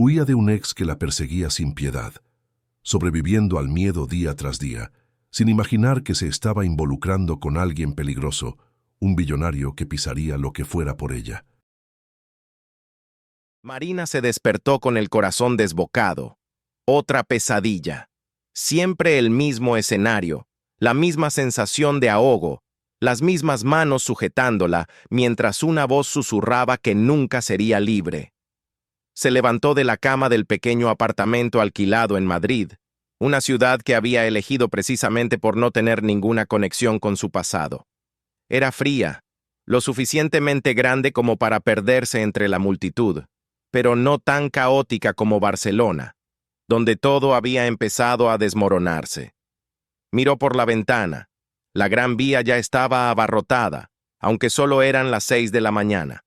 Huía de un ex que la perseguía sin piedad, sobreviviendo al miedo día tras día, sin imaginar que se estaba involucrando con alguien peligroso, un billonario que pisaría lo que fuera por ella. Marina se despertó con el corazón desbocado. Otra pesadilla. Siempre el mismo escenario, la misma sensación de ahogo, las mismas manos sujetándola, mientras una voz susurraba que nunca sería libre. Se levantó de la cama del pequeño apartamento alquilado en Madrid, una ciudad que había elegido precisamente por no tener ninguna conexión con su pasado. Era fría, lo suficientemente grande como para perderse entre la multitud, pero no tan caótica como Barcelona, donde todo había empezado a desmoronarse. Miró por la ventana. La Gran Vía ya estaba abarrotada, aunque solo eran las 6 de la mañana.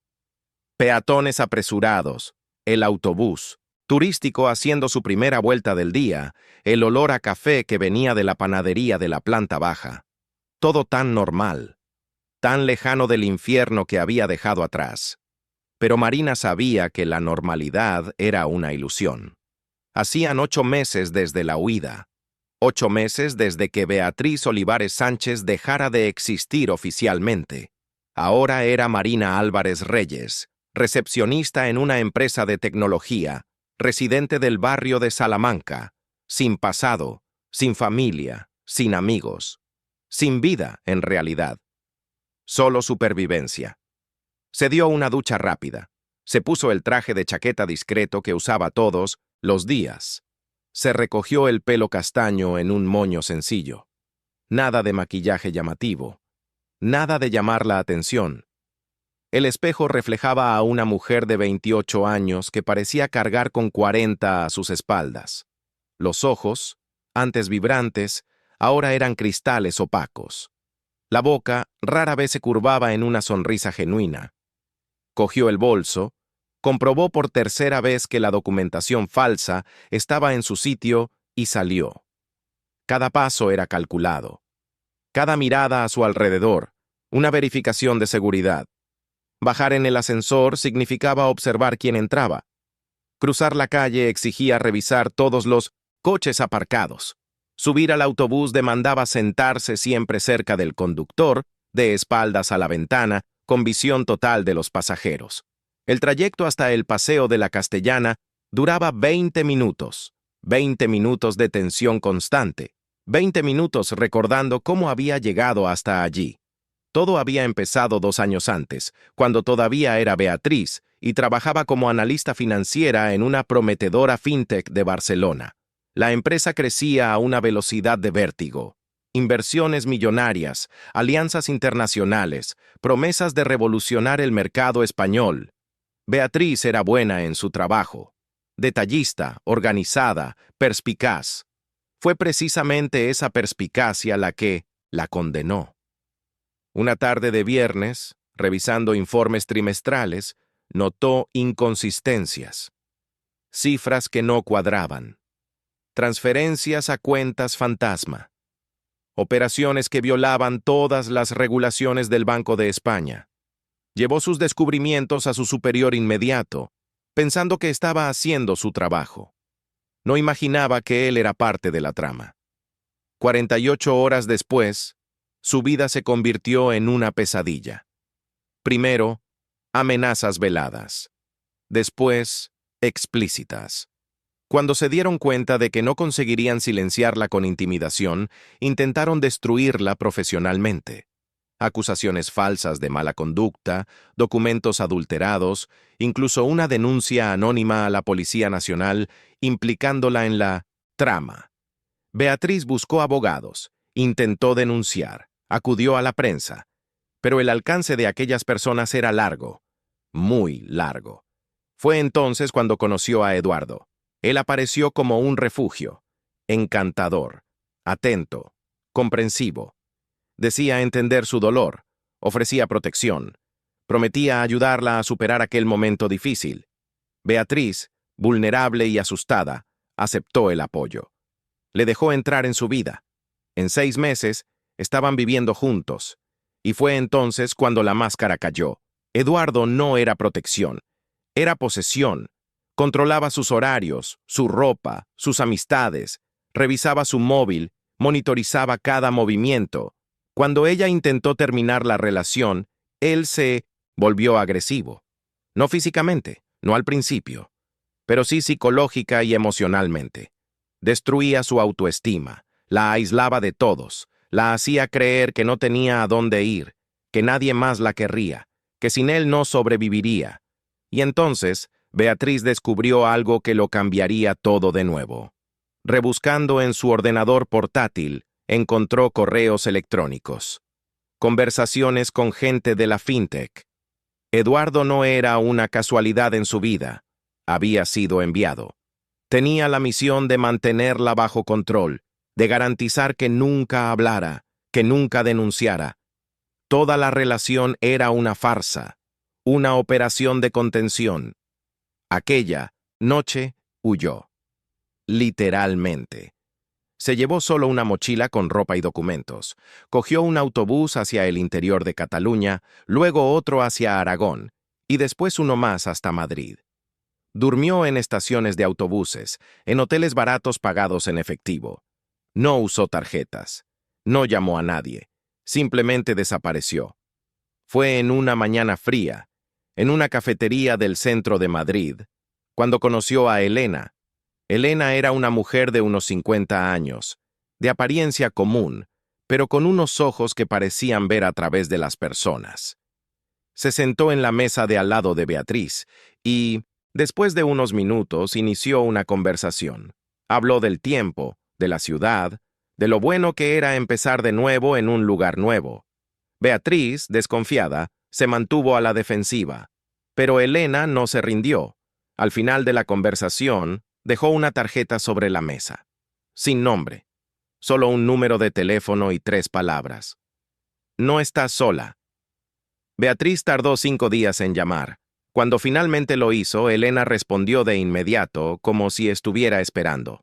Peatones apresurados, el autobús, turístico haciendo su primera vuelta del día, el olor a café que venía de la panadería de la planta baja. Todo tan normal, tan lejano del infierno que había dejado atrás. Pero Marina sabía que la normalidad era una ilusión. Hacían 8 meses desde la huida. 8 meses desde que Beatriz Olivares Sánchez dejara de existir oficialmente. Ahora era Marina Álvarez Reyes, recepcionista en una empresa de tecnología, residente del barrio de Salamanca, sin pasado, sin familia, sin amigos, sin vida en realidad. Solo supervivencia. Se dio una ducha rápida. Se puso el traje de chaqueta discreto que usaba todos los días. Se recogió el pelo castaño en un moño sencillo. Nada de maquillaje llamativo. Nada de llamar la atención. El espejo reflejaba a una mujer de 28 años que parecía cargar con 40 a sus espaldas. Los ojos, antes vibrantes, ahora eran cristales opacos. La boca rara vez se curvaba en una sonrisa genuina. Cogió el bolso, comprobó por tercera vez que la documentación falsa estaba en su sitio y salió. Cada paso era calculado. Cada mirada a su alrededor, una verificación de seguridad. Bajar en el ascensor significaba observar quién entraba. Cruzar la calle exigía revisar todos los coches aparcados. Subir al autobús demandaba sentarse siempre cerca del conductor, de espaldas a la ventana, con visión total de los pasajeros. El trayecto hasta el Paseo de la Castellana duraba 20 minutos. 20 minutos de tensión constante. 20 minutos recordando cómo había llegado hasta allí. Todo había empezado 2 años antes, cuando todavía era Beatriz y trabajaba como analista financiera en una prometedora fintech de Barcelona. La empresa crecía a una velocidad de vértigo. Inversiones millonarias, alianzas internacionales, promesas de revolucionar el mercado español. Beatriz era buena en su trabajo. Detallista, organizada, perspicaz. Fue precisamente esa perspicacia la que la condenó. Una tarde de viernes, revisando informes trimestrales, notó inconsistencias. Cifras que no cuadraban. Transferencias a cuentas fantasma. Operaciones que violaban todas las regulaciones del Banco de España. Llevó sus descubrimientos a su superior inmediato, pensando que estaba haciendo su trabajo. No imaginaba que él era parte de la trama. 48 horas después, su vida se convirtió en una pesadilla. Primero, amenazas veladas. Después, explícitas. Cuando se dieron cuenta de que no conseguirían silenciarla con intimidación, intentaron destruirla profesionalmente. Acusaciones falsas de mala conducta, documentos adulterados, incluso una denuncia anónima a la Policía Nacional implicándola en la trama. Beatriz buscó abogados, intentó denunciar, acudió a la prensa, pero el alcance de aquellas personas era largo, muy largo. Fue entonces cuando conoció a Eduardo. Él apareció como un refugio, encantador, atento, comprensivo. Decía entender su dolor, ofrecía protección, prometía ayudarla a superar aquel momento difícil. Beatriz, vulnerable y asustada, aceptó el apoyo. Le dejó entrar en su vida. En 6 meses, estaban viviendo juntos. Y fue entonces cuando la máscara cayó. Eduardo no era protección, era posesión. Controlaba sus horarios, su ropa, sus amistades, revisaba su móvil, monitorizaba cada movimiento. Cuando ella intentó terminar la relación, él se volvió agresivo. No físicamente, no al principio, pero sí psicológica y emocionalmente. Destruía su autoestima, la aislaba de todos, la hacía creer que no tenía a dónde ir, que nadie más la querría, que sin él no sobreviviría. Y entonces, Beatriz descubrió algo que lo cambiaría todo de nuevo. Rebuscando en su ordenador portátil, encontró correos electrónicos. Conversaciones con gente de la fintech. Eduardo no era una casualidad en su vida. Había sido enviado. Tenía la misión de mantenerla bajo control, de garantizar que nunca hablara, que nunca denunciara. Toda la relación era una farsa, una operación de contención. Aquella noche huyó. Literalmente. Se llevó solo una mochila con ropa y documentos. Cogió un autobús hacia el interior de Cataluña, luego otro hacia Aragón, y después uno más hasta Madrid. Durmió en estaciones de autobuses, en hoteles baratos pagados en efectivo. No usó tarjetas. No llamó a nadie. Simplemente desapareció. Fue en una mañana fría, en una cafetería del centro de Madrid, cuando conoció a Elena. Elena era una mujer de unos 50 años, de apariencia común, pero con unos ojos que parecían ver a través de las personas. Se sentó en la mesa de al lado de Beatriz y, después de unos minutos, inició una conversación. Habló del tiempo, de la ciudad, de lo bueno que era empezar de nuevo en un lugar nuevo. Beatriz, desconfiada, se mantuvo a la defensiva, pero Elena no se rindió. Al final de la conversación, dejó una tarjeta sobre la mesa. Sin nombre. Solo un número de teléfono y 3 palabras. No estás sola. Beatriz tardó 5 días en llamar. Cuando finalmente lo hizo, Elena respondió de inmediato, como si estuviera esperando.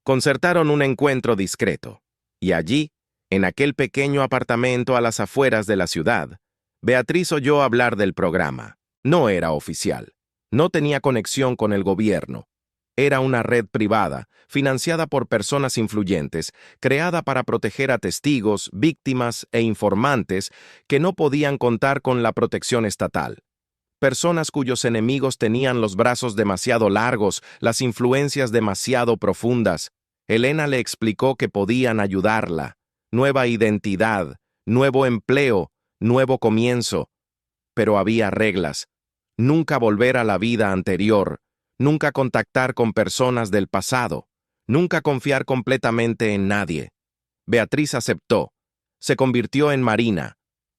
Concertaron un encuentro discreto. Y allí, en aquel pequeño apartamento a las afueras de la ciudad, Beatriz oyó hablar del programa. No era oficial. No tenía conexión con el gobierno. Era una red privada, financiada por personas influyentes, creada para proteger a testigos, víctimas e informantes que no podían contar con la protección estatal. Personas cuyos enemigos tenían los brazos demasiado largos, las influencias demasiado profundas. Elena le explicó que podían ayudarla. Nueva identidad, nuevo empleo, nuevo comienzo. Pero había reglas. Nunca volver a la vida anterior. Nunca contactar con personas del pasado, nunca confiar completamente en nadie. Beatriz aceptó. Se convirtió en Marina.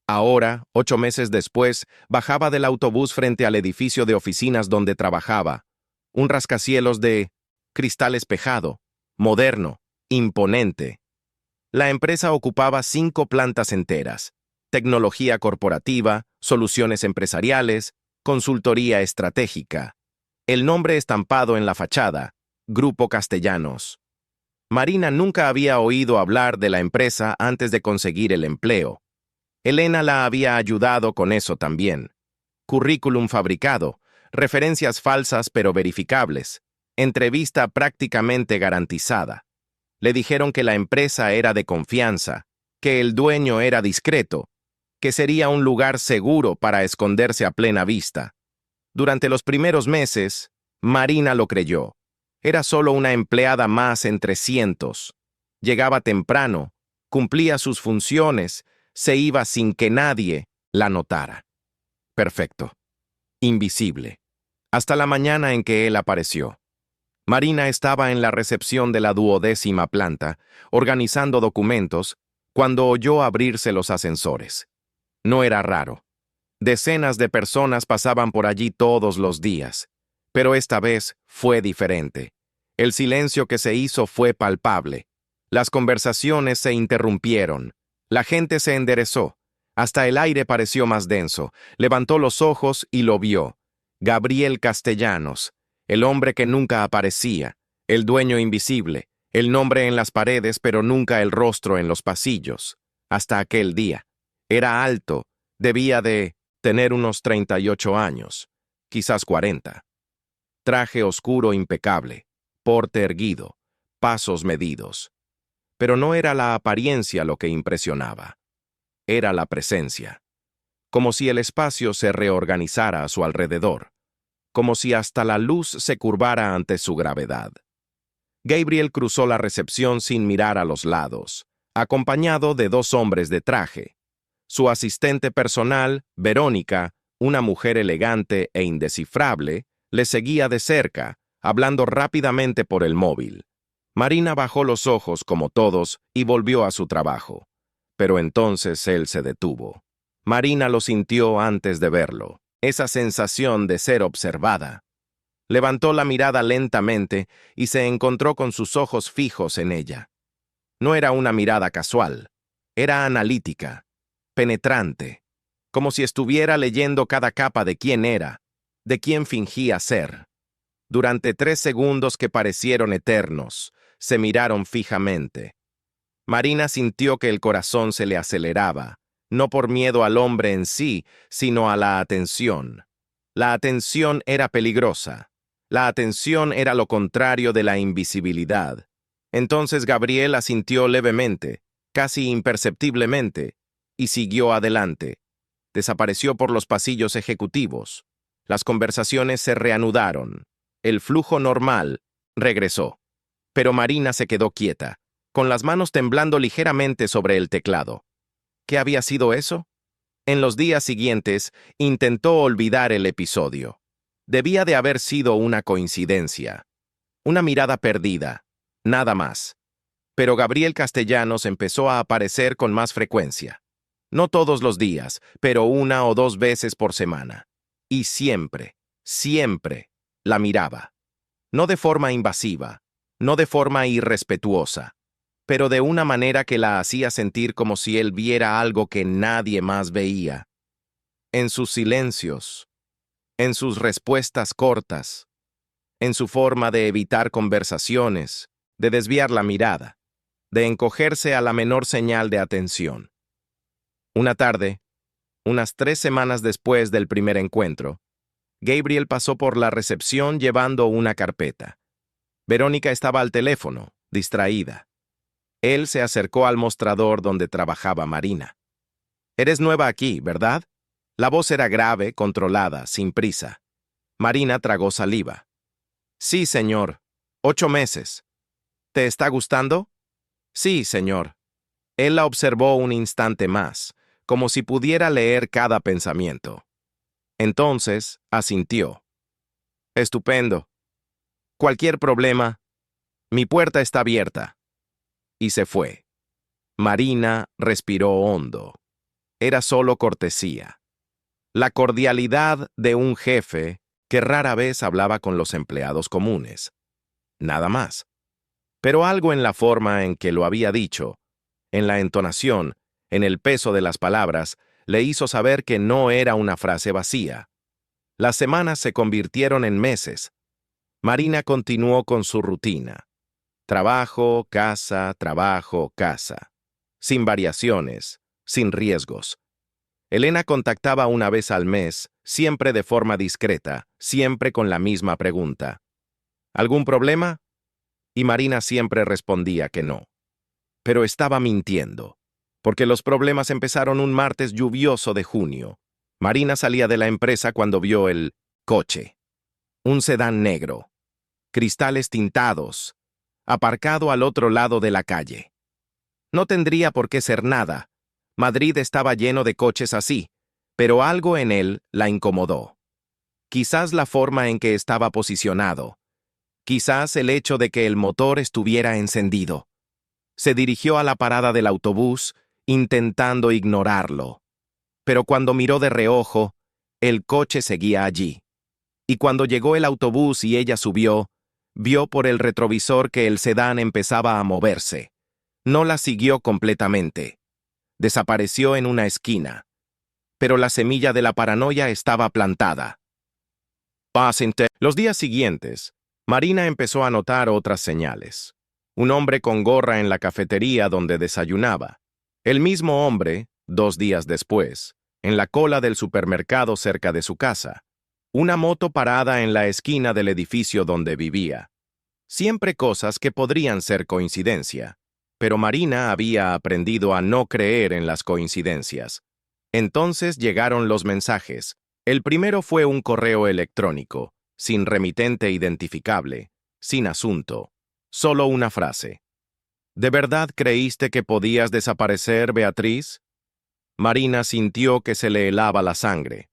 Ahora, 8 meses después, bajaba del autobús frente al edificio de oficinas donde trabajaba. Un rascacielos de cristal espejado, moderno, imponente. La empresa ocupaba 5 plantas enteras. Tecnología corporativa, soluciones empresariales, consultoría estratégica. El nombre estampado en la fachada, Grupo Castellanos. Marina nunca había oído hablar de la empresa antes de conseguir el empleo. Elena la había ayudado con eso también. Currículum fabricado, referencias falsas pero verificables, entrevista prácticamente garantizada. Le dijeron que la empresa era de confianza, que el dueño era discreto, que sería un lugar seguro para esconderse a plena vista. Durante los primeros meses, Marina lo creyó. Era solo una empleada más entre cientos. Llegaba temprano, cumplía sus funciones, se iba sin que nadie la notara. Perfecto. Invisible. Hasta la mañana en que él apareció. Marina estaba en la recepción de la 12ª planta, organizando documentos, cuando oyó abrirse los ascensores. No era raro. Decenas de personas pasaban por allí todos los días, pero esta vez fue diferente. El silencio que se hizo fue palpable. Las conversaciones se interrumpieron. La gente se enderezó. Hasta el aire pareció más denso. Levantó los ojos y lo vio. Gabriel Castellanos, el hombre que nunca aparecía, el dueño invisible, el nombre en las paredes pero nunca el rostro en los pasillos. Hasta aquel día. Era alto, debía de tener unos 38 años, quizás 40. Traje oscuro impecable, porte erguido, pasos medidos. Pero no era la apariencia lo que impresionaba. Era la presencia. Como si el espacio se reorganizara a su alrededor. Como si hasta la luz se curvara ante su gravedad. Gabriel cruzó la recepción sin mirar a los lados, acompañado de 2 hombres de traje. Su asistente personal, Verónica, una mujer elegante e indescifrable, le seguía de cerca, hablando rápidamente por el móvil. Marina bajó los ojos como todos y volvió a su trabajo. Pero entonces él se detuvo. Marina lo sintió antes de verlo, esa sensación de ser observada. Levantó la mirada lentamente y se encontró con sus ojos fijos en ella. No era una mirada casual, era analítica, penetrante, como si estuviera leyendo cada capa de quién era, de quién fingía ser. Durante 3 segundos que parecieron eternos, se miraron fijamente. Marina sintió que el corazón se le aceleraba, no por miedo al hombre en sí, sino a la atención. La atención era peligrosa. La atención era lo contrario de la invisibilidad. Entonces Gabriel asintió levemente, casi imperceptiblemente, y siguió adelante. Desapareció por los pasillos ejecutivos. Las conversaciones se reanudaron. El flujo normal regresó. Pero Marina se quedó quieta, con las manos temblando ligeramente sobre el teclado. ¿Qué había sido eso? En los días siguientes, intentó olvidar el episodio. Debía de haber sido una coincidencia. Una mirada perdida, nada más. Pero Gabriel Castellanos empezó a aparecer con más frecuencia. No todos los días, pero 1 o 2 veces por semana. Y siempre, siempre, la miraba. No de forma invasiva, no de forma irrespetuosa, pero de una manera que la hacía sentir como si él viera algo que nadie más veía. En sus silencios, en sus respuestas cortas, en su forma de evitar conversaciones, de desviar la mirada, de encogerse a la menor señal de atención. Una tarde, unas 3 semanas después del primer encuentro, Gabriel pasó por la recepción llevando una carpeta. Verónica estaba al teléfono, distraída. Él se acercó al mostrador donde trabajaba Marina. «Eres nueva aquí, ¿verdad?» La voz era grave, controlada, sin prisa. Marina tragó saliva. «Sí, señor. 8 meses. ¿Te está gustando?» «Sí, señor». Él la observó un instante más, como si pudiera leer cada pensamiento. Entonces, asintió. «Estupendo. Cualquier problema, mi puerta está abierta». Y se fue. Marina respiró hondo. Era solo cortesía. La cordialidad de un jefe que rara vez hablaba con los empleados comunes. Nada más. Pero algo en la forma en que lo había dicho, en la entonación, en el peso de las palabras, le hizo saber que no era una frase vacía. Las semanas se convirtieron en meses. Marina continuó con su rutina. Trabajo, casa, trabajo, casa. Sin variaciones, sin riesgos. Elena contactaba 1 vez al mes, siempre de forma discreta, siempre con la misma pregunta. ¿Algún problema? Y Marina siempre respondía que no. Pero estaba mintiendo, porque los problemas empezaron un martes lluvioso de junio. Marina salía de la empresa cuando vio el coche. Un sedán negro. Cristales tintados. Aparcado al otro lado de la calle. No tendría por qué ser nada. Madrid estaba lleno de coches así, pero algo en él la incomodó. Quizás la forma en que estaba posicionado. Quizás el hecho de que el motor estuviera encendido. Se dirigió a la parada del autobús, intentando ignorarlo. Pero cuando miró de reojo, el coche seguía allí. Y cuando llegó el autobús y ella subió, vio por el retrovisor que el sedán empezaba a moverse. No la siguió completamente. Desapareció en una esquina. Pero la semilla de la paranoia estaba plantada. Los días siguientes, Marina empezó a notar otras señales. Un hombre con gorra en la cafetería donde desayunaba. El mismo hombre, 2 días después, en la cola del supermercado cerca de su casa. Una moto parada en la esquina del edificio donde vivía. Siempre cosas que podrían ser coincidencia. Pero Marina había aprendido a no creer en las coincidencias. Entonces llegaron los mensajes. El primero fue un correo electrónico, sin remitente identificable, sin asunto, solo una frase. ¿De verdad creíste que podías desaparecer, Beatriz? Marina sintió que se le helaba la sangre.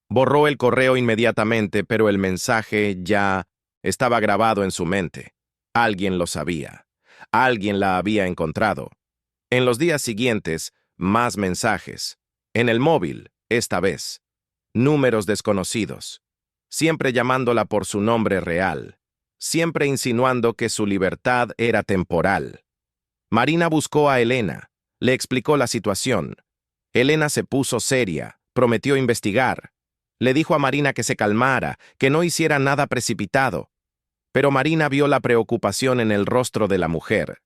Borró el correo inmediatamente, pero el mensaje ya estaba grabado en su mente. Alguien lo sabía. Alguien la había encontrado. En los días siguientes, más mensajes. En el móvil, esta vez. Números desconocidos. Siempre llamándola por su nombre real. Siempre insinuando que su libertad era temporal. Marina buscó a Elena. Le explicó la situación. Elena se puso seria. Prometió investigar. Le dijo a Marina que se calmara, que no hiciera nada precipitado. Pero Marina vio la preocupación en el rostro de la mujer.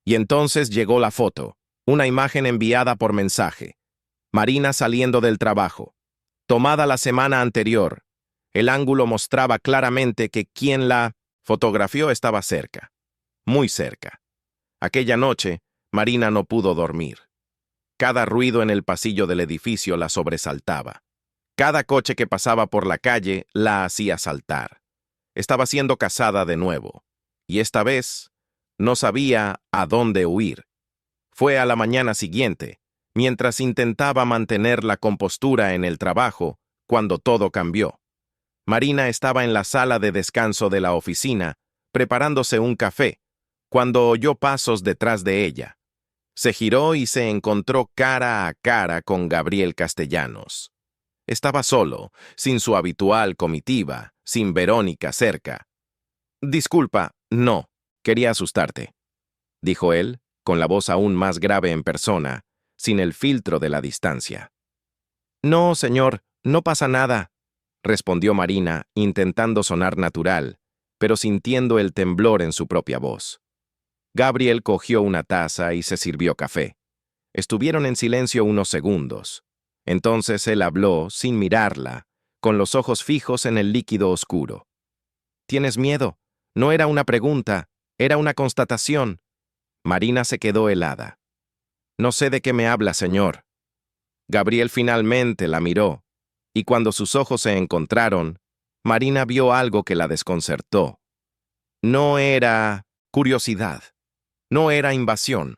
Y entonces llegó la foto, una imagen enviada por mensaje. Marina saliendo del trabajo. Tomada la semana anterior. El ángulo mostraba claramente que quien la fotografió estaba cerca. Muy cerca. Aquella noche, Marina no pudo dormir. Cada ruido en el pasillo del edificio la sobresaltaba. Cada coche que pasaba por la calle la hacía saltar. Estaba siendo cazada de nuevo. Y esta vez, no sabía a dónde huir. Fue a la mañana siguiente, mientras intentaba mantener la compostura en el trabajo, cuando todo cambió. Marina estaba en la sala de descanso de la oficina, preparándose un café, cuando oyó pasos detrás de ella. Se giró y se encontró cara a cara con Gabriel Castellanos. Estaba solo, sin su habitual comitiva, sin Verónica cerca. «Disculpa, no, quería asustarte», dijo él, con la voz aún más grave en persona, sin el filtro de la distancia. «No, señor, no pasa nada», respondió Marina, intentando sonar natural, pero sintiendo el temblor en su propia voz. Gabriel cogió una taza y se sirvió café. Estuvieron en silencio unos segundos. Entonces él habló, sin mirarla, con los ojos fijos en el líquido oscuro. «¿Tienes miedo? No era una pregunta, era una constatación». Marina se quedó helada. «No sé de qué me habla, señor». Gabriel finalmente la miró, y cuando sus ojos se encontraron, Marina vio algo que la desconcertó. No era curiosidad, no era invasión,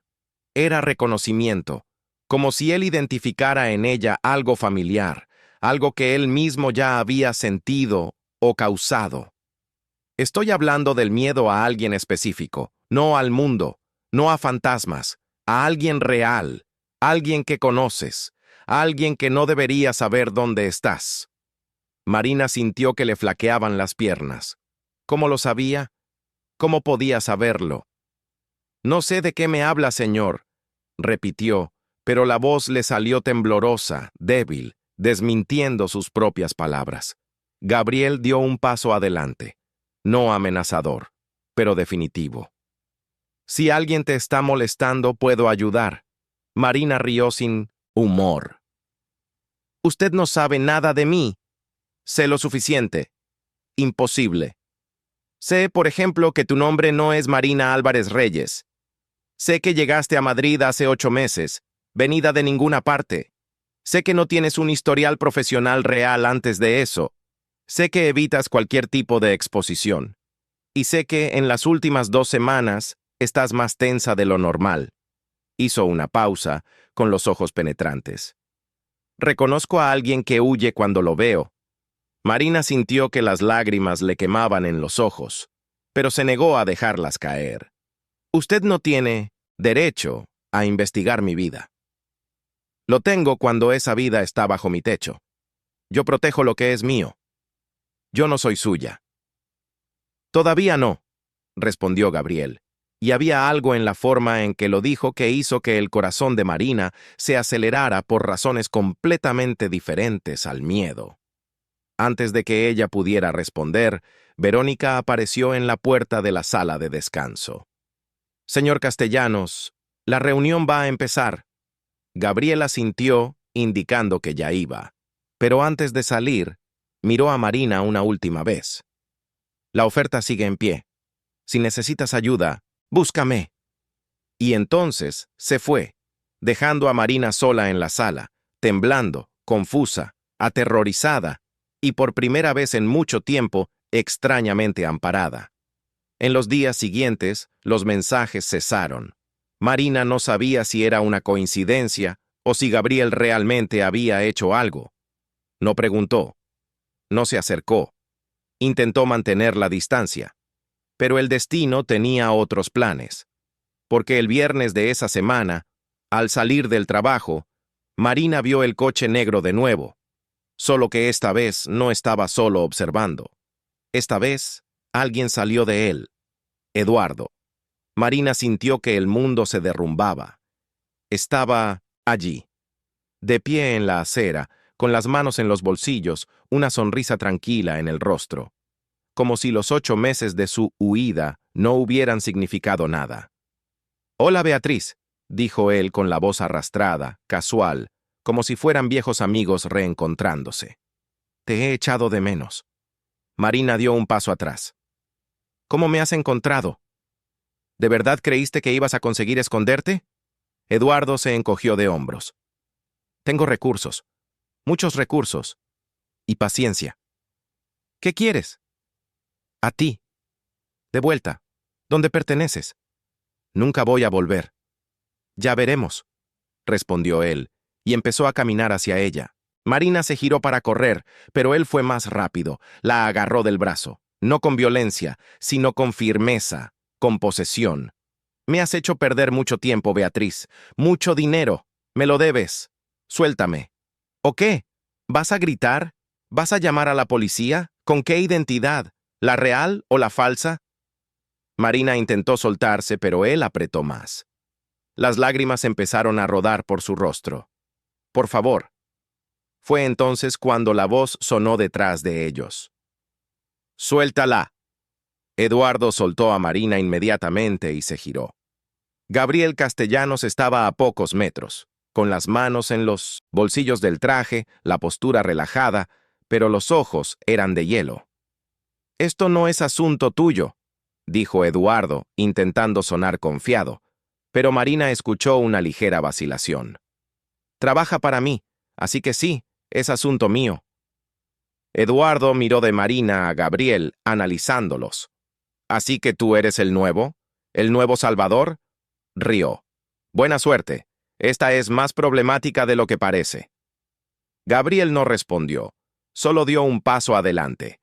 era reconocimiento, como si él identificara en ella algo familiar, algo que él mismo ya había sentido o causado. Estoy hablando del miedo a alguien específico, no al mundo, no a fantasmas, a alguien real, alguien que conoces, alguien que no debería saber dónde estás. Marina sintió que le flaqueaban las piernas. ¿Cómo lo sabía? ¿Cómo podía saberlo? «No sé de qué me habla, señor», repitió, pero la voz le salió temblorosa, débil, desmintiendo sus propias palabras. Gabriel dio un paso adelante, no amenazador, pero definitivo. «Si alguien te está molestando, puedo ayudar». Marina rió sin humor. «Usted no sabe nada de mí». «Sé lo suficiente». «Imposible». «Sé, por ejemplo, que tu nombre no es Marina Álvarez Reyes. Sé que llegaste a Madrid hace 8 meses, venida de ninguna parte. Sé que no tienes un historial profesional real antes de eso. Sé que evitas cualquier tipo de exposición. Y sé que en las últimas 2 semanas estás más tensa de lo normal». Hizo una pausa, con los ojos penetrantes. «Reconozco a alguien que huye cuando lo veo». Marina sintió que las lágrimas le quemaban en los ojos, pero se negó a dejarlas caer. «Usted no tiene derecho a investigar mi vida. Lo tengo cuando esa vida está bajo mi techo. Yo protejo lo que es mío. Yo no soy suya». «Todavía no», respondió Gabriel, y había algo en la forma en que lo dijo que hizo que el corazón de Marina se acelerara por razones completamente diferentes al miedo. Antes de que ella pudiera responder, Verónica apareció en la puerta de la sala de descanso. «Señor Castellanos, la reunión va a empezar». Gabriela asintió, indicando que ya iba. Pero antes de salir, miró a Marina una última vez. La oferta sigue en pie. Si necesitas ayuda, búscame. Y entonces se fue, dejando a Marina sola en la sala, temblando, confusa, aterrorizada y por primera vez en mucho tiempo extrañamente amparada. En los días siguientes, los mensajes cesaron. Marina no sabía si era una coincidencia o si Gabriel realmente había hecho algo. No preguntó. No se acercó. Intentó mantener la distancia. Pero el destino tenía otros planes. Porque el viernes de esa semana, al salir del trabajo, Marina vio el coche negro de nuevo. Solo que esta vez no estaba solo observando. Esta vez, alguien salió de él. Eduardo. Marina sintió que el mundo se derrumbaba. Estaba allí, de pie en la acera, con las manos en los bolsillos, una sonrisa tranquila en el rostro, como si los 8 meses de su huida no hubieran significado nada. «Hola, Beatriz», dijo él con la voz arrastrada, casual, como si fueran viejos amigos reencontrándose. «Te he echado de menos». Marina dio un paso atrás. «¿Cómo me has encontrado? ¿De verdad creíste que ibas a conseguir esconderte?» Eduardo se encogió de hombros. «Tengo recursos, muchos recursos, y paciencia». «¿Qué quieres?» «A ti. De vuelta. ¿Dónde perteneces?» «Nunca voy a volver». «Ya veremos», respondió él, y empezó a caminar hacia ella. Marina se giró para correr, pero él fue más rápido. La agarró del brazo, no con violencia, sino con firmeza, con posesión. «Me has hecho perder mucho tiempo, Beatriz. Mucho dinero. Me lo debes. Suéltame». «¿O qué? ¿Vas a gritar? ¿Vas a llamar a la policía? ¿Con qué identidad? ¿La real o la falsa?» Marina intentó soltarse, pero él apretó más. Las lágrimas empezaron a rodar por su rostro. «Por favor». Fue entonces cuando la voz sonó detrás de ellos. «Suéltala». Eduardo soltó a Marina inmediatamente y se giró. Gabriel Castellanos estaba a pocos metros, con las manos en los bolsillos del traje, la postura relajada, pero los ojos eran de hielo. «Esto no es asunto tuyo», dijo Eduardo, intentando sonar confiado, pero Marina escuchó una ligera vacilación. «Trabaja para mí, así que sí, es asunto mío». Eduardo miró de Marina a Gabriel, analizándolos. «¿Así que tú eres el nuevo? ¿El nuevo Salvador?» Rió. «Buena suerte. Esta es más problemática de lo que parece». Gabriel no respondió, solo dio un paso adelante.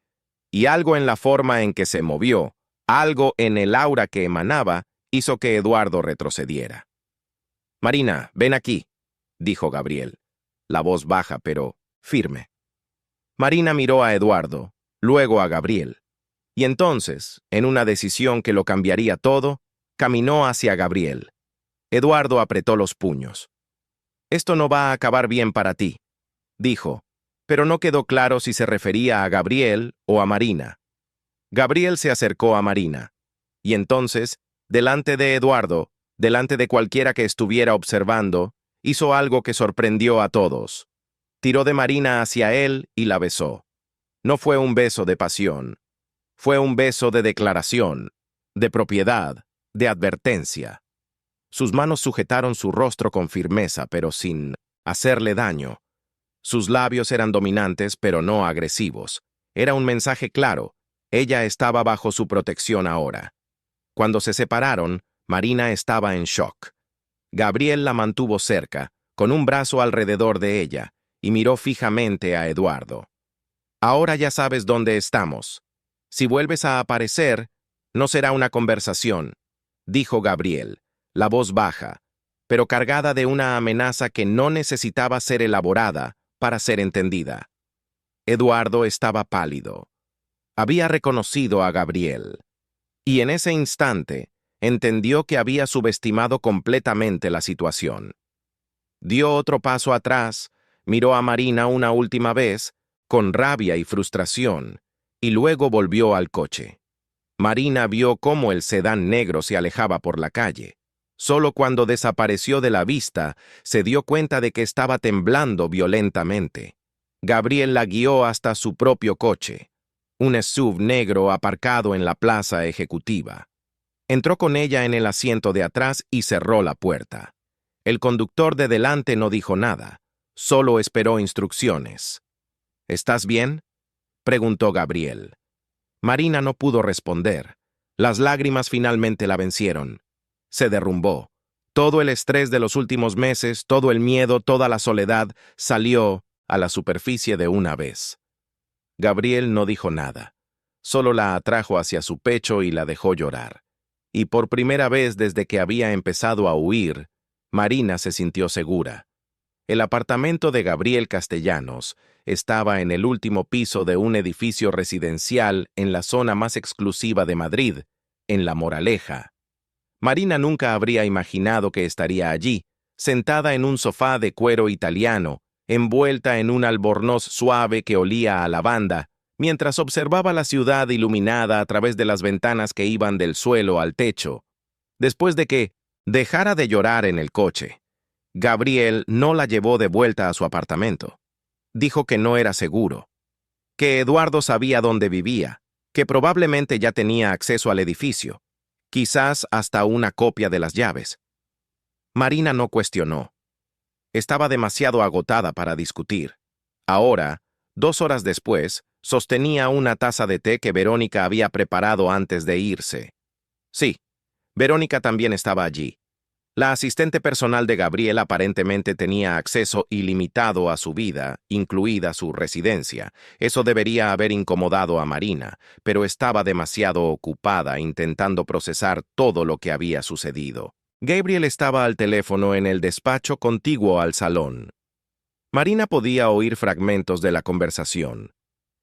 Y algo en la forma en que se movió, algo en el aura que emanaba, hizo que Eduardo retrocediera. «Marina, ven aquí», dijo Gabriel, la voz baja pero firme. Marina miró a Eduardo, luego a Gabriel. Y entonces, en una decisión que lo cambiaría todo, caminó hacia Gabriel. Eduardo apretó los puños. «Esto no va a acabar bien para ti», dijo, pero no quedó claro si se refería a Gabriel o a Marina. Gabriel se acercó a Marina, y entonces, delante de Eduardo, delante de cualquiera que estuviera observando, hizo algo que sorprendió a todos. Tiró de Marina hacia él y la besó. No fue un beso de pasión. Fue un beso de declaración, de propiedad, de advertencia. Sus manos sujetaron su rostro con firmeza, pero sin hacerle daño. Sus labios eran dominantes, pero no agresivos. Era un mensaje claro. Ella estaba bajo su protección ahora. Cuando se separaron, Marina estaba en shock. Gabriel la mantuvo cerca, con un brazo alrededor de ella, y miró fijamente a Eduardo. «Ahora ya sabes dónde estamos. Si vuelves a aparecer, no será una conversación», dijo Gabriel, la voz baja, pero cargada de una amenaza que no necesitaba ser elaborada para ser entendida. Eduardo estaba pálido. Había reconocido a Gabriel. Y en ese instante, entendió que había subestimado completamente la situación. Dio otro paso atrás, miró a Marina una última vez, con rabia y frustración, y luego volvió al coche. Marina vio cómo el sedán negro se alejaba por la calle. Solo cuando desapareció de la vista, se dio cuenta de que estaba temblando violentamente. Gabriel la guió hasta su propio coche, un SUV negro aparcado en la plaza ejecutiva. Entró con ella en el asiento de atrás y cerró la puerta. El conductor de delante no dijo nada, solo esperó instrucciones. ¿Estás bien?, preguntó Gabriel. Marina no pudo responder. Las lágrimas finalmente la vencieron. Se derrumbó. Todo el estrés de los últimos meses, todo el miedo, toda la soledad salió a la superficie de una vez. Gabriel no dijo nada. Solo la atrajo hacia su pecho y la dejó llorar. Y por primera vez desde que había empezado a huir, Marina se sintió segura. El apartamento de Gabriel Castellanos estaba en el último piso de un edificio residencial en la zona más exclusiva de Madrid, en La Moraleja. Marina nunca habría imaginado que estaría allí, sentada en un sofá de cuero italiano, envuelta en un albornoz suave que olía a lavanda, mientras observaba la ciudad iluminada a través de las ventanas que iban del suelo al techo. Después de que dejara de llorar en el coche, Gabriel no la llevó de vuelta a su apartamento. Dijo que no era seguro, que Eduardo sabía dónde vivía, que probablemente ya tenía acceso al edificio, quizás hasta una copia de las llaves. Marina no cuestionó. Estaba demasiado agotada para discutir. Ahora, 2 horas después, sostenía una taza de té que Verónica había preparado antes de irse. Sí, Verónica también estaba allí. La asistente personal de Gabriel aparentemente tenía acceso ilimitado a su vida, incluida su residencia. Eso debería haber incomodado a Marina, pero estaba demasiado ocupada intentando procesar todo lo que había sucedido. Gabriel estaba al teléfono en el despacho contiguo al salón. Marina podía oír fragmentos de la conversación.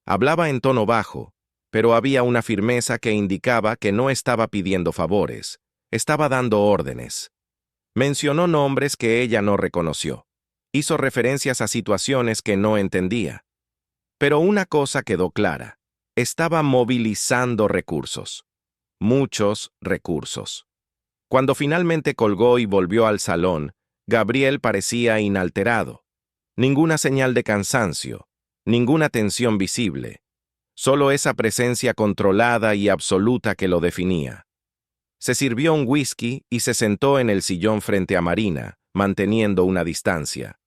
Hablaba en tono bajo, pero había una firmeza que indicaba que no estaba pidiendo favores, estaba dando órdenes. Mencionó nombres que ella no reconoció. Hizo referencias a situaciones que no entendía. Pero una cosa quedó clara. Estaba movilizando recursos. Muchos recursos. Cuando finalmente colgó y volvió al salón, Gabriel parecía inalterado. Ninguna señal de cansancio, ninguna tensión visible. Solo esa presencia controlada y absoluta que lo definía. Se sirvió un whisky y se sentó en el sillón frente a Marina, manteniendo una distancia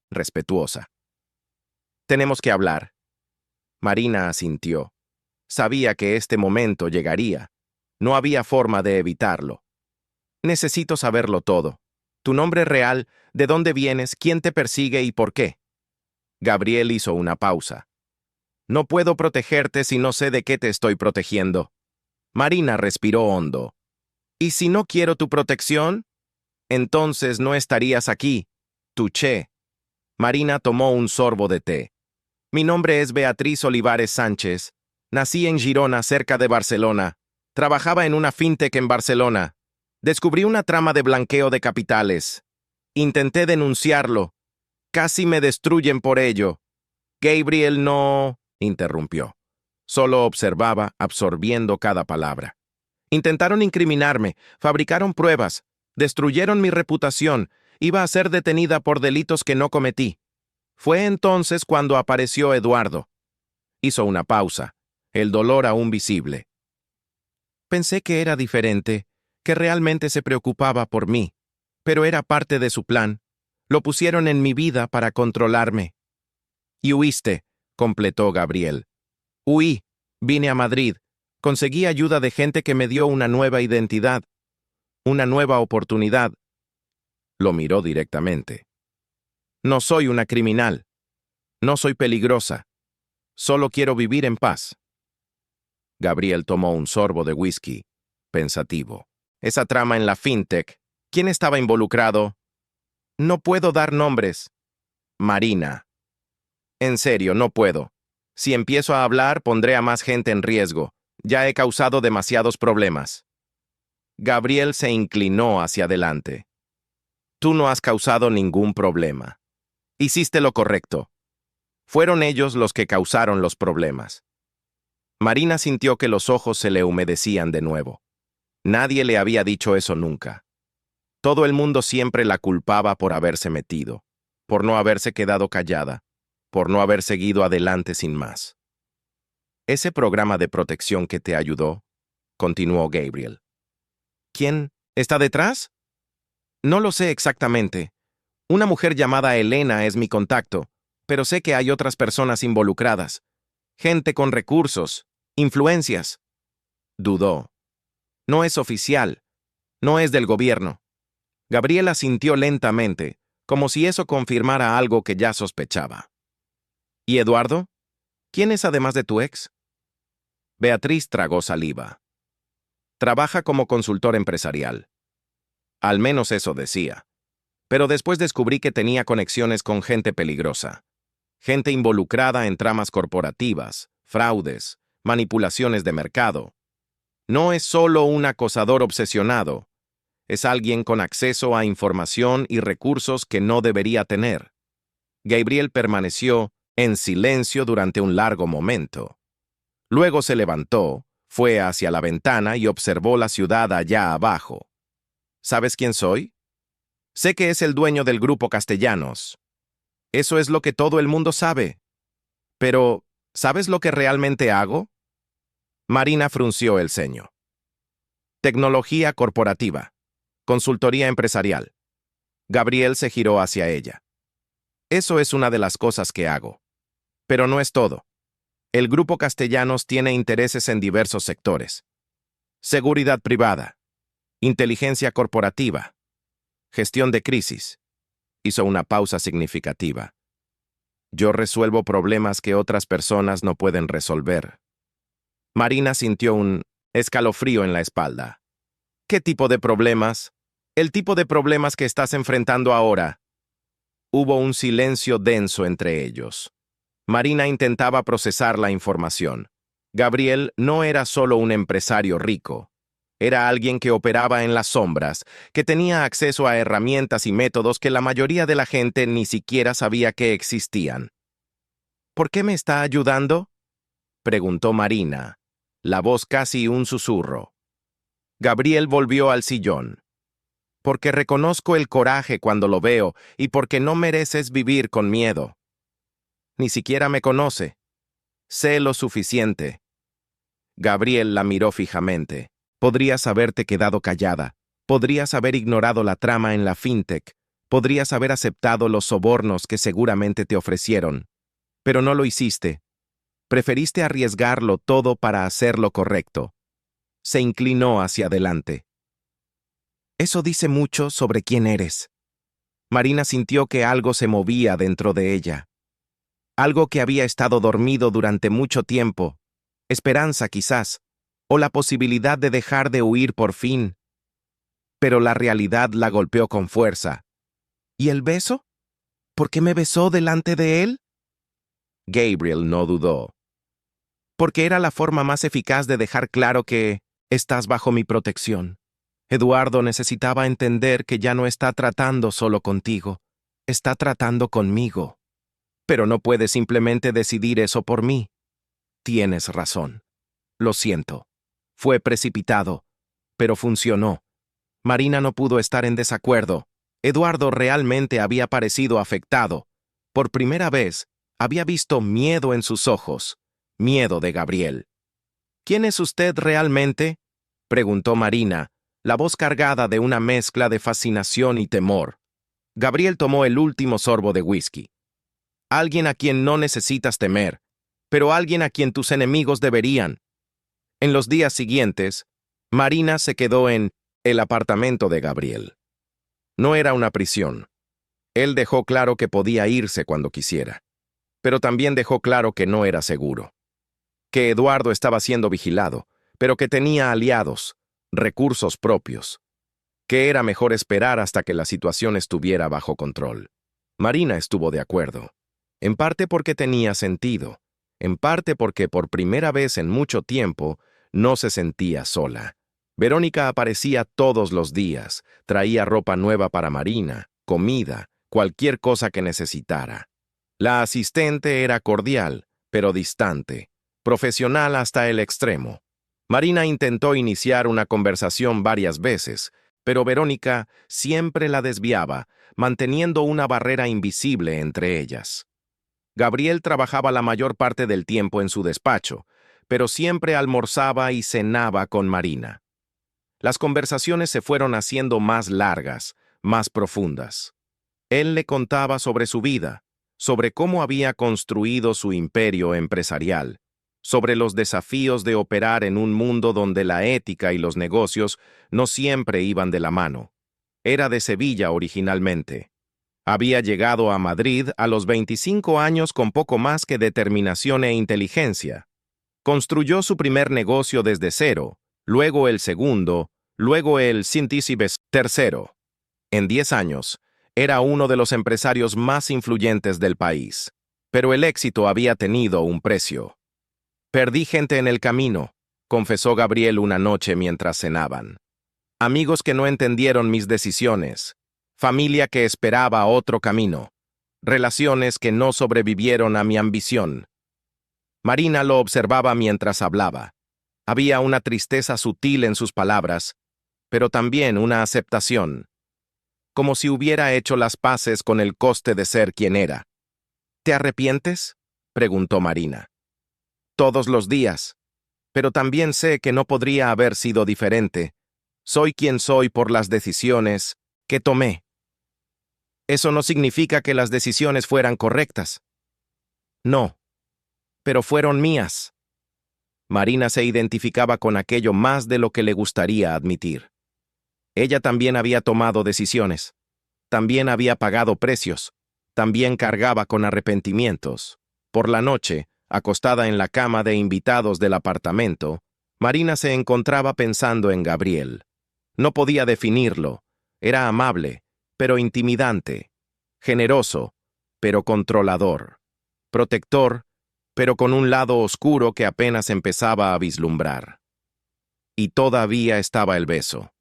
respetuosa. «Tenemos que hablar». Marina asintió. Sabía que este momento llegaría. No había forma de evitarlo. «Necesito saberlo todo. Tu nombre real, de dónde vienes, quién te persigue y por qué». Gabriel hizo una pausa. «No puedo protegerte si no sé de qué te estoy protegiendo». Marina respiró hondo. «¿Y si no quiero tu protección? Entonces no estarías aquí. Tuché». Marina tomó un sorbo de té. «Mi nombre es Beatriz Olivares Sánchez. Nací en Girona, cerca de Barcelona. Trabajaba en una fintech en Barcelona. Descubrí una trama de blanqueo de capitales. Intenté denunciarlo. Casi me destruyen por ello». Gabriel no interrumpió. Solo observaba, absorbiendo cada palabra. «Intentaron incriminarme, fabricaron pruebas, destruyeron mi reputación, iba a ser detenida por delitos que no cometí. Fue entonces cuando apareció Eduardo». Hizo una pausa, el dolor aún visible. «Pensé que era diferente, que realmente se preocupaba por mí, pero era parte de su plan. Lo pusieron en mi vida para controlarme». «Y huiste», completó Gabriel. «Huí, vine a Madrid. Conseguí ayuda de gente que me dio una nueva identidad, una nueva oportunidad». Lo miró directamente. «No soy una criminal. No soy peligrosa. Solo quiero vivir en paz». Gabriel tomó un sorbo de whisky, pensativo. «Esa trama en la fintech, ¿quién estaba involucrado?» «No puedo dar nombres». «Marina». «En serio, no puedo. Si empiezo a hablar, pondré a más gente en riesgo. Ya he causado demasiados problemas». Gabriel se inclinó hacia adelante. «Tú no has causado ningún problema. Hiciste lo correcto. Fueron ellos los que causaron los problemas». Marina sintió que los ojos se le humedecían de nuevo. Nadie le había dicho eso nunca. Todo el mundo siempre la culpaba por haberse metido, por no haberse quedado callada, por no haber seguido adelante sin más. Ese programa de protección que te ayudó, continuó Gabriel. ¿Quién está detrás? No lo sé exactamente. Una mujer llamada Elena es mi contacto, pero sé que hay otras personas involucradas. Gente con recursos, influencias. Dudó. No es oficial. No es del gobierno. Gabriela asintió lentamente, como si eso confirmara algo que ya sospechaba. ¿Y Eduardo? ¿Quién es además de tu ex? Beatriz tragó saliva. Trabaja como consultor empresarial. Al menos eso decía. Pero después descubrí que tenía conexiones con gente peligrosa. Gente involucrada en tramas corporativas, fraudes, manipulaciones de mercado. No es solo un acosador obsesionado. Es alguien con acceso a información y recursos que no debería tener. Gabriel permaneció en silencio durante un largo momento. Luego se levantó, fue hacia la ventana y observó la ciudad allá abajo. ¿Sabes quién soy? Sé que es el dueño del Grupo Castellanos. Eso es lo que todo el mundo sabe. Pero, ¿sabes lo que realmente hago? Marina frunció el ceño. Tecnología corporativa. Consultoría empresarial. Gabriel se giró hacia ella. Eso es una de las cosas que hago. Pero no es todo. El Grupo Castellanos tiene intereses en diversos sectores. Seguridad privada. Inteligencia corporativa. Gestión de crisis. Hizo una pausa significativa. Yo resuelvo problemas que otras personas no pueden resolver. Marina sintió un escalofrío en la espalda. ¿Qué tipo de problemas? El tipo de problemas que estás enfrentando ahora. Hubo un silencio denso entre ellos. Marina intentaba procesar la información. Gabriel no era solo un empresario rico. Era alguien que operaba en las sombras, que tenía acceso a herramientas y métodos que la mayoría de la gente ni siquiera sabía que existían. ¿Por qué me está ayudando? Preguntó Marina, la voz casi un susurro. Gabriel volvió al sillón. Porque reconozco el coraje cuando lo veo y porque no mereces vivir con miedo. Ni siquiera me conoce. Sé lo suficiente. Gabriel la miró fijamente. Podrías haberte quedado callada. Podrías haber ignorado la trama en la fintech. Podrías haber aceptado los sobornos que seguramente te ofrecieron. Pero no lo hiciste. Preferiste arriesgarlo todo para hacer lo correcto. Se inclinó hacia adelante. Eso dice mucho sobre quién eres. Marina sintió que algo se movía dentro de ella. Algo que había estado dormido durante mucho tiempo. Esperanza, quizás. O la posibilidad de dejar de huir por fin. Pero la realidad la golpeó con fuerza. ¿Y el beso? ¿Por qué me besó delante de él? Gabriel no dudó. Porque era la forma más eficaz de dejar claro que estás bajo mi protección. Eduardo necesitaba entender que ya no está tratando solo contigo. Está tratando conmigo. Pero no puedes simplemente decidir eso por mí. Tienes razón. Lo siento. Fue precipitado, pero funcionó. Marina no pudo estar en desacuerdo. Eduardo realmente había parecido afectado. Por primera vez, había visto miedo en sus ojos. Miedo de Gabriel. ¿Quién es usted realmente? Preguntó Marina, la voz cargada de una mezcla de fascinación y temor. Gabriel tomó el último sorbo de whisky. Alguien a quien no necesitas temer, pero alguien a quien tus enemigos deberían. En los días siguientes, Marina se quedó en el apartamento de Gabriel. No era una prisión. Él dejó claro que podía irse cuando quisiera, pero también dejó claro que no era seguro. Que Eduardo estaba siendo vigilado, pero que tenía aliados, recursos propios. Que era mejor esperar hasta que la situación estuviera bajo control. Marina estuvo de acuerdo. En parte porque tenía sentido, en parte porque por primera vez en mucho tiempo no se sentía sola. Verónica aparecía todos los días, traía ropa nueva para Marina, comida, cualquier cosa que necesitara. La asistente era cordial, pero distante, profesional hasta el extremo. Marina intentó iniciar una conversación varias veces, pero Verónica siempre la desviaba, manteniendo una barrera invisible entre ellas. Gabriel trabajaba la mayor parte del tiempo en su despacho, pero siempre almorzaba y cenaba con Marina. Las conversaciones se fueron haciendo más largas, más profundas. Él le contaba sobre su vida, sobre cómo había construido su imperio empresarial, sobre los desafíos de operar en un mundo donde la ética y los negocios no siempre iban de la mano. Era de Sevilla originalmente. Había llegado a Madrid a los 25 años con poco más que determinación e inteligencia. Construyó su primer negocio desde cero, luego el segundo, luego el Cintisibes tercero. En 10 años, era uno de los empresarios más influyentes del país. Pero el éxito había tenido un precio. Perdí gente en el camino, confesó Gabriel una noche mientras cenaban. Amigos que no entendieron mis decisiones, familia que esperaba otro camino, relaciones que no sobrevivieron a mi ambición. Marina lo observaba mientras hablaba. Había una tristeza sutil en sus palabras, pero también una aceptación, como si hubiera hecho las paces con el coste de ser quien era. ¿Te arrepientes?, preguntó Marina. Todos los días, pero también sé que no podría haber sido diferente. Soy quien soy por las decisiones que tomé. Eso no significa que las decisiones fueran correctas. No, pero fueron mías. Marina se identificaba con aquello más de lo que le gustaría admitir. Ella también había tomado decisiones. También había pagado precios. También cargaba con arrepentimientos. Por la noche, acostada en la cama de invitados del apartamento, Marina se encontraba pensando en Gabriel. No podía definirlo. Era amable, pero intimidante. Generoso, pero controlador. Protector, pero con un lado oscuro que apenas empezaba a vislumbrar. Y todavía estaba el beso.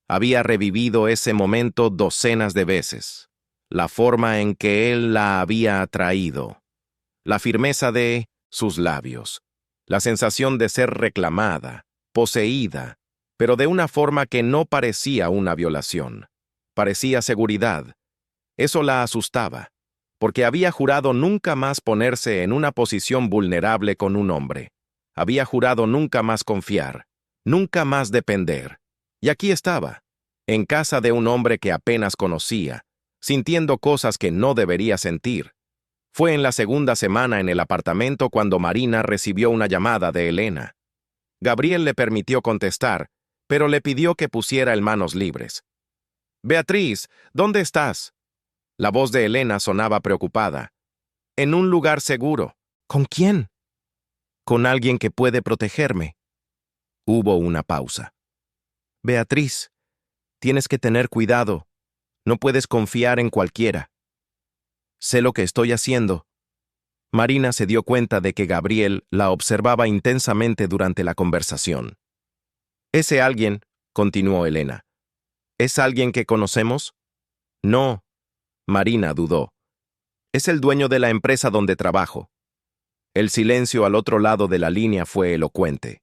Había revivido ese momento docenas de veces. La forma en que él la había atraído. La firmeza de sus labios. La sensación de ser reclamada, poseída, pero de una forma que no parecía una violación. Parecía seguridad. Eso la asustaba, porque había jurado nunca más ponerse en una posición vulnerable con un hombre. Había jurado nunca más confiar, nunca más depender. Y aquí estaba, en casa de un hombre que apenas conocía, sintiendo cosas que no debería sentir. Fue en la segunda semana en el apartamento cuando Marina recibió una llamada de Elena. Gabriel le permitió contestar, pero le pidió que pusiera el manos libres. «Beatriz, ¿dónde estás?» La voz de Elena sonaba preocupada. «En un lugar seguro». «¿Con quién?» «Con alguien que puede protegerme». Hubo una pausa. «Beatriz, tienes que tener cuidado. No puedes confiar en cualquiera». «Sé lo que estoy haciendo». Marina se dio cuenta de que Gabriel la observaba intensamente durante la conversación. «Ese alguien», continuó Elena, «¿es alguien que conocemos?» «No». Marina dudó. «Es el dueño de la empresa donde trabajo». El silencio al otro lado de la línea fue elocuente.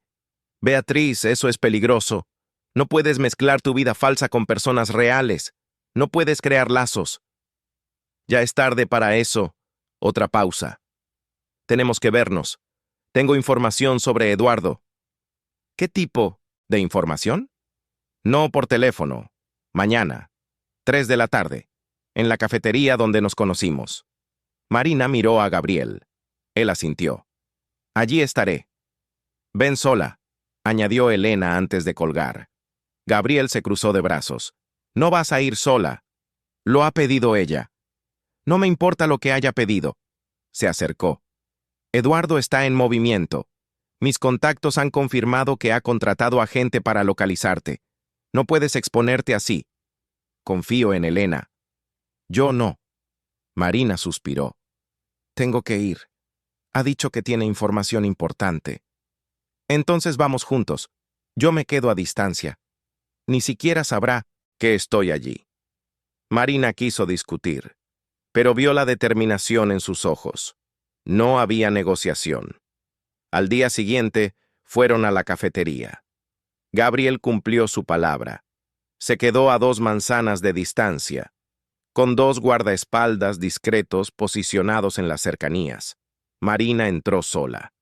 «Beatriz, eso es peligroso. No puedes mezclar tu vida falsa con personas reales. No puedes crear lazos». «Ya es tarde para eso». Otra pausa. «Tenemos que vernos. Tengo información sobre Eduardo». «¿Qué tipo de información?» «No por teléfono. Mañana, 3 de la tarde, en la cafetería donde nos conocimos». Marina miró a Gabriel. Él asintió. «Allí estaré». «Ven sola», añadió Elena antes de colgar. Gabriel se cruzó de brazos. «No vas a ir sola. Lo ha pedido ella». «No me importa lo que haya pedido». Se acercó. «Eduardo está en movimiento. Mis contactos han confirmado que ha contratado a gente para localizarte. No puedes exponerte así». «Confío en Elena». «Yo no». Marina suspiró. «Tengo que ir. Ha dicho que tiene información importante». «Entonces vamos juntos. Yo me quedo a distancia. Ni siquiera sabrá que estoy allí». Marina quiso discutir, pero vio la determinación en sus ojos. No había negociación. Al día siguiente, fueron a la cafetería. Gabriel cumplió su palabra. Se quedó a 2 manzanas de distancia. con 2 guardaespaldas discretos posicionados en las cercanías. Marina entró sola.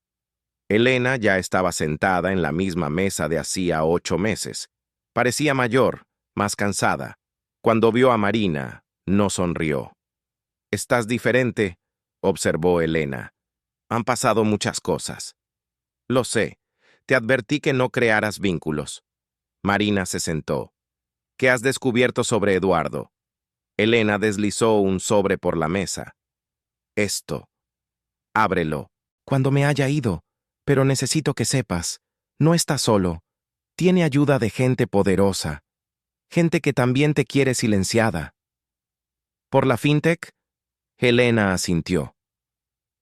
Elena ya estaba sentada en la misma mesa de hacía 8 meses. Parecía mayor, más cansada. Cuando vio a Marina, no sonrió. «Estás diferente», observó Elena. «Han pasado muchas cosas». «Lo sé. Te advertí que no crearas vínculos». Marina se sentó. «¿Qué has descubierto sobre Eduardo?» Elena deslizó un sobre por la mesa. «Esto. Ábrelo. Cuando me haya ido. Pero necesito que sepas. No está solo. Tiene ayuda de gente poderosa. Gente que también te quiere silenciada». «¿Por la fintech?» Elena asintió.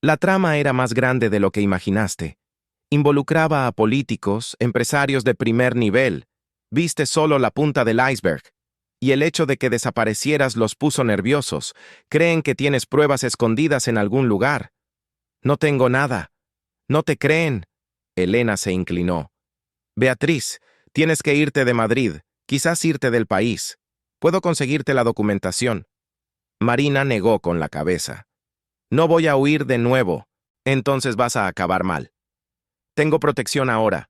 «La trama era más grande de lo que imaginaste. Involucraba a políticos, empresarios de primer nivel. Viste solo la punta del iceberg. Y el hecho de que desaparecieras los puso nerviosos. Creen que tienes pruebas escondidas en algún lugar». «No tengo nada. No te creen». Elena se inclinó. «Beatriz, tienes que irte de Madrid, quizás irte del país. Puedo conseguirte la documentación». Marina negó con la cabeza. «No voy a huir de nuevo. Entonces vas a acabar mal. Tengo protección ahora».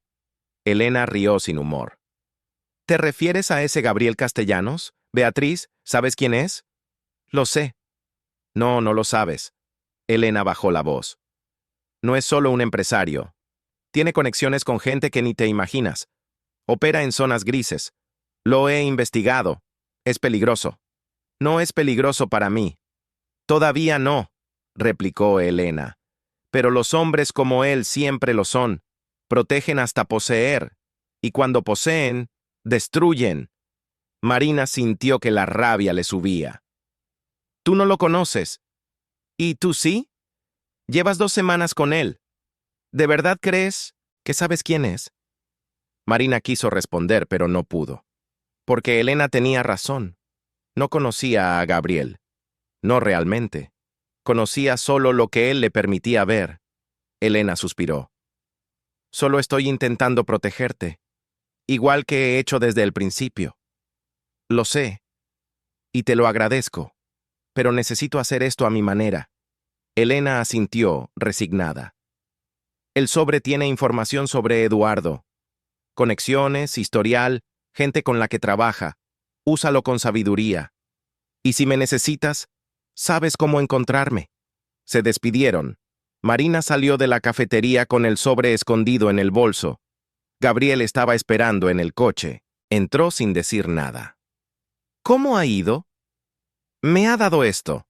Elena rió sin humor. «¿Te refieres a ese Gabriel Castellanos? Beatriz, ¿sabes quién es?» «Lo sé». «No, no lo sabes». Elena bajó la voz. «No es solo un empresario. Tiene conexiones con gente que ni te imaginas. Opera en zonas grises. Lo he investigado. Es peligroso». «No es peligroso para mí». «Todavía no», replicó Elena. «Pero los hombres como él siempre lo son. Protegen hasta poseer. Y cuando poseen, destruyen». Marina sintió que la rabia le subía. «Tú no lo conoces. ¿Y tú sí? Llevas 2 semanas con él. ¿De verdad crees que sabes quién es?» Marina quiso responder, pero no pudo. Porque Elena tenía razón. No conocía a Gabriel. No realmente. Conocía solo lo que él le permitía ver. Elena suspiró. «Solo estoy intentando protegerte. Igual que he hecho desde el principio. Lo sé. Y te lo agradezco. Pero necesito hacer esto a mi manera». Elena asintió, resignada. «El sobre tiene información sobre Eduardo. Conexiones, historial, gente con la que trabaja. Úsalo con sabiduría. Y si me necesitas, sabes cómo encontrarme». Se despidieron. Marina salió de la cafetería con el sobre escondido en el bolso. Gabriel estaba esperando en el coche. Entró sin decir nada. «¿Cómo ha ido?» «Me ha dado esto».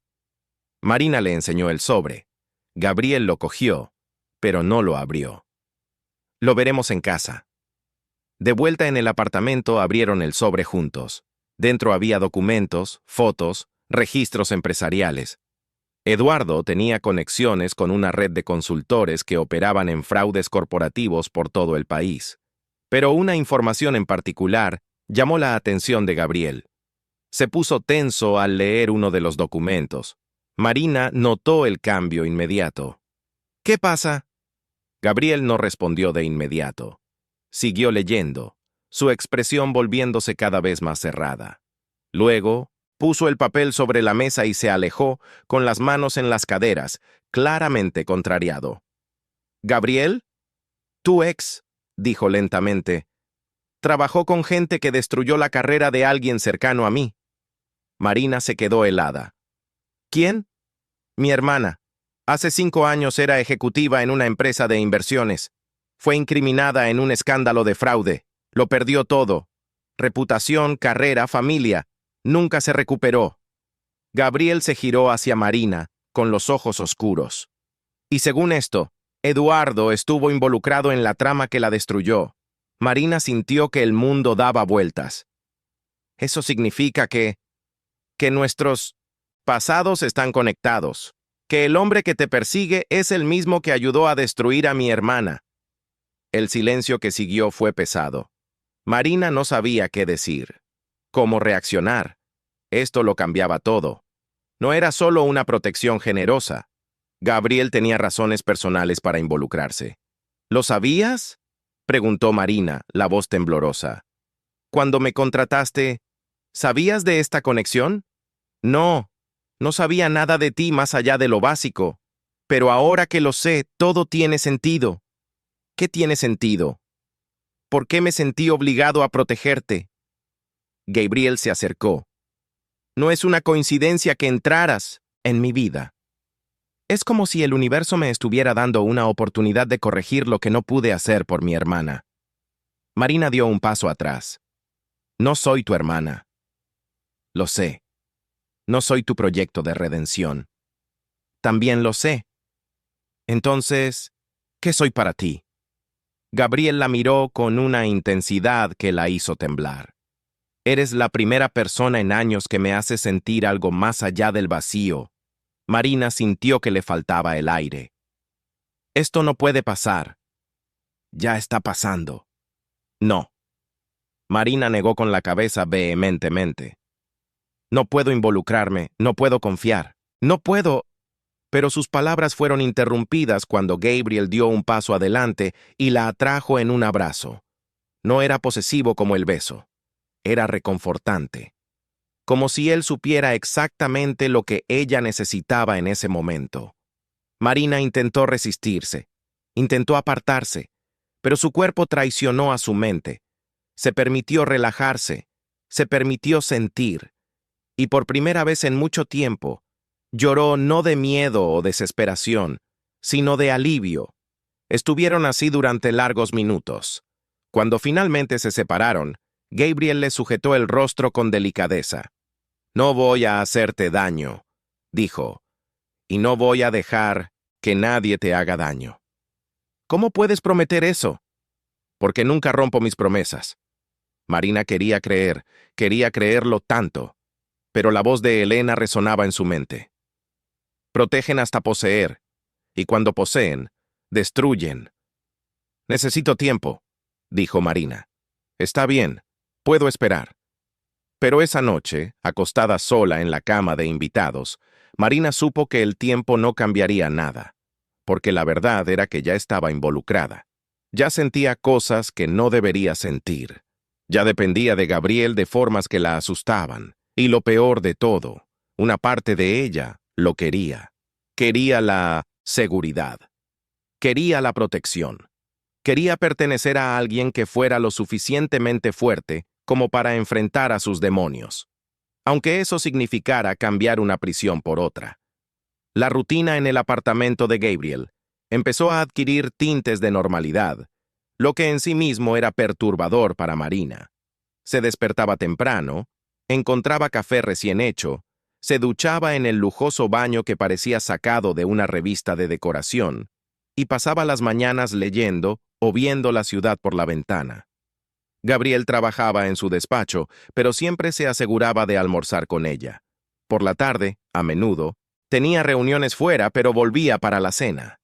Marina le enseñó el sobre. Gabriel lo cogió, pero no lo abrió. «Lo veremos en casa». De vuelta en el apartamento abrieron el sobre juntos. Dentro había documentos, fotos, registros empresariales. Eduardo tenía conexiones con una red de consultores que operaban en fraudes corporativos por todo el país. Pero una información en particular llamó la atención de Gabriel. Se puso tenso al leer uno de los documentos. Marina notó el cambio inmediato. «¿Qué pasa?» Gabriel no respondió de inmediato. Siguió leyendo, su expresión volviéndose cada vez más cerrada. Luego, puso el papel sobre la mesa y se alejó, con las manos en las caderas, claramente contrariado. «¿Gabriel?» «Tu ex», dijo lentamente, «trabajó con gente que destruyó la carrera de alguien cercano a mí». Marina se quedó helada. «¿Quién?» «Mi hermana. Hace 5 años era ejecutiva en una empresa de inversiones. Fue incriminada en un escándalo de fraude. Lo perdió todo. Reputación, carrera, familia. Nunca se recuperó». Gabriel se giró hacia Marina, con los ojos oscuros. «Y según esto, Eduardo estuvo involucrado en la trama que la destruyó». Marina sintió que el mundo daba vueltas. «Eso significa que nuestros pasados están conectados. Que el hombre que te persigue es el mismo que ayudó a destruir a mi hermana». El silencio que siguió fue pesado. Marina no sabía qué decir, cómo reaccionar. Esto lo cambiaba todo. No era solo una protección generosa. Gabriel tenía razones personales para involucrarse. «¿Lo sabías?», preguntó Marina, la voz temblorosa. «Cuando me contrataste, ¿sabías de esta conexión?» No, no sabía nada de ti más allá de lo básico. Pero ahora que lo sé, todo tiene sentido. ¿Qué tiene sentido? ¿Por qué me sentí obligado a protegerte? Gabriel se acercó. No es una coincidencia que entraras en mi vida. Es como si el universo me estuviera dando una oportunidad de corregir lo que no pude hacer por mi hermana. Marina dio un paso atrás. No soy tu hermana. Lo sé. No soy tu proyecto de redención. También lo sé. Entonces, ¿qué soy para ti? Gabriel la miró con una intensidad que la hizo temblar. Eres la primera persona en años que me hace sentir algo más allá del vacío. Marina sintió que le faltaba el aire. Esto no puede pasar. Ya está pasando. No. Marina negó con la cabeza vehementemente. No puedo involucrarme, no puedo confiar, no puedo. Pero sus palabras fueron interrumpidas cuando Gabriel dio un paso adelante y la atrajo en un abrazo. No era posesivo como el beso. Era reconfortante. Como si él supiera exactamente lo que ella necesitaba en ese momento. Marina intentó resistirse, intentó apartarse, pero su cuerpo traicionó a su mente. Se permitió relajarse, se permitió sentir, y por primera vez en mucho tiempo, lloró no de miedo o desesperación, sino de alivio. Estuvieron así durante largos minutos. Cuando finalmente se separaron, Gabriel le sujetó el rostro con delicadeza. No voy a hacerte daño, dijo, y no voy a dejar que nadie te haga daño. ¿Cómo puedes prometer eso? Porque nunca rompo mis promesas. Marina quería creerlo tanto, pero la voz de Elena resonaba en su mente. Protegen hasta poseer, y cuando poseen, destruyen. Necesito tiempo, dijo Marina. Está bien, puedo esperar. Pero esa noche, acostada sola en la cama de invitados, Marina supo que el tiempo no cambiaría nada, porque la verdad era que ya estaba involucrada. Ya sentía cosas que no debería sentir. Ya dependía de Gabriel de formas que la asustaban. Y lo peor de todo, una parte de ella lo quería. Quería la seguridad. Quería la protección. Quería pertenecer a alguien que fuera lo suficientemente fuerte como para enfrentar a sus demonios, aunque eso significara cambiar una prisión por otra. La rutina en el apartamento de Gabriel empezó a adquirir tintes de normalidad, lo que en sí mismo era perturbador para Marina. Se despertaba temprano, encontraba café recién hecho, se duchaba en el lujoso baño que parecía sacado de una revista de decoración, y pasaba las mañanas leyendo o viendo la ciudad por la ventana. Gabriel trabajaba en su despacho, pero siempre se aseguraba de almorzar con ella. Por la tarde, a menudo, tenía reuniones fuera, pero volvía para la cena.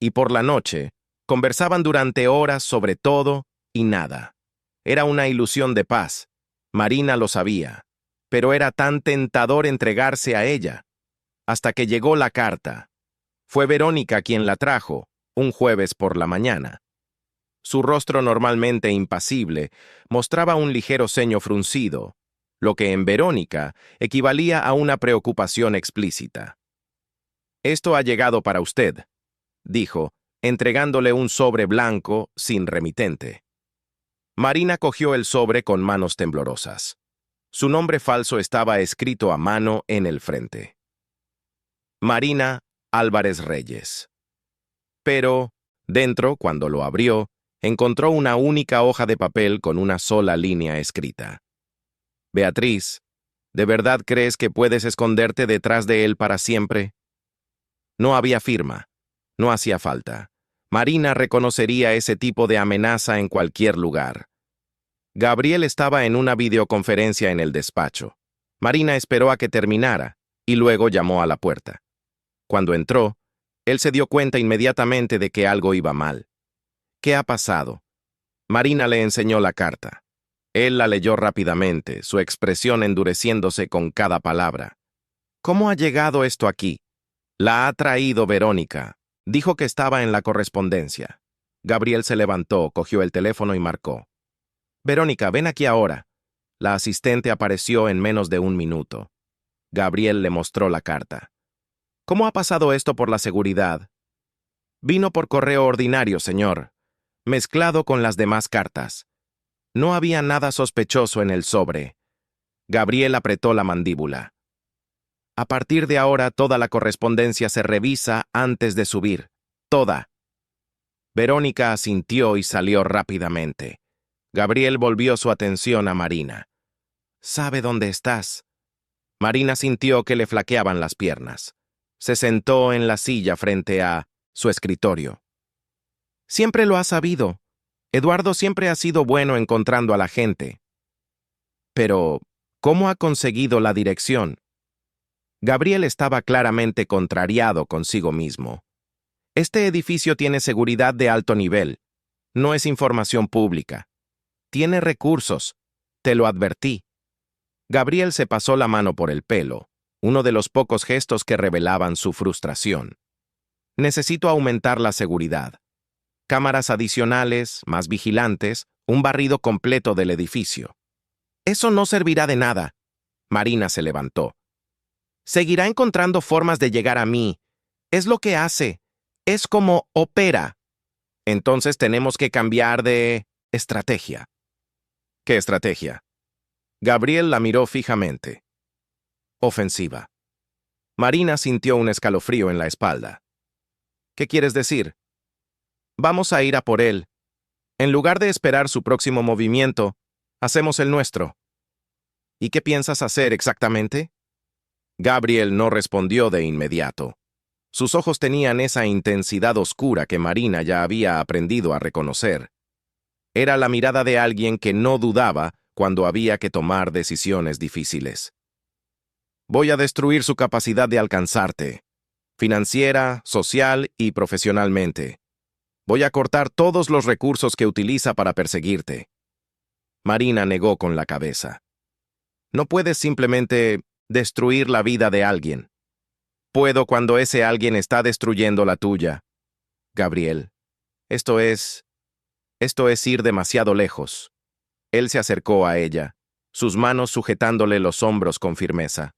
Y por la noche, conversaban durante horas sobre todo y nada. Era una ilusión de paz. Marina lo sabía, pero era tan tentador entregarse a ella. Hasta que llegó la carta. Fue Verónica quien la trajo, un jueves por la mañana. Su rostro normalmente impasible mostraba un ligero ceño fruncido, lo que en Verónica equivalía a una preocupación explícita. «Esto ha llegado para usted», dijo, entregándole un sobre blanco sin remitente. Marina cogió el sobre con manos temblorosas. Su nombre falso estaba escrito a mano en el frente. Marina Álvarez Reyes. Pero, dentro, cuando lo abrió, encontró una única hoja de papel con una sola línea escrita. «Beatriz, ¿de verdad crees que puedes esconderte detrás de él para siempre?» No había firma. No hacía falta. Marina reconocería ese tipo de amenaza en cualquier lugar. Gabriel estaba en una videoconferencia en el despacho. Marina esperó a que terminara y luego llamó a la puerta. Cuando entró, él se dio cuenta inmediatamente de que algo iba mal. «¿Qué ha pasado?» Marina le enseñó la carta. Él la leyó rápidamente, su expresión endureciéndose con cada palabra. «¿Cómo ha llegado esto aquí?» «La ha traído Verónica. Dijo que estaba en la correspondencia». Gabriel se levantó, cogió el teléfono y marcó. «Verónica, ven aquí ahora». La asistente apareció en menos de un minuto. Gabriel le mostró la carta. ¿Cómo ha pasado esto por la seguridad? Vino por correo ordinario, señor, mezclado con las demás cartas. No había nada sospechoso en el sobre. Gabriel apretó la mandíbula. A partir de ahora toda la correspondencia se revisa antes de subir. Toda. Verónica asintió y salió rápidamente. Gabriel volvió su atención a Marina. ¿Sabe dónde estás? Marina sintió que le flaqueaban las piernas. Se sentó en la silla frente a su escritorio. Siempre lo ha sabido. Eduardo siempre ha sido bueno encontrando a la gente. Pero, ¿cómo ha conseguido la dirección? Gabriel estaba claramente contrariado consigo mismo. Este edificio tiene seguridad de alto nivel. No es información pública. Tiene recursos. Te lo advertí. Gabriel se pasó la mano por el pelo, uno de los pocos gestos que revelaban su frustración. Necesito aumentar la seguridad. Cámaras adicionales, más vigilantes, un barrido completo del edificio. Eso no servirá de nada. Marina se levantó. Seguirá encontrando formas de llegar a mí. Es lo que hace. Es como opera. Entonces tenemos que cambiar de estrategia. ¿Qué estrategia? Gabriel la miró fijamente. Ofensiva. Marina sintió un escalofrío en la espalda. ¿Qué quieres decir? Vamos a ir a por él. En lugar de esperar su próximo movimiento, hacemos el nuestro. ¿Y qué piensas hacer exactamente? Gabriel no respondió de inmediato. Sus ojos tenían esa intensidad oscura que Marina ya había aprendido a reconocer. Era la mirada de alguien que no dudaba cuando había que tomar decisiones difíciles. Voy a destruir su capacidad de alcanzarte, financiera, social y profesionalmente. Voy a cortar todos los recursos que utiliza para perseguirte. Marina negó con la cabeza. No puedes simplemente destruir la vida de alguien. Puedo cuando ese alguien está destruyendo la tuya. Gabriel, esto es ir demasiado lejos. Él se acercó a ella, sus manos sujetándole los hombros con firmeza.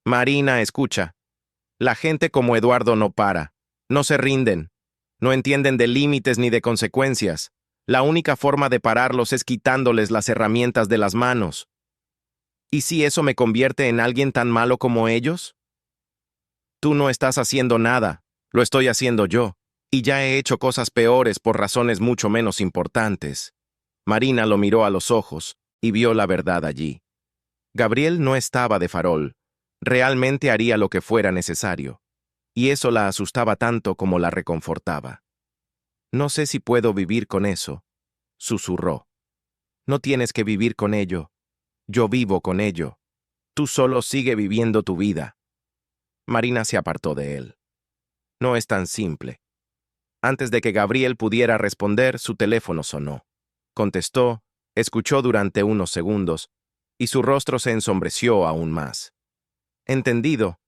Marina, escucha. La gente como Eduardo no para, no se rinden, no entienden de límites ni de consecuencias. La única forma de pararlos es quitándoles las herramientas de las manos. ¿Y si eso me convierte en alguien tan malo como ellos? Tú no estás haciendo nada, lo estoy haciendo yo, y ya he hecho cosas peores por razones mucho menos importantes. Marina lo miró a los ojos y vio la verdad allí. Gabriel no estaba de farol, realmente haría lo que fuera necesario, y eso la asustaba tanto como la reconfortaba. No sé si puedo vivir con eso, susurró. No tienes que vivir con ello. Yo vivo con ello. Tú solo sigue viviendo tu vida. Marina se apartó de él. No es tan simple. Antes de que Gabriel pudiera responder, su teléfono sonó. Contestó, escuchó durante unos segundos, y su rostro se ensombreció aún más. Entendido.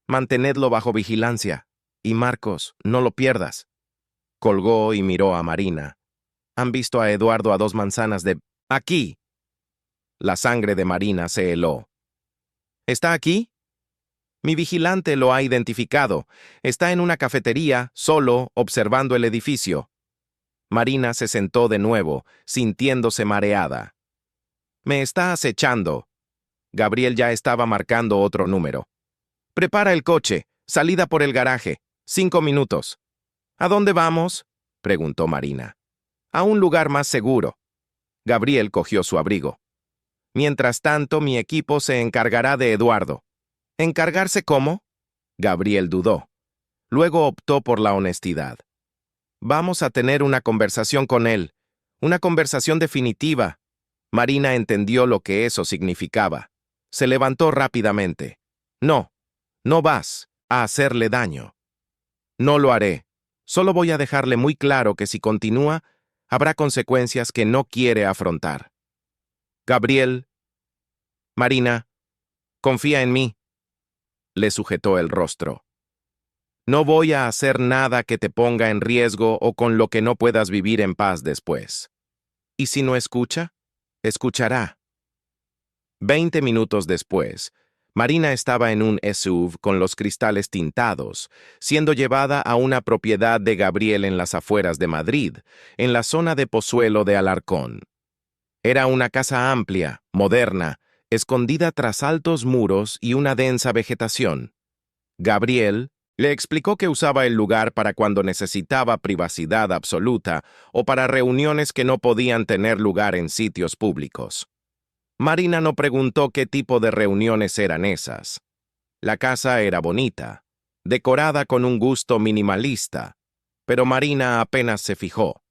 Mantenedlo bajo vigilancia. Y Marcos, no lo pierdas. Colgó y miró a Marina. Han visto a Eduardo a 2 manzanas de... ¡Aquí! La sangre de Marina se heló. ¿Está aquí? Mi vigilante lo ha identificado. Está en una cafetería, solo, observando el edificio. Marina se sentó de nuevo, sintiéndose mareada. Me está acechando. Gabriel ya estaba marcando otro número. Prepara el coche. Salida por el garaje. 5 minutos. ¿A dónde vamos? Preguntó Marina. A un lugar más seguro. Gabriel cogió su abrigo. Mientras tanto, mi equipo se encargará de Eduardo. ¿Encargarse cómo? Gabriel dudó. Luego optó por la honestidad. Vamos a tener una conversación con él. Una conversación definitiva. Marina entendió lo que eso significaba. Se levantó rápidamente. No, no vas a hacerle daño. No lo haré. Solo voy a dejarle muy claro que si continúa, habrá consecuencias que no quiere afrontar. Gabriel, Marina, confía en mí. Le sujetó el rostro. No voy a hacer nada que te ponga en riesgo o con lo que no puedas vivir en paz después. ¿Y si no escucha? Escuchará. 20 minutos después, Marina estaba en un SUV con los cristales tintados, siendo llevada a una propiedad de Gabriel en las afueras de Madrid, en la zona de Pozuelo de Alarcón. Era una casa amplia, moderna, escondida tras altos muros y una densa vegetación. Gabriel le explicó que usaba el lugar para cuando necesitaba privacidad absoluta o para reuniones que no podían tener lugar en sitios públicos. Marina no preguntó qué tipo de reuniones eran esas. La casa era bonita, decorada con un gusto minimalista, pero Marina apenas se fijó.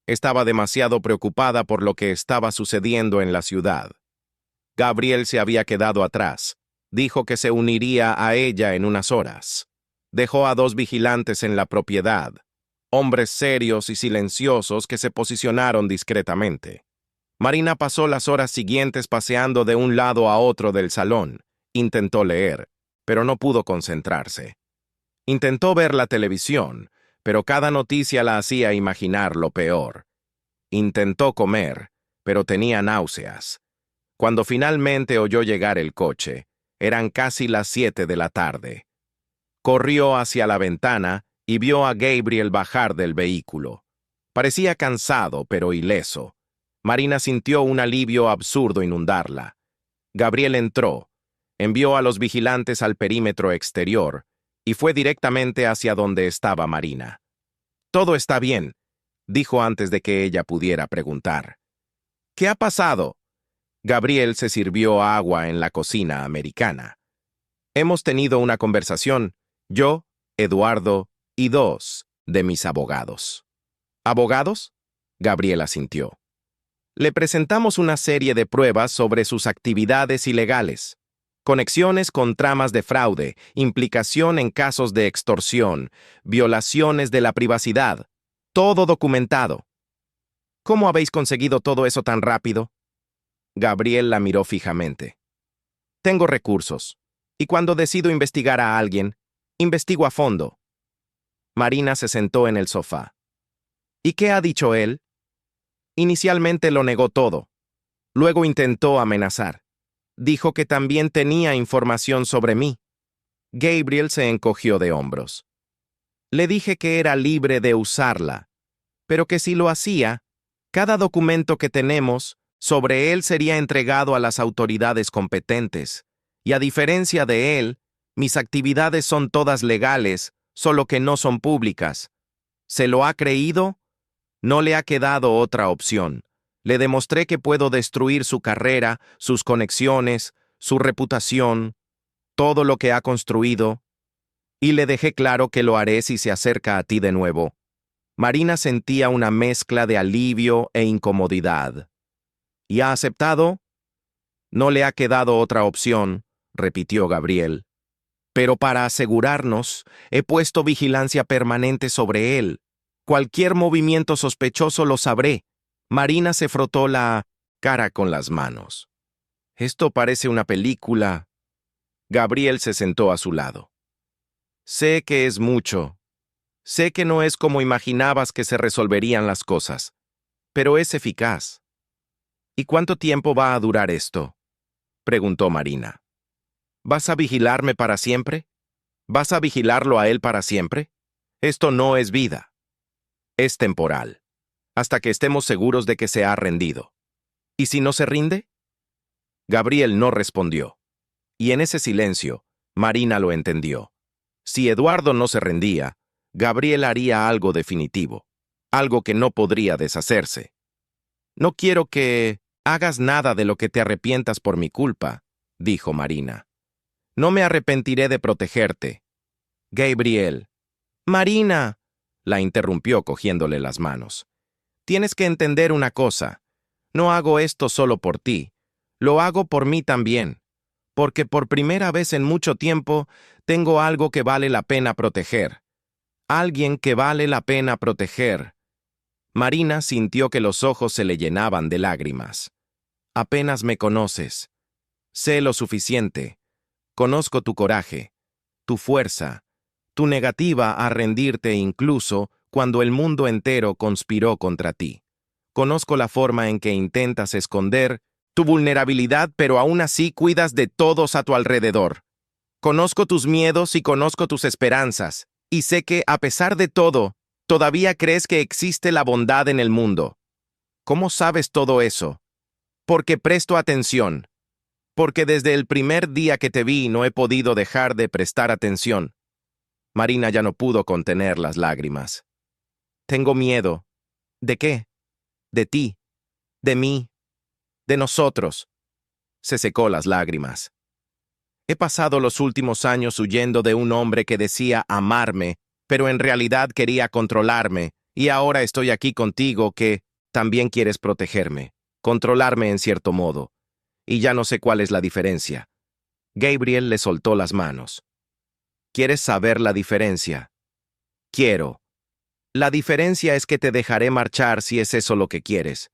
Estaba demasiado preocupada por lo que estaba sucediendo en la ciudad. Gabriel se había quedado atrás. Dijo que se uniría a ella en unas horas. Dejó a 2 vigilantes en la propiedad, hombres serios y silenciosos que se posicionaron discretamente. Marina pasó las horas siguientes paseando de un lado a otro del salón. Intentó leer, pero no pudo concentrarse. Intentó ver la televisión, pero cada noticia la hacía imaginar lo peor. Intentó comer, pero tenía náuseas. Cuando finalmente oyó llegar el coche, eran casi las 7 de la tarde. Corrió hacia la ventana y vio a Gabriel bajar del vehículo. Parecía cansado, pero ileso. Marina sintió un alivio absurdo inundarla. Gabriel entró, envió a los vigilantes al perímetro exterior y fue directamente hacia donde estaba Marina. «Todo está bien», dijo antes de que ella pudiera preguntar. «¿Qué ha pasado?» Gabriel se sirvió agua en la cocina americana. «Hemos tenido una conversación, yo, Eduardo y 2 de mis abogados». «¿Abogados?», Gabriel asintió. «Le presentamos una serie de pruebas sobre sus actividades ilegales, conexiones con tramas de fraude, implicación en casos de extorsión, violaciones de la privacidad, todo documentado». «¿Cómo habéis conseguido todo eso tan rápido?». Gabriel la miró fijamente. «Tengo recursos, y cuando decido investigar a alguien, investigo a fondo». Marina se sentó en el sofá. «¿Y qué ha dicho él?». Inicialmente lo negó todo. Luego intentó amenazar. Dijo que también tenía información sobre mí. Gabriel se encogió de hombros. Le dije que era libre de usarla, pero que si lo hacía, cada documento que tenemos sobre él sería entregado a las autoridades competentes, y a diferencia de él, mis actividades son todas legales, solo que no son públicas. ¿Se lo ha creído? No le ha quedado otra opción. Le demostré que puedo destruir su carrera, sus conexiones, su reputación, todo lo que ha construido, y le dejé claro que lo haré si se acerca a ti de nuevo. Marina sentía una mezcla de alivio e incomodidad. ¿Y ha aceptado? No le ha quedado otra opción, repitió Gabriel. Pero para asegurarnos, he puesto vigilancia permanente sobre él. Cualquier movimiento sospechoso lo sabré. Marina se frotó la cara con las manos. Esto parece una película. Gabriel se sentó a su lado. Sé que es mucho. Sé que no es como imaginabas que se resolverían las cosas, pero es eficaz. ¿Y cuánto tiempo va a durar esto?, preguntó Marina. ¿Vas a vigilarme para siempre? ¿Vas a vigilarlo a él para siempre? Esto no es vida. Es temporal, hasta que estemos seguros de que se ha rendido. ¿Y si no se rinde? Gabriel no respondió. Y en ese silencio, Marina lo entendió. Si Eduardo no se rendía, Gabriel haría algo definitivo, algo que no podría deshacerse. No quiero que hagas nada de lo que te arrepientas por mi culpa, dijo Marina. No me arrepentiré de protegerte. Gabriel. Marina, la interrumpió cogiéndole las manos. Tienes que entender una cosa. No hago esto solo por ti. Lo hago por mí también. Porque por primera vez en mucho tiempo tengo algo que vale la pena proteger. Alguien que vale la pena proteger. Marina sintió que los ojos se le llenaban de lágrimas. Apenas me conoces. Sé lo suficiente. Conozco tu coraje, tu fuerza, tu negativa a rendirte incluso cuando el mundo entero conspiró contra ti. Conozco la forma en que intentas esconder tu vulnerabilidad, pero aún así cuidas de todos a tu alrededor. Conozco tus miedos y conozco tus esperanzas, y sé que, a pesar de todo, todavía crees que existe la bondad en el mundo. ¿Cómo sabes todo eso? Porque presto atención. Porque desde el primer día que te vi no he podido dejar de prestar atención. Marina ya no pudo contener las lágrimas. Tengo miedo. ¿De qué? De ti. De mí. De nosotros. Se secó las lágrimas. He pasado los últimos años huyendo de un hombre que decía amarme, pero en realidad quería controlarme, y ahora estoy aquí contigo que también quieres protegerme, controlarme en cierto modo. Y ya no sé cuál es la diferencia. Gabriel le soltó las manos. ¿Quieres saber la diferencia? Quiero. La diferencia es que te dejaré marchar si es eso lo que quieres.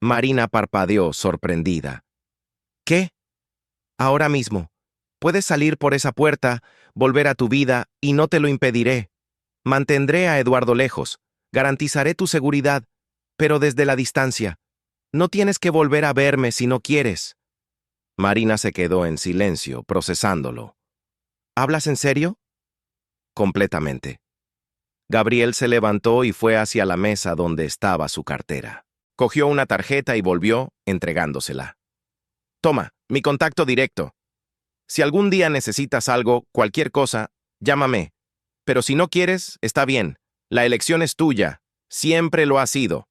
Marina parpadeó, sorprendida. ¿Qué? Ahora mismo. Puedes salir por esa puerta, volver a tu vida, y no te lo impediré. Mantendré a Eduardo lejos, garantizaré tu seguridad, pero desde la distancia. No tienes que volver a verme si no quieres. Marina se quedó en silencio, procesándolo. ¿Hablas en serio? Completamente. Gabriel se levantó y fue hacia la mesa donde estaba su cartera. Cogió una tarjeta y volvió, entregándosela. Toma, mi contacto directo. Si algún día necesitas algo, cualquier cosa, llámame. Pero si no quieres, está bien. La elección es tuya. Siempre lo ha sido.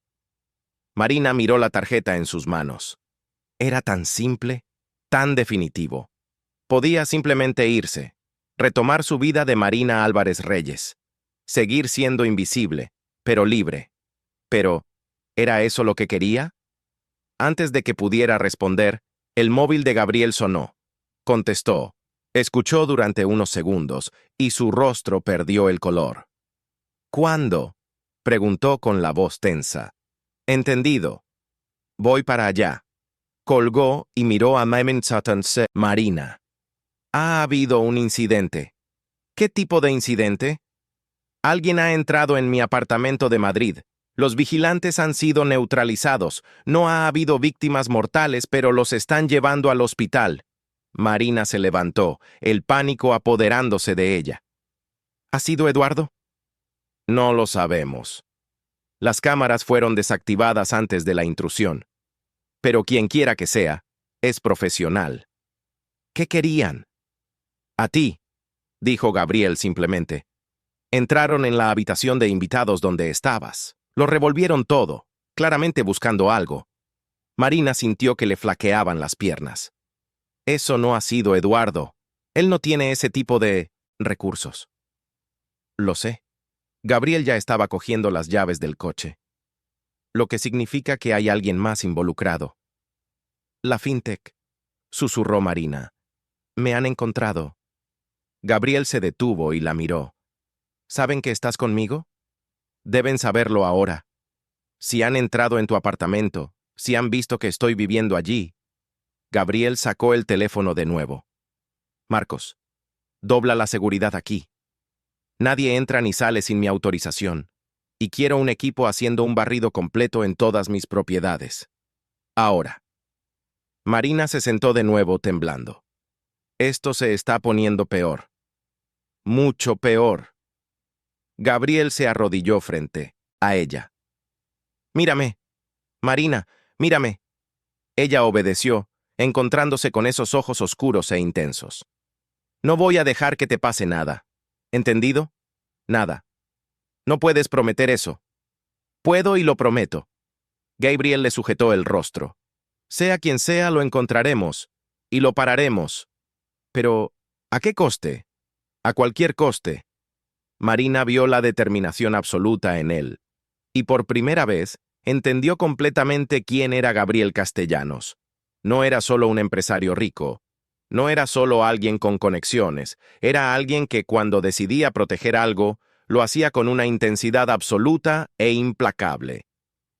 Marina miró la tarjeta en sus manos. Era tan simple, tan definitivo. Podía simplemente irse, retomar su vida de Marina Álvarez Reyes, seguir siendo invisible, pero libre. Pero, ¿era eso lo que quería? Antes de que pudiera responder, el móvil de Gabriel sonó. Contestó. Escuchó durante unos segundos, y su rostro perdió el color. ¿Cuándo? Preguntó con la voz tensa. Entendido. Voy para allá. Colgó y miró a Marina. Ha habido un incidente. ¿Qué tipo de incidente? Alguien ha entrado en mi apartamento de Madrid. Los vigilantes han sido neutralizados. No ha habido víctimas mortales, pero los están llevando al hospital. Marina se levantó, el pánico apoderándose de ella. ¿Ha sido Eduardo? No lo sabemos. Las cámaras fueron desactivadas antes de la intrusión. Pero quien quiera que sea, es profesional. ¿Qué querían? A ti, dijo Gabriel simplemente. Entraron en la habitación de invitados donde estabas. Lo revolvieron todo, claramente buscando algo. Marina sintió que le flaqueaban las piernas. Eso no ha sido Eduardo. Él no tiene ese tipo de recursos. Lo sé. Gabriel ya estaba cogiendo las llaves del coche. Lo que significa que hay alguien más involucrado. La fintech, susurró Marina. Me han encontrado. Gabriel se detuvo y la miró. ¿Saben que estás conmigo? Deben saberlo ahora. Si han entrado en tu apartamento, si han visto que estoy viviendo allí. Gabriel sacó el teléfono de nuevo. Marcos, dobla la seguridad aquí. Nadie entra ni sale sin mi autorización. Y quiero un equipo haciendo un barrido completo en todas mis propiedades. Ahora. Marina se sentó de nuevo temblando. Esto se está poniendo peor. Mucho peor. Gabriel se arrodilló frente a ella. Mírame. Marina, mírame. Ella obedeció, encontrándose con esos ojos oscuros e intensos. No voy a dejar que te pase nada. ¿Entendido? Nada. No puedes prometer eso. Puedo y lo prometo. Gabriel le sujetó el rostro. Sea quien sea, lo encontraremos. Y lo pararemos. Pero, ¿a qué coste? A cualquier coste. Marina vio la determinación absoluta en él. Y por primera vez, entendió completamente quién era Gabriel Castellanos. No era solo un empresario rico. No era solo alguien con conexiones. Era alguien que cuando decidía proteger algo, lo hacía con una intensidad absoluta e implacable.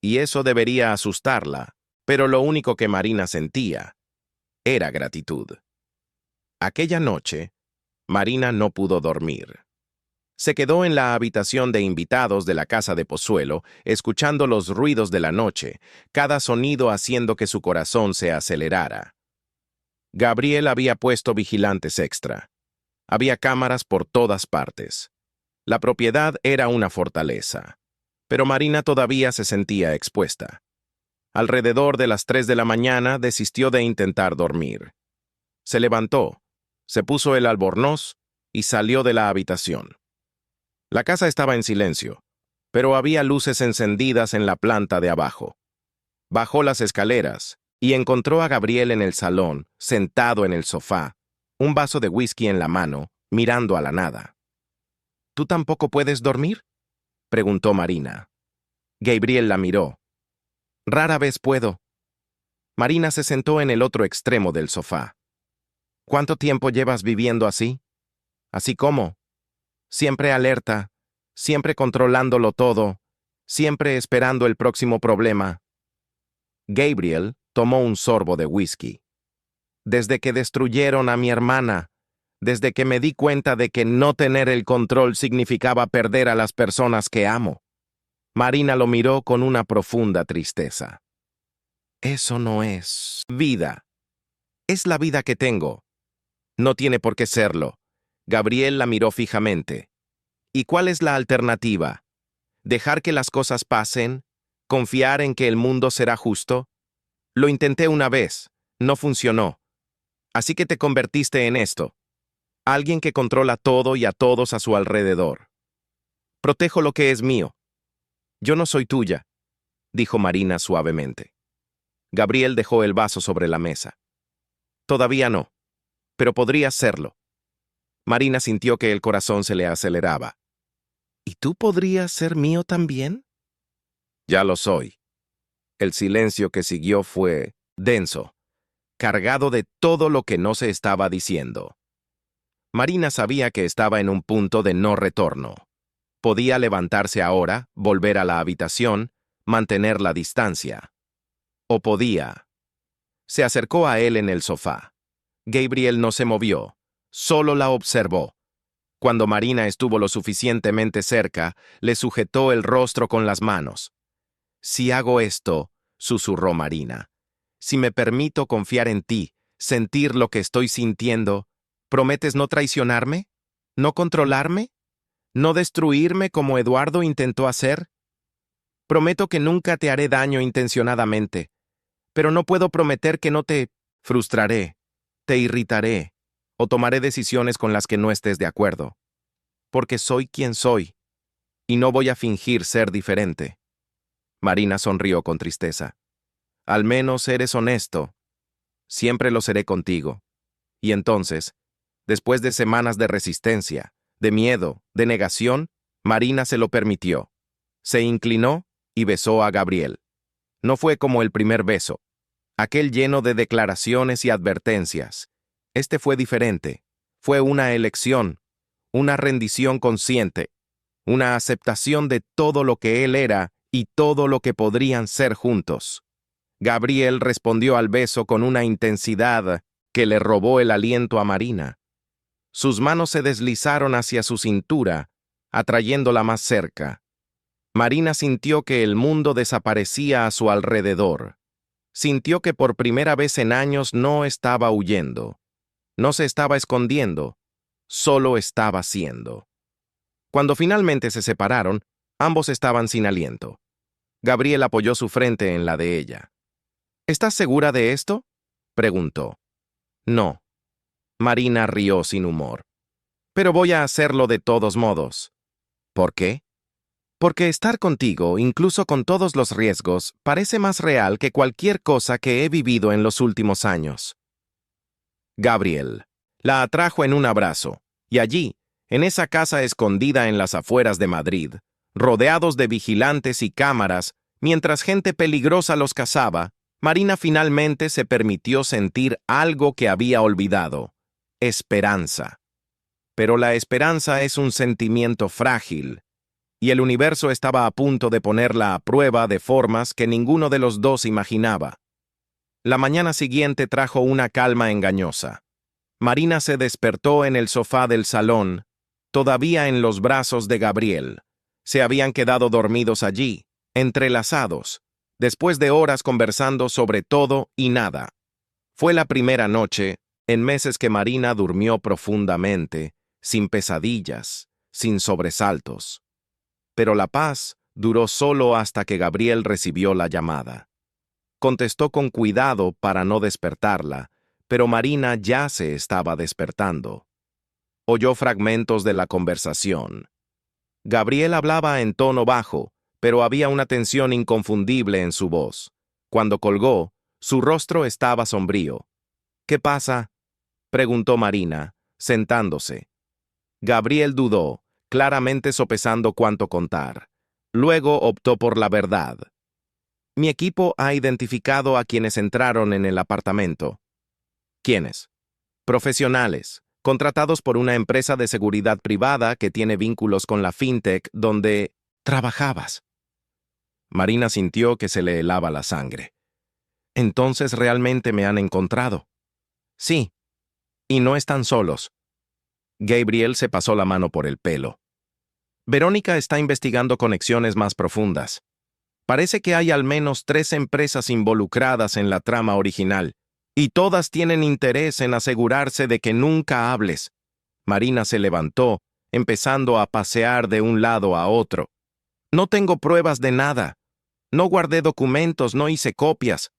Y eso debería asustarla, pero lo único que Marina sentía era gratitud. Aquella noche, Marina no pudo dormir. Se quedó en la habitación de invitados de la casa de Pozuelo, escuchando los ruidos de la noche, cada sonido haciendo que su corazón se acelerara. Gabriel había puesto vigilantes extra. Había cámaras por todas partes. La propiedad era una fortaleza, pero Marina todavía se sentía expuesta. Alrededor de las 3 de la mañana desistió de intentar dormir. Se levantó, se puso el albornoz y salió de la habitación. La casa estaba en silencio, pero había luces encendidas en la planta de abajo. Bajó las escaleras y encontró a Gabriel en el salón, sentado en el sofá, un vaso de whisky en la mano, mirando a la nada. ¿Tú tampoco puedes dormir?, preguntó Marina. Gabriel la miró. Rara vez puedo. Marina se sentó en el otro extremo del sofá. ¿Cuánto tiempo llevas viviendo así? ¿Así cómo? Siempre alerta, siempre controlándolo todo, siempre esperando el próximo problema. Gabriel tomó un sorbo de whisky. Desde que destruyeron a mi hermana, desde que me di cuenta de que no tener el control significaba perder a las personas que amo. Marina lo miró con una profunda tristeza. Eso no es vida. Es la vida que tengo. No tiene por qué serlo. Gabriel la miró fijamente. ¿Y cuál es la alternativa? ¿Dejar que las cosas pasen? ¿Confiar en que el mundo será justo? Lo intenté una vez. No funcionó. Así que te convertiste en esto. Alguien que controla todo y a todos a su alrededor. Protejo lo que es mío. Yo no soy tuya, dijo Marina suavemente. Gabriel dejó el vaso sobre la mesa. Todavía no, pero podría serlo. Marina sintió que el corazón se le aceleraba. ¿Y tú podrías ser mío también? Ya lo soy. El silencio que siguió fue denso, cargado de todo lo que no se estaba diciendo. Marina sabía que estaba en un punto de no retorno. Podía levantarse ahora, volver a la habitación, mantener la distancia. O podía. Se acercó a él en el sofá. Gabriel no se movió, solo la observó. Cuando Marina estuvo lo suficientemente cerca, le sujetó el rostro con las manos. Si hago esto, susurró Marina, si me permito confiar en ti, sentir lo que estoy sintiendo, ¿prometes no traicionarme? ¿No controlarme? ¿No destruirme como Eduardo intentó hacer? Prometo que nunca te haré daño intencionadamente, pero no puedo prometer que no te frustraré, te irritaré o tomaré decisiones con las que no estés de acuerdo, porque soy quien soy y no voy a fingir ser diferente. Marina sonrió con tristeza. Al menos eres honesto. Siempre lo seré contigo. Y entonces, después de semanas de resistencia, de miedo, de negación, Marina se lo permitió. Se inclinó y besó a Gabriel. No fue como el primer beso, aquel lleno de declaraciones y advertencias. Este fue diferente. Fue una elección, una rendición consciente, una aceptación de todo lo que él era y todo lo que podrían ser juntos. Gabriel respondió al beso con una intensidad que le robó el aliento a Marina. Sus manos se deslizaron hacia su cintura, atrayéndola más cerca. Marina sintió que el mundo desaparecía a su alrededor. Sintió que por primera vez en años no estaba huyendo. No se estaba escondiendo, solo estaba siendo. Cuando finalmente se separaron, ambos estaban sin aliento. Gabriel apoyó su frente en la de ella. ¿Estás segura de esto?, preguntó. No. Marina rió sin humor. Pero voy a hacerlo de todos modos. ¿Por qué? Porque estar contigo, incluso con todos los riesgos, parece más real que cualquier cosa que he vivido en los últimos años. Gabriel la atrajo en un abrazo, y allí, en esa casa escondida en las afueras de Madrid, rodeados de vigilantes y cámaras, mientras gente peligrosa los cazaba, Marina finalmente se permitió sentir algo que había olvidado: esperanza. Pero la esperanza es un sentimiento frágil, y el universo estaba a punto de ponerla a prueba de formas que ninguno de los dos imaginaba. La mañana siguiente trajo una calma engañosa. Marina se despertó en el sofá del salón, todavía en los brazos de Gabriel. Se habían quedado dormidos allí, entrelazados, después de horas conversando sobre todo y nada. Fue la primera noche, en meses que Marina durmió profundamente, sin pesadillas, sin sobresaltos. Pero la paz duró solo hasta que Gabriel recibió la llamada. Contestó con cuidado para no despertarla, pero Marina ya se estaba despertando. Oyó fragmentos de la conversación. Gabriel hablaba en tono bajo, pero había una tensión inconfundible en su voz. Cuando colgó, su rostro estaba sombrío. «¿Qué pasa?», preguntó Marina, sentándose. Gabriel dudó, claramente sopesando cuánto contar. Luego optó por la verdad. «Mi equipo ha identificado a quienes entraron en el apartamento». «¿Quiénes?». «Profesionales, contratados por una empresa de seguridad privada que tiene vínculos con la fintech donde trabajabas». Marina sintió que se le helaba la sangre. «¿Entonces realmente me han encontrado?». «Sí. Y no están solos». Gabriel se pasó la mano por el pelo. «Verónica está investigando conexiones más profundas. Parece que hay al menos 3 empresas involucradas en la trama original, y todas tienen interés en asegurarse de que nunca hables». Marina se levantó, empezando a pasear de un lado a otro. «No tengo pruebas de nada. No guardé documentos, no hice copias.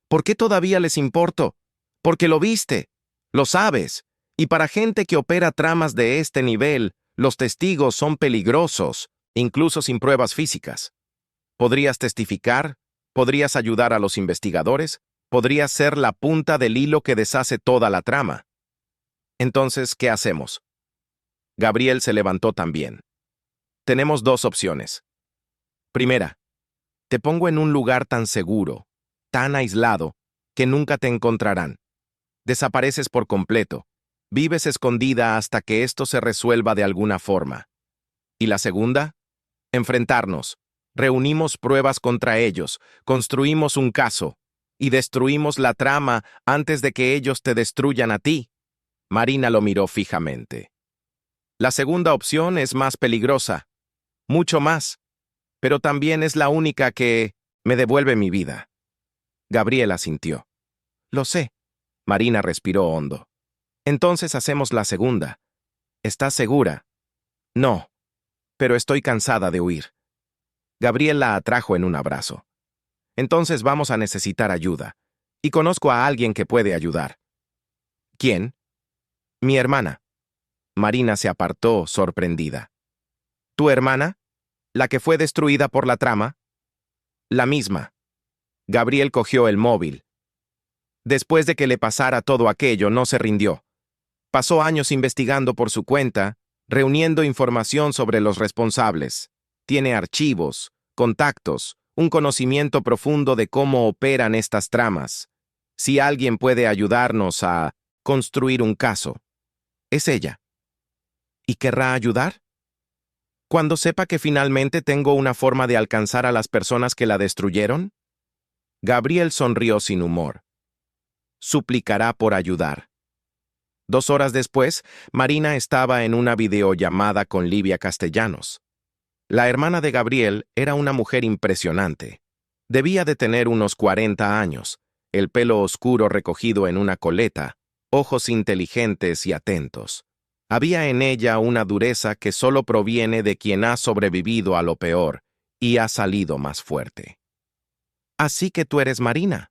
¿Por qué todavía les importo? Porque lo viste. Lo sabes. Y para gente que opera tramas de este nivel, los testigos son peligrosos, incluso sin pruebas físicas. ¿Podrías testificar? ¿Podrías ayudar a los investigadores? ¿Podrías ser la punta del hilo que deshace toda la trama? Entonces, ¿qué hacemos?». Gabriel se levantó también. «Tenemos 2 opciones. Primera, te pongo en un lugar tan seguro, tan aislado, que nunca te encontrarán. Desapareces por completo. Vives escondida hasta que esto se resuelva de alguna forma. Y la segunda, enfrentarnos. Reunimos pruebas contra ellos, construimos un caso, y destruimos la trama antes de que ellos te destruyan a ti». Marina lo miró fijamente. «La segunda opción es más peligrosa, mucho más, pero también es la única que me devuelve mi vida». Gabriel asintió. «Lo sé». Marina respiró hondo. «Entonces hacemos la segunda. ¿Estás segura?». «No, pero estoy cansada de huir». Gabriel la atrajo en un abrazo. «Entonces vamos a necesitar ayuda. Y conozco a alguien que puede ayudar». «¿Quién?». «Mi hermana». Marina se apartó, sorprendida. «¿Tu hermana? ¿La que fue destruida por la trama?». «La misma». Gabriel cogió el móvil. Después de que le pasara todo aquello, no se rindió. Pasó años investigando por su cuenta, reuniendo información sobre los responsables. Tiene archivos, contactos, un conocimiento profundo de cómo operan estas tramas. Si alguien puede ayudarnos a construir un caso, es ella. ¿Y querrá ayudar? Cuando sepa que finalmente tengo una forma de alcanzar a las personas que la destruyeron. Gabriel sonrió sin humor. Suplicará por ayudar. 2 horas después, Marina estaba en una videollamada con Livia Castellanos. La hermana de Gabriel era una mujer impresionante. Debía de tener unos 40 años, el pelo oscuro recogido en una coleta, ojos inteligentes y atentos. Había en ella una dureza que solo proviene de quien ha sobrevivido a lo peor y ha salido más fuerte. «Así que tú eres Marina»,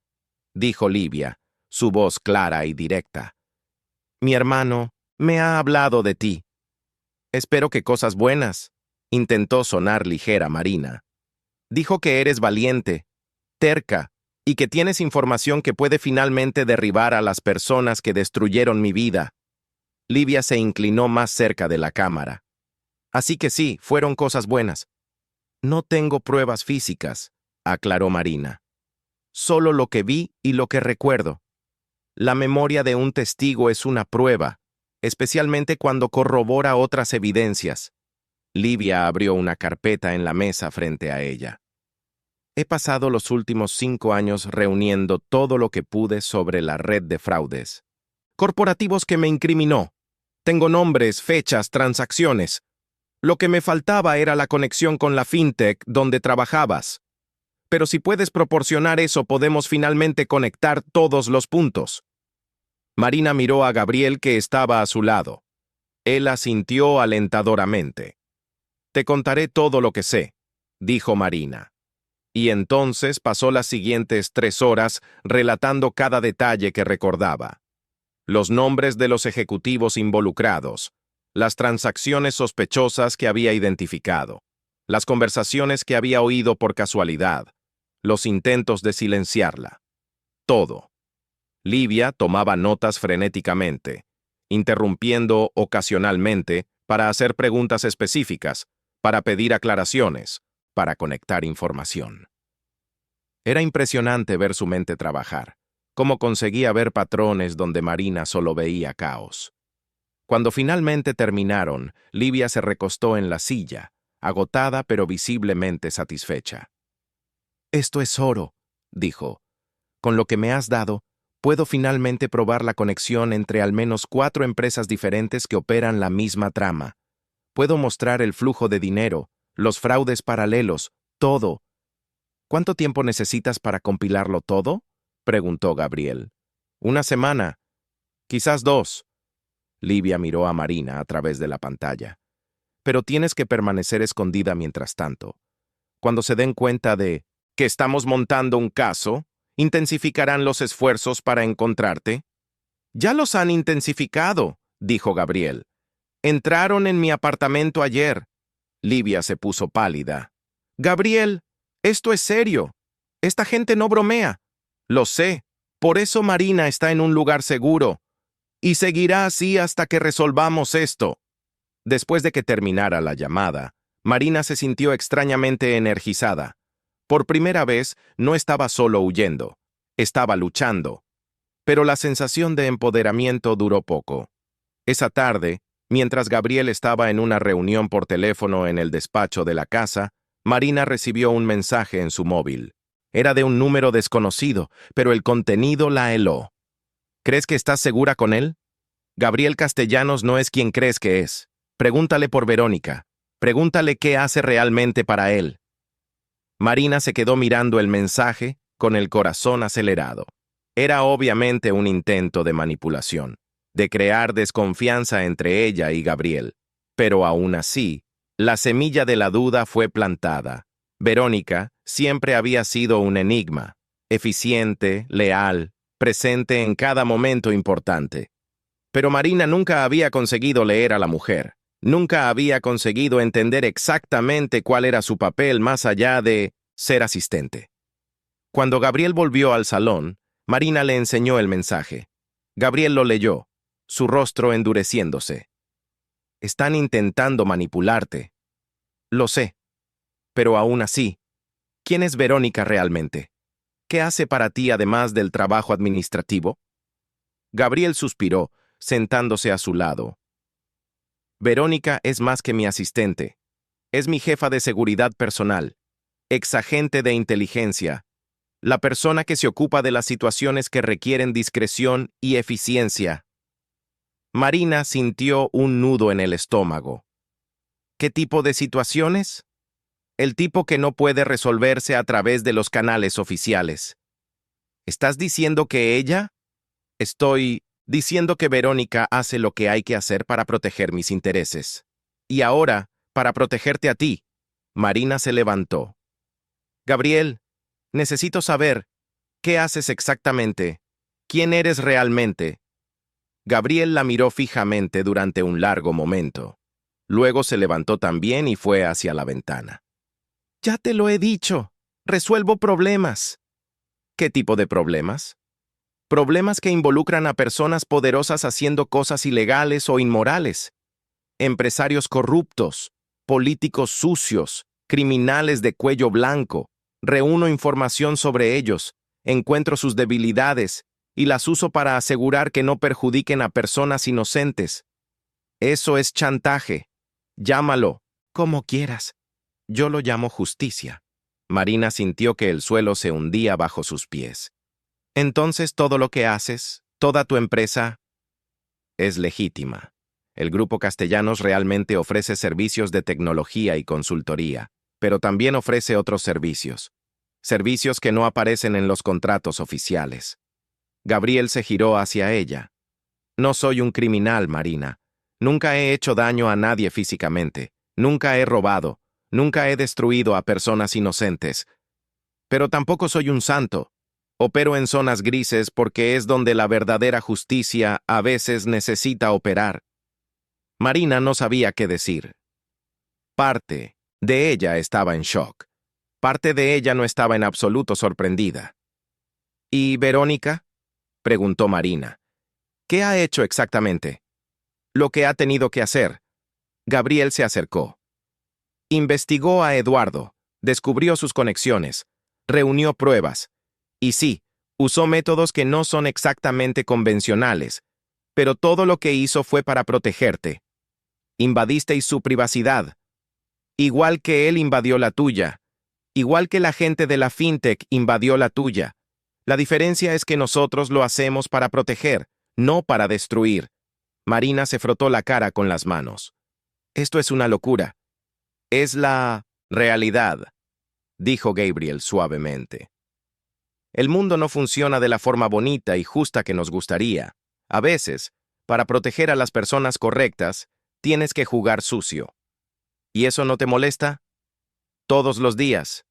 dijo Livia, su voz clara y directa. «Mi hermano me ha hablado de ti. Espero que cosas buenas». Intentó sonar ligera Marina. «Dijo que eres valiente, terca, y que tienes información que puede finalmente derribar a las personas que destruyeron mi vida». Livia se inclinó más cerca de la cámara. «Así que sí, fueron cosas buenas». «No tengo pruebas físicas», aclaró Marina. «Solo lo que vi y lo que recuerdo. La memoria de un testigo es una prueba, especialmente cuando corrobora otras evidencias». Livia abrió una carpeta en la mesa frente a ella. «He pasado los últimos 5 años reuniendo todo lo que pude sobre la red de fraudes corporativos que me incriminó. Tengo nombres, fechas, transacciones. Lo que me faltaba era la conexión con la fintech donde trabajabas. Pero si puedes proporcionar eso, podemos finalmente conectar todos los puntos. Marina miró a Gabriel, que estaba a su lado. Él asintió alentadoramente. Te contaré todo lo que sé, dijo Marina. Y entonces pasó las siguientes 3 horas relatando cada detalle que recordaba. Los nombres de los ejecutivos involucrados, las transacciones sospechosas que había identificado, las conversaciones que había oído por casualidad, los intentos de silenciarla. Todo. Livia tomaba notas frenéticamente, interrumpiendo ocasionalmente para hacer preguntas específicas, para pedir aclaraciones, para conectar información. Era impresionante ver su mente trabajar, cómo conseguía ver patrones donde Marina solo veía caos. Cuando finalmente terminaron, Livia se recostó en la silla, agotada pero visiblemente satisfecha. «Esto es oro», dijo. «Con lo que me has dado, puedo finalmente probar la conexión entre al menos 4 empresas diferentes que operan la misma trama. Puedo mostrar el flujo de dinero, los fraudes paralelos, todo». «¿Cuánto tiempo necesitas para compilarlo todo?», preguntó Gabriel. «1 semana. Quizás 2». Livia miró a Marina a través de la pantalla. «Pero tienes que permanecer escondida mientras tanto. Cuando se den cuenta de que estamos montando un caso, ¿intensificarán los esfuerzos para encontrarte?» «Ya los han intensificado», dijo Gabriel. «Entraron en mi apartamento ayer». Livia se puso pálida. «Gabriel, esto es serio. Esta gente no bromea». «Lo sé. Por eso Marina está en un lugar seguro. Y seguirá así hasta que resolvamos esto». Después de que terminara la llamada, Marina se sintió extrañamente energizada. Por primera vez, no estaba solo huyendo. Estaba luchando. Pero la sensación de empoderamiento duró poco. Esa tarde, mientras Gabriel estaba en una reunión por teléfono en el despacho de la casa, Marina recibió un mensaje en su móvil. Era de un número desconocido, pero el contenido la heló. «¿Crees que estás segura con él? Gabriel Castellanos no es quien crees que es. Pregúntale por Verónica. Pregúntale qué hace realmente para él». Marina se quedó mirando el mensaje con el corazón acelerado. Era obviamente un intento de manipulación, de crear desconfianza entre ella y Gabriel. Pero aún así, la semilla de la duda fue plantada. Verónica siempre había sido un enigma, eficiente, leal, presente en cada momento importante. Pero Marina nunca había conseguido leer a la mujer. Nunca había conseguido entender exactamente cuál era su papel más allá de ser asistente. Cuando Gabriel volvió al salón, Marina le enseñó el mensaje. Gabriel lo leyó, su rostro endureciéndose. «Están intentando manipularte». «Lo sé. Pero aún así, ¿quién es Verónica realmente? ¿Qué hace para ti además del trabajo administrativo?» Gabriel suspiró, sentándose a su lado. «Verónica es más que mi asistente. Es mi jefa de seguridad personal, exagente de inteligencia, la persona que se ocupa de las situaciones que requieren discreción y eficiencia». Marina sintió un nudo en el estómago. ¿Qué tipo de situaciones? El tipo que no puede resolverse a través de los canales oficiales. ¿Estás diciendo que ella? Estoy diciendo que Verónica hace lo que hay que hacer para proteger mis intereses. Y ahora, para protegerte a ti. Marina se levantó. «Gabriel, necesito saber, ¿qué haces exactamente? ¿Quién eres realmente?» Gabriel la miró fijamente durante un largo momento. Luego se levantó también y fue hacia la ventana. «Ya te lo he dicho. Resuelvo problemas». «¿Qué tipo de problemas?» «Problemas que involucran a personas poderosas haciendo cosas ilegales o inmorales. Empresarios corruptos, políticos sucios, criminales de cuello blanco. Reúno información sobre ellos, encuentro sus debilidades y las uso para asegurar que no perjudiquen a personas inocentes. Eso es chantaje. Llámalo como quieras. Yo lo llamo justicia». Marina sintió que el suelo se hundía bajo sus pies. «Entonces todo lo que haces, toda tu empresa, es legítima. El Grupo Castellanos realmente ofrece servicios de tecnología y consultoría, pero también ofrece otros servicios. Servicios que no aparecen en los contratos oficiales. Gabriel se giró hacia ella. No soy un criminal, Marina. Nunca he hecho daño a nadie físicamente. Nunca he robado. Nunca he destruido a personas inocentes. Pero tampoco soy un santo. Opero en zonas grises porque es donde la verdadera justicia a veces necesita operar. Marina no sabía qué decir. Parte de ella estaba en shock. Parte de ella no estaba en absoluto sorprendida. ¿Y Verónica? Preguntó Marina. ¿Qué ha hecho exactamente? Lo que ha tenido que hacer. Gabriel se acercó. Investigó a Eduardo, descubrió sus conexiones, reunió pruebas. Y sí, usó métodos que no son exactamente convencionales, pero todo lo que hizo fue para protegerte. Invadisteis su privacidad. Igual que él invadió la tuya. Igual que la gente de la fintech invadió la tuya. La diferencia es que nosotros lo hacemos para proteger, no para destruir. Marina se frotó la cara con las manos. Esto es una locura. Es la realidad, dijo Gabriel suavemente. El mundo no funciona de la forma bonita y justa que nos gustaría. A veces, para proteger a las personas correctas, tienes que jugar sucio. ¿Y eso no te molesta? Todos los días.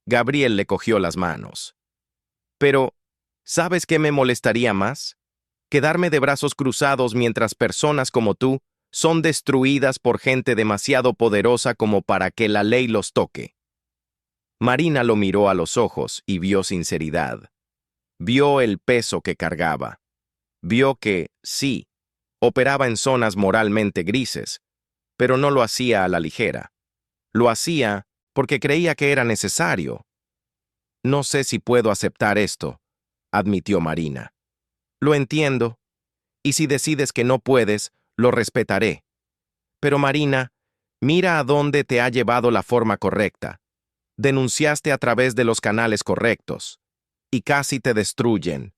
Gabriel le cogió las manos. Pero, ¿sabes qué me molestaría más? Quedarme de brazos cruzados mientras personas como tú son destruidas por gente demasiado poderosa como para que la ley los toque. Marina lo miró a los ojos y vio sinceridad. Vio el peso que cargaba. Vio que, sí, operaba en zonas moralmente grises, pero no lo hacía a la ligera. Lo hacía porque creía que era necesario. No sé si puedo aceptar esto, admitió Marina. Lo entiendo, y si decides que no puedes, lo respetaré. Pero Marina, mira a dónde te ha llevado la forma correcta. Denunciaste a través de los canales correctos, y casi te destruyen.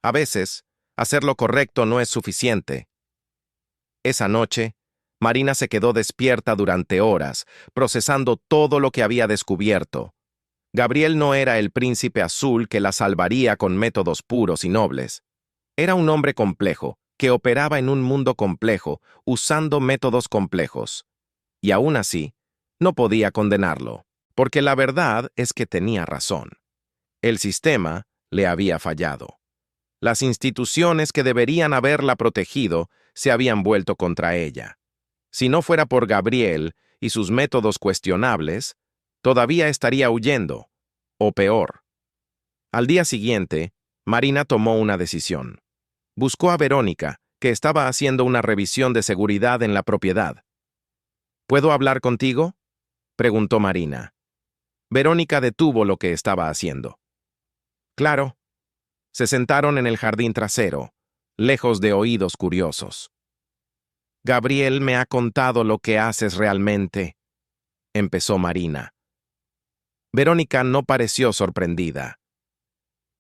A veces, hacer lo correcto no es suficiente. Esa noche, Marina se quedó despierta durante horas, procesando todo lo que había descubierto. Gabriel no era el príncipe azul que la salvaría con métodos puros y nobles. Era un hombre complejo, que operaba en un mundo complejo, usando métodos complejos. Y aún así, no podía condenarlo, porque la verdad es que tenía razón. El sistema le había fallado. Las instituciones que deberían haberla protegido se habían vuelto contra ella. Si no fuera por Gabriel y sus métodos cuestionables, todavía estaría huyendo, o peor. Al día siguiente, Marina tomó una decisión. Buscó a Verónica, que estaba haciendo una revisión de seguridad en la propiedad. ¿Puedo hablar contigo?, preguntó Marina. Verónica detuvo lo que estaba haciendo. Claro. Se sentaron en el jardín trasero, lejos de oídos curiosos. Gabriel me ha contado lo que haces realmente, empezó Marina. Verónica no pareció sorprendida.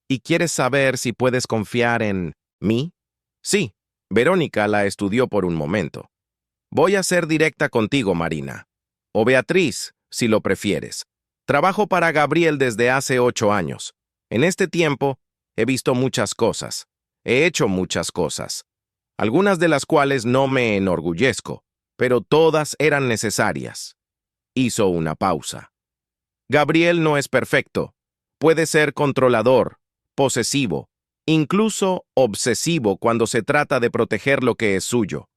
¿Y quieres saber si puedes confiar en mí? Sí, Verónica la estudió por un momento. Voy a ser directa contigo, Marina. O Beatriz, si lo prefieres. Trabajo para Gabriel desde hace 8 años. En este tiempo, he visto muchas cosas. He hecho muchas cosas. Algunas de las cuales no me enorgullezco, pero todas eran necesarias. Hizo una pausa. Gabriel no es perfecto. Puede ser controlador, posesivo, incluso obsesivo cuando se trata de proteger lo que es suyo.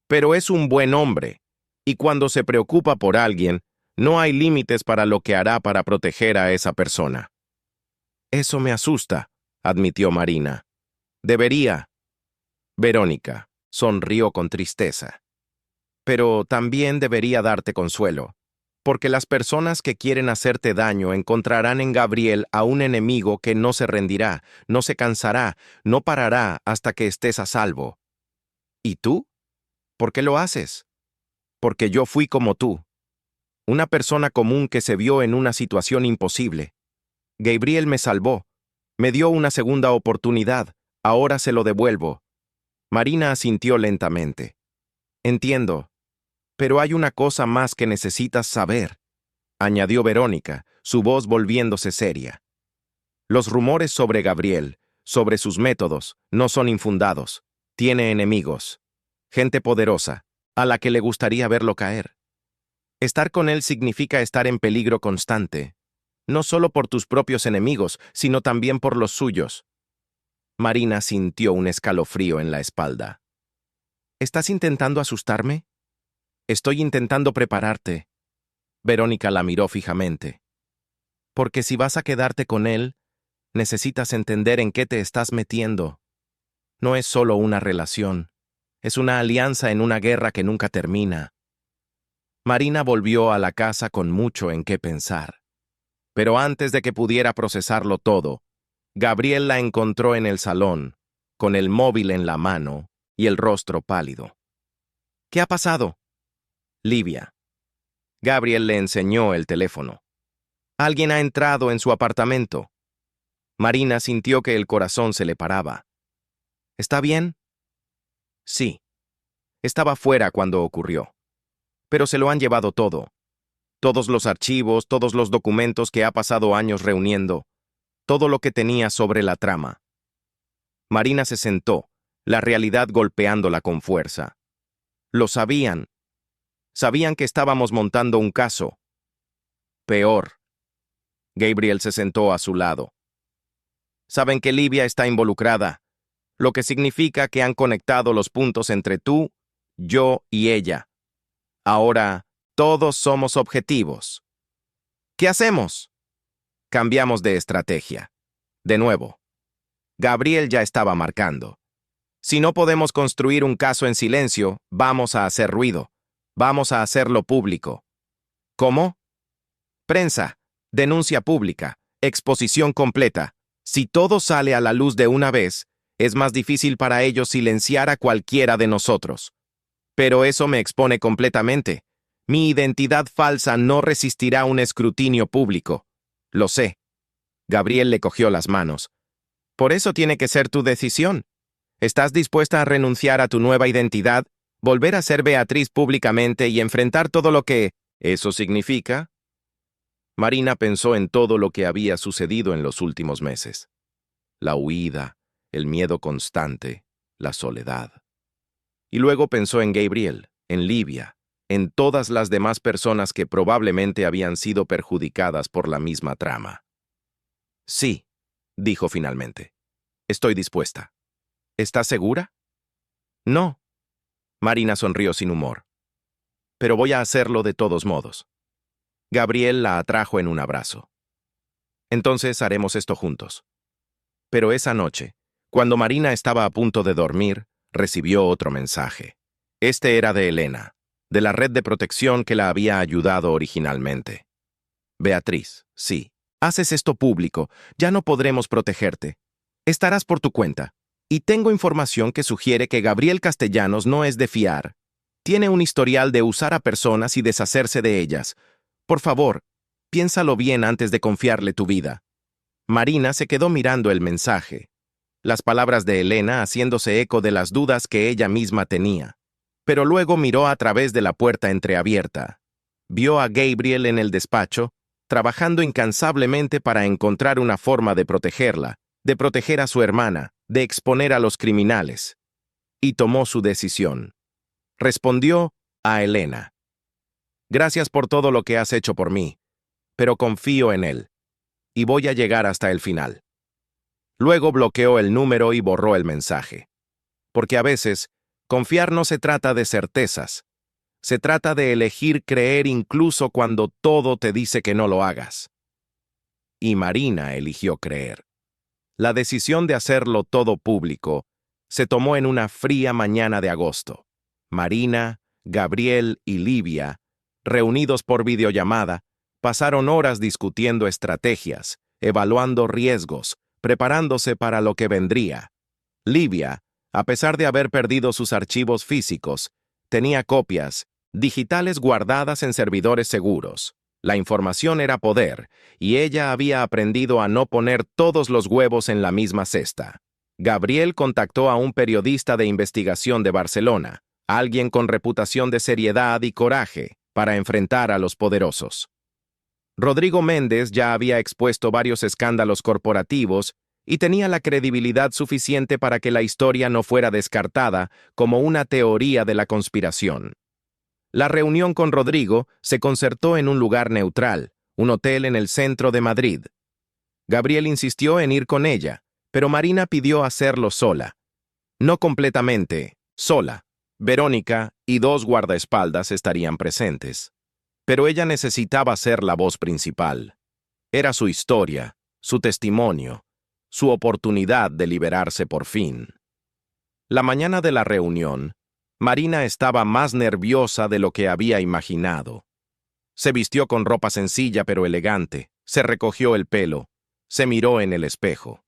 Pero es un buen hombre, y cuando se preocupa por alguien, no hay límites para lo que hará para proteger a esa persona. Eso me asusta, admitió Marina. Debería. Verónica sonrió con tristeza. Pero también debería darte consuelo, porque las personas que quieren hacerte daño encontrarán en Gabriel a un enemigo que no se rendirá, no se cansará, no parará hasta que estés a salvo. ¿Y tú? ¿Por qué lo haces? Porque yo fui como tú. Una persona común que se vio en una situación imposible. Gabriel me salvó. Me dio una segunda oportunidad. Ahora se lo devuelvo. Marina asintió lentamente. Entiendo, pero hay una cosa más que necesitas saber, añadió Verónica, su voz volviéndose seria. Los rumores sobre Gabriel, sobre sus métodos, no son infundados. Tiene enemigos, gente poderosa, a la que le gustaría verlo caer. Estar con él significa estar en peligro constante, no solo por tus propios enemigos, sino también por los suyos. Marina sintió un escalofrío en la espalda. ¿Estás intentando asustarme? Estoy intentando prepararte. Verónica la miró fijamente. Porque si vas a quedarte con él, necesitas entender en qué te estás metiendo. No es solo una relación, es una alianza en una guerra que nunca termina. Marina volvió a la casa con mucho en qué pensar. Pero antes de que pudiera procesarlo todo, Gabriel la encontró en el salón, con el móvil en la mano y el rostro pálido. ¿Qué ha pasado? Livia. Gabriel le enseñó el teléfono. Alguien ha entrado en su apartamento. Marina sintió que el corazón se le paraba. ¿Está bien? Sí. Estaba fuera cuando ocurrió. Pero se lo han llevado todo. Todos los archivos, todos los documentos que ha pasado años reuniendo, todo lo que tenía sobre la trama. Marina se sentó, la realidad golpeándola con fuerza. Lo sabían. Sabían que estábamos montando un caso. Peor. Gabriel se sentó a su lado. Saben que Livia está involucrada, lo que significa que han conectado los puntos entre tú, yo y ella. Ahora, todos somos objetivos. ¿Qué hacemos? Cambiamos de estrategia. De nuevo. Gabriel ya estaba marcando. Si no podemos construir un caso en silencio, vamos a hacer ruido. Vamos a hacerlo público. ¿Cómo? Prensa, denuncia pública, exposición completa. Si todo sale a la luz de una vez, es más difícil para ellos silenciar a cualquiera de nosotros. Pero eso me expone completamente. Mi identidad falsa no resistirá un escrutinio público. Lo sé. Gabriel le cogió las manos. Por eso tiene que ser tu decisión. ¿Estás dispuesta a renunciar a tu nueva identidad, volver a ser Beatriz públicamente y enfrentar todo lo que eso significa? Marina pensó en todo lo que había sucedido en los últimos meses. La huida, el miedo constante, la soledad. Y luego pensó en Gabriel, en Livia, en todas las demás personas que probablemente habían sido perjudicadas por la misma trama. Sí, dijo finalmente. Estoy dispuesta. ¿Estás segura? No. Marina sonrió sin humor. Pero voy a hacerlo de todos modos. Gabriel la atrajo en un abrazo. Entonces haremos esto juntos. Pero esa noche, cuando Marina estaba a punto de dormir, recibió otro mensaje. Este era de Elena, de la red de protección que la había ayudado originalmente. Beatriz, sí, haces esto público, ya no podremos protegerte. Estarás por tu cuenta. Y tengo información que sugiere que Gabriel Castellanos no es de fiar. Tiene un historial de usar a personas y deshacerse de ellas. Por favor, piénsalo bien antes de confiarle tu vida. Marina se quedó mirando el mensaje. Las palabras de Elena haciéndose eco de las dudas que ella misma tenía. Pero luego miró a través de la puerta entreabierta. Vio a Gabriel en el despacho, trabajando incansablemente para encontrar una forma de protegerla, de proteger a su hermana, de exponer a los criminales. Y tomó su decisión. Respondió a Elena. Gracias por todo lo que has hecho por mí, pero confío en él. Y voy a llegar hasta el final. Luego bloqueó el número y borró el mensaje. Porque a veces, confiar no se trata de certezas. Se trata de elegir creer incluso cuando todo te dice que no lo hagas. Y Marina eligió creer. La decisión de hacerlo todo público se tomó en una fría mañana de agosto. Marina, Gabriel y Livia, reunidos por videollamada, pasaron horas discutiendo estrategias, evaluando riesgos, preparándose para lo que vendría. Livia, a pesar de haber perdido sus archivos físicos, tenía copias digitales guardadas en servidores seguros. La información era poder, y ella había aprendido a no poner todos los huevos en la misma cesta. Gabriel contactó a un periodista de investigación de Barcelona, alguien con reputación de seriedad y coraje para enfrentar a los poderosos. Rodrigo Méndez ya había expuesto varios escándalos corporativos y tenía la credibilidad suficiente para que la historia no fuera descartada como una teoría de la conspiración. La reunión con Rodrigo se concertó en un lugar neutral, un hotel en el centro de Madrid. Gabriel insistió en ir con ella, pero Marina pidió hacerlo sola. No completamente, sola. Verónica y 2 guardaespaldas estarían presentes. Pero ella necesitaba ser la voz principal. Era su historia, su testimonio, su oportunidad de liberarse por fin. La mañana de la reunión, Marina estaba más nerviosa de lo que había imaginado. Se vistió con ropa sencilla pero elegante, se recogió el pelo, se miró en el espejo.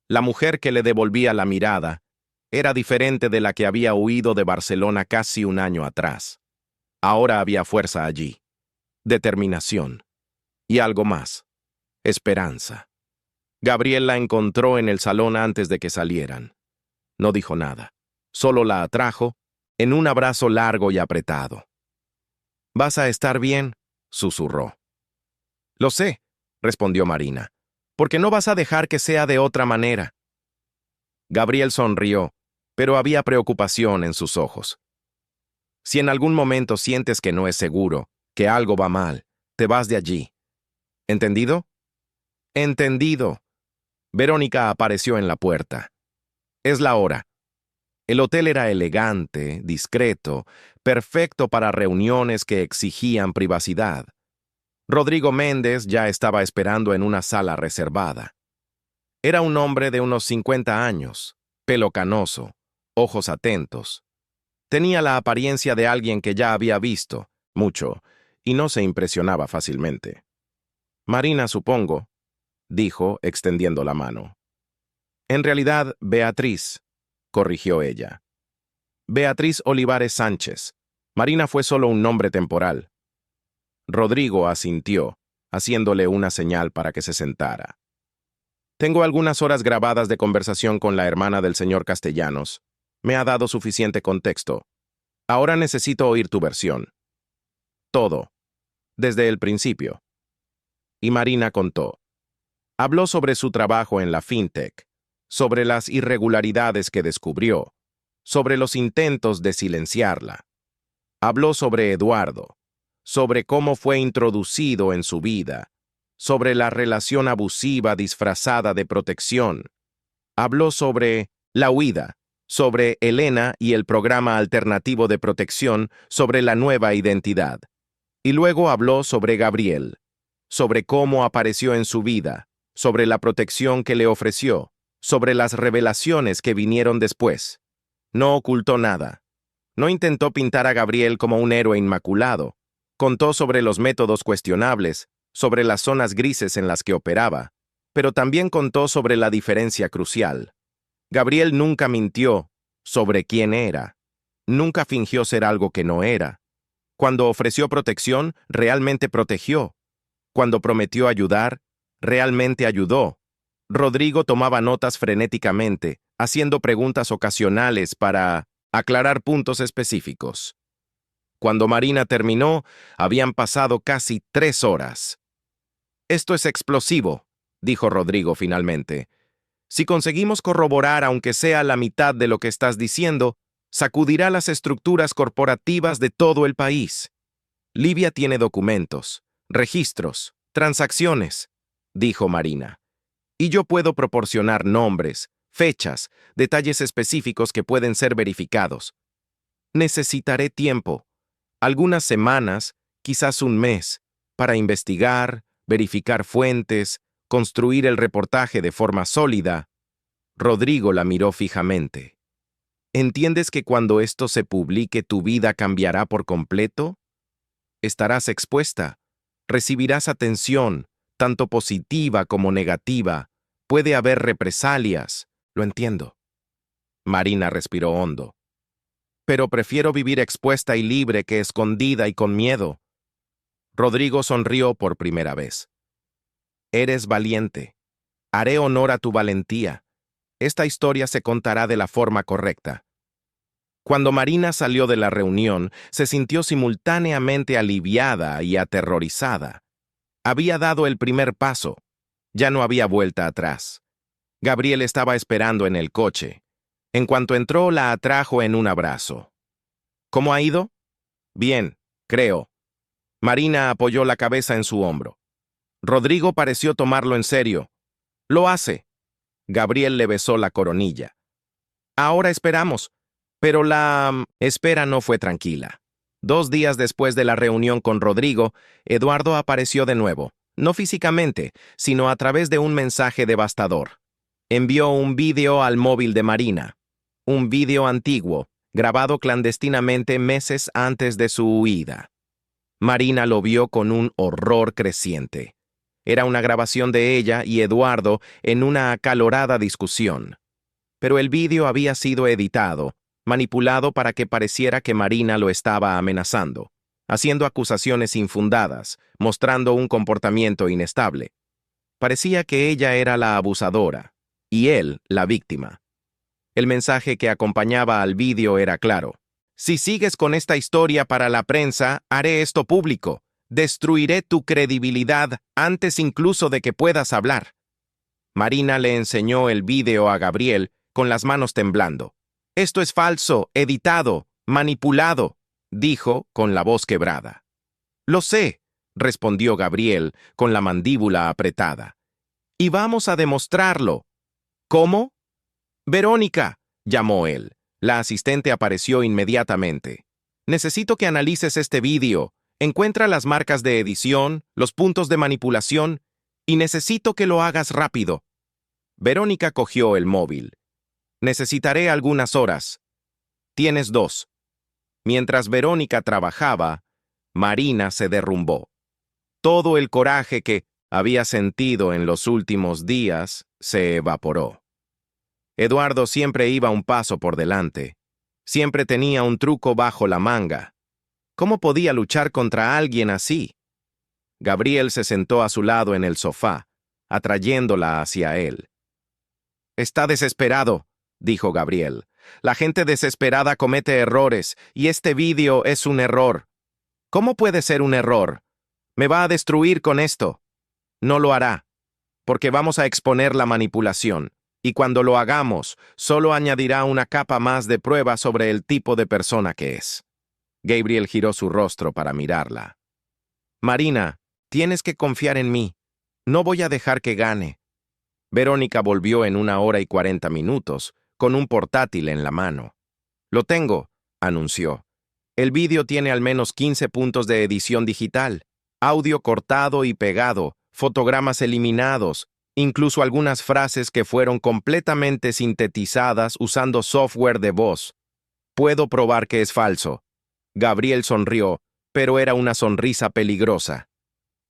La mujer que le devolvía la mirada era diferente de la que había huido de Barcelona casi un año atrás. Ahora había fuerza allí, determinación y algo más, esperanza. Gabriel la encontró en el salón antes de que salieran. No dijo nada, solo la atrajo en un abrazo largo y apretado. «¿Vas a estar bien?», susurró. «Lo sé», respondió Marina, «porque no vas a dejar que sea de otra manera». Gabriel sonrió, pero había preocupación en sus ojos. «Si en algún momento sientes que no es seguro, que algo va mal, te vas de allí. ¿Entendido?». «Entendido». Verónica apareció en la puerta. «Es la hora». El hotel era elegante, discreto, perfecto para reuniones que exigían privacidad. Rodrigo Méndez ya estaba esperando en una sala reservada. Era un hombre de unos 50 años, pelo canoso, ojos atentos. Tenía la apariencia de alguien que ya había visto mucho y no se impresionaba fácilmente. «Marina, supongo», dijo, extendiendo la mano. «En realidad, Beatriz», corrigió ella. «Beatriz Olivares Sánchez. Marina fue solo un nombre temporal». Rodrigo asintió, haciéndole una señal para que se sentara. «Tengo algunas horas grabadas de conversación con la hermana del señor Castellanos. Me ha dado suficiente contexto. Ahora necesito oír tu versión. Todo. Desde el principio». Y Marina contó. Habló sobre su trabajo en la fintech, sobre las irregularidades que descubrió, sobre los intentos de silenciarla. Habló sobre Eduardo, sobre cómo fue introducido en su vida, sobre la relación abusiva disfrazada de protección. Habló sobre la huida, sobre Elena y el programa alternativo de protección, sobre la nueva identidad. Y luego habló sobre Gabriel, sobre cómo apareció en su vida, sobre la protección que le ofreció, sobre las revelaciones que vinieron después. No ocultó nada. No intentó pintar a Gabriel como un héroe inmaculado. Contó sobre los métodos cuestionables, sobre las zonas grises en las que operaba, pero también contó sobre la diferencia crucial. Gabriel nunca mintió sobre quién era. Nunca fingió ser algo que no era. Cuando ofreció protección, realmente protegió. Cuando prometió ayudar, realmente ayudó. Rodrigo tomaba notas frenéticamente, haciendo preguntas ocasionales para aclarar puntos específicos. Cuando Marina terminó, habían pasado casi 3 horas. «Esto es explosivo», dijo Rodrigo finalmente. «Si conseguimos corroborar aunque sea la mitad de lo que estás diciendo, sacudirá las estructuras corporativas de todo el país. Libia tiene documentos, registros, transacciones», dijo Marina. «Y yo puedo proporcionar nombres, fechas, detalles específicos que pueden ser verificados. Necesitaré tiempo, algunas semanas, quizás un mes, para investigar, verificar fuentes, construir el reportaje de forma sólida». Rodrigo la miró fijamente. «¿Entiendes que cuando esto se publique tu vida cambiará por completo? Estarás expuesta, recibirás atención, tanto positiva como negativa. Puede haber represalias, lo entiendo». Marina respiró hondo. «Pero prefiero vivir expuesta y libre que escondida y con miedo». Rodrigo sonrió por primera vez. «Eres valiente. Haré honor a tu valentía. Esta historia se contará de la forma correcta». Cuando Marina salió de la reunión, se sintió simultáneamente aliviada y aterrorizada. Había dado el primer paso. Ya no había vuelta atrás. Gabriel estaba esperando en el coche. En cuanto entró, la atrajo en un abrazo. ¿Cómo ha ido? Bien, creo. Marina apoyó la cabeza en su hombro. Rodrigo pareció tomarlo en serio. Lo hace. Gabriel le besó la coronilla. Ahora esperamos. Pero la espera no fue tranquila. 2 días después de la reunión con Rodrigo, Eduardo apareció de nuevo, no físicamente, sino a través de un mensaje devastador. Envió un vídeo al móvil de Marina. Un vídeo antiguo, grabado clandestinamente meses antes de su huida. Marina lo vio con un horror creciente. Era una grabación de ella y Eduardo en una acalorada discusión. Pero el vídeo había sido editado, manipulado para que pareciera que Marina lo estaba amenazando, haciendo acusaciones infundadas, mostrando un comportamiento inestable. Parecía que ella era la abusadora, y él la víctima. El mensaje que acompañaba al vídeo era claro. Si sigues con esta historia para la prensa, haré esto público. Destruiré tu credibilidad antes incluso de que puedas hablar. Marina le enseñó el vídeo a Gabriel con las manos temblando. Esto es falso, editado, manipulado, dijo con la voz quebrada. Lo sé, respondió Gabriel con la mandíbula apretada. Y vamos a demostrarlo. ¿Cómo? Verónica, llamó él. La asistente apareció inmediatamente. Necesito que analices este vídeo. Encuentra las marcas de edición, los puntos de manipulación, y necesito que lo hagas rápido. Verónica cogió el móvil. Necesitaré algunas horas. Tienes 2. Mientras Verónica trabajaba, Marina se derrumbó. Todo el coraje que había sentido en los últimos días se evaporó. Eduardo siempre iba un paso por delante. Siempre tenía un truco bajo la manga. ¿Cómo podía luchar contra alguien así? Gabriel se sentó a su lado en el sofá, atrayéndola hacia él. Está desesperado, dijo Gabriel. La gente desesperada comete errores, y este vídeo es un error. ¿Cómo puede ser un error? Me va a destruir con esto. No lo hará, porque vamos a exponer la manipulación, y cuando lo hagamos, solo añadirá una capa más de prueba sobre el tipo de persona que es. Gabriel giró su rostro para mirarla. Marina, tienes que confiar en mí. No voy a dejar que gane. Verónica volvió en 1 hora y 40 minutos, con un portátil en la mano. Lo tengo, anunció. El vídeo tiene al menos 15 puntos de edición digital, audio cortado y pegado, fotogramas eliminados, incluso algunas frases que fueron completamente sintetizadas usando software de voz. Puedo probar que es falso. Gabriel sonrió, pero era una sonrisa peligrosa.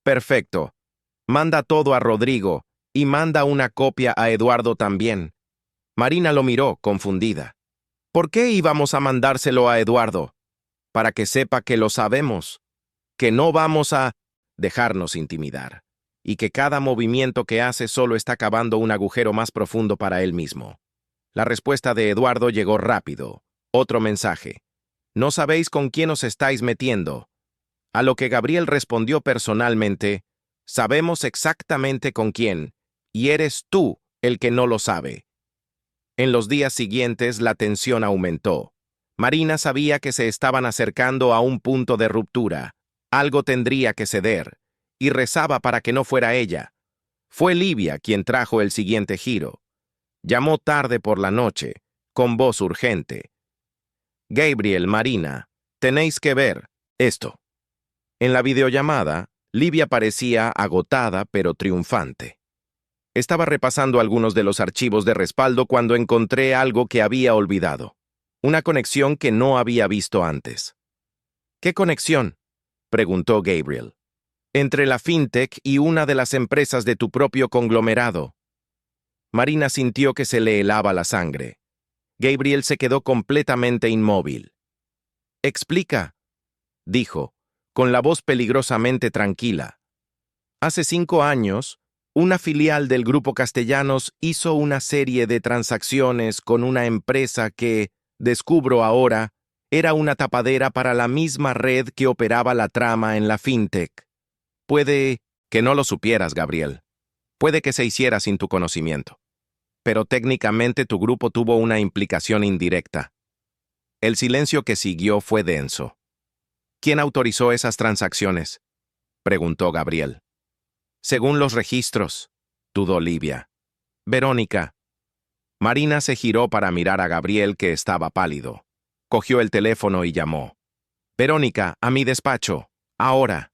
Perfecto. Manda todo a Rodrigo, y manda una copia a Eduardo también. Marina lo miró, confundida. ¿Por qué íbamos a mandárselo a Eduardo? Para que sepa que lo sabemos, que no vamos a dejarnos intimidar, y que cada movimiento que hace solo está cavando un agujero más profundo para él mismo. La respuesta de Eduardo llegó rápido. Otro mensaje. No sabéis con quién os estáis metiendo. A lo que Gabriel respondió personalmente, sabemos exactamente con quién, y eres tú el que no lo sabe. En los días siguientes la tensión aumentó. Marina sabía que se estaban acercando a un punto de ruptura. Algo tendría que ceder, y rezaba para que no fuera ella. Fue Livia quien trajo el siguiente giro. Llamó tarde por la noche, con voz urgente. Gabriel, Marina, tenéis que ver esto. En la videollamada, Livia parecía agotada pero triunfante. Estaba repasando algunos de los archivos de respaldo cuando encontré algo que había olvidado. Una conexión que no había visto antes. ¿Qué conexión?, preguntó Gabriel. Entre la fintech y una de las empresas de tu propio conglomerado. Marina sintió que se le helaba la sangre. Gabriel se quedó completamente inmóvil. Explica, dijo, con la voz peligrosamente tranquila. Hace 5 años, una filial del Grupo Castellanos hizo una serie de transacciones con una empresa que descubro ahora, era una tapadera para la misma red que operaba la trama en la fintech. Puede que no lo supieras, Gabriel. Puede que se hiciera sin tu conocimiento. Pero técnicamente tu grupo tuvo una implicación indirecta. El silencio que siguió fue denso. ¿Quién autorizó esas transacciones?, preguntó Gabriel. Según los registros, dudó Livia. Verónica. Marina se giró para mirar a Gabriel, que estaba pálido. Cogió el teléfono y llamó. Verónica, a mi despacho. Ahora.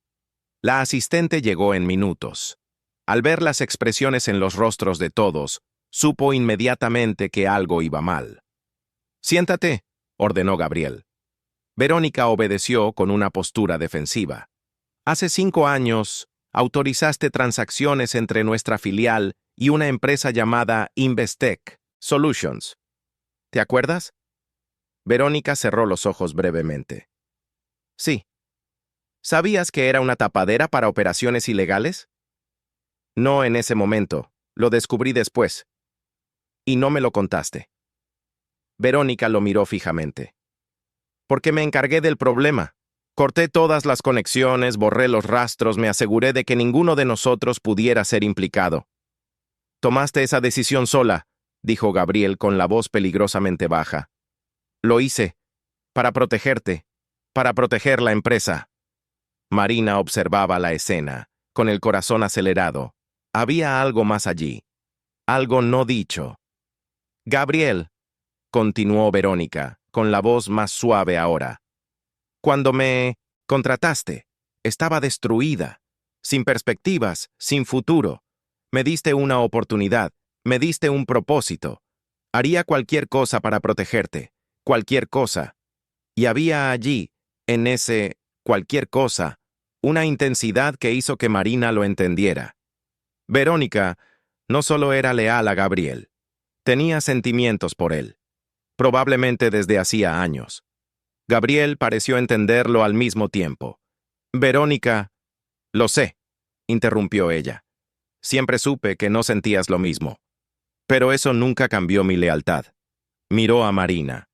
La asistente llegó en minutos. Al ver las expresiones en los rostros de todos, supo inmediatamente que algo iba mal. Siéntate, ordenó Gabriel. Verónica obedeció con una postura defensiva. Hace 5 años, autorizaste transacciones entre nuestra filial y una empresa llamada Investec Solutions. ¿Te acuerdas? Verónica cerró los ojos brevemente. Sí. ¿Sabías que era una tapadera para operaciones ilegales? No en ese momento. Lo descubrí después. Y no me lo contaste. Verónica lo miró fijamente. Porque me encargué del problema. Corté todas las conexiones, borré los rastros, me aseguré de que ninguno de nosotros pudiera ser implicado. Tomaste esa decisión sola, dijo Gabriel con la voz peligrosamente baja. Lo hice, para protegerte, para proteger la empresa. Marina observaba la escena, con el corazón acelerado. Había algo más allí, algo no dicho. Gabriel, continuó Verónica, con la voz más suave ahora. Cuando me contrataste, estaba destruida, sin perspectivas, sin futuro. Me diste una oportunidad, me diste un propósito. Haría cualquier cosa para protegerte, cualquier cosa. Y había allí, en ese cualquier cosa, una intensidad que hizo que Marina lo entendiera. Verónica no solo era leal a Gabriel, tenía sentimientos por él, probablemente desde hacía años. Gabriel pareció entenderlo al mismo tiempo. Verónica, lo sé, interrumpió ella. Siempre supe que no sentías lo mismo. Pero eso nunca cambió mi lealtad. Miró a Marina.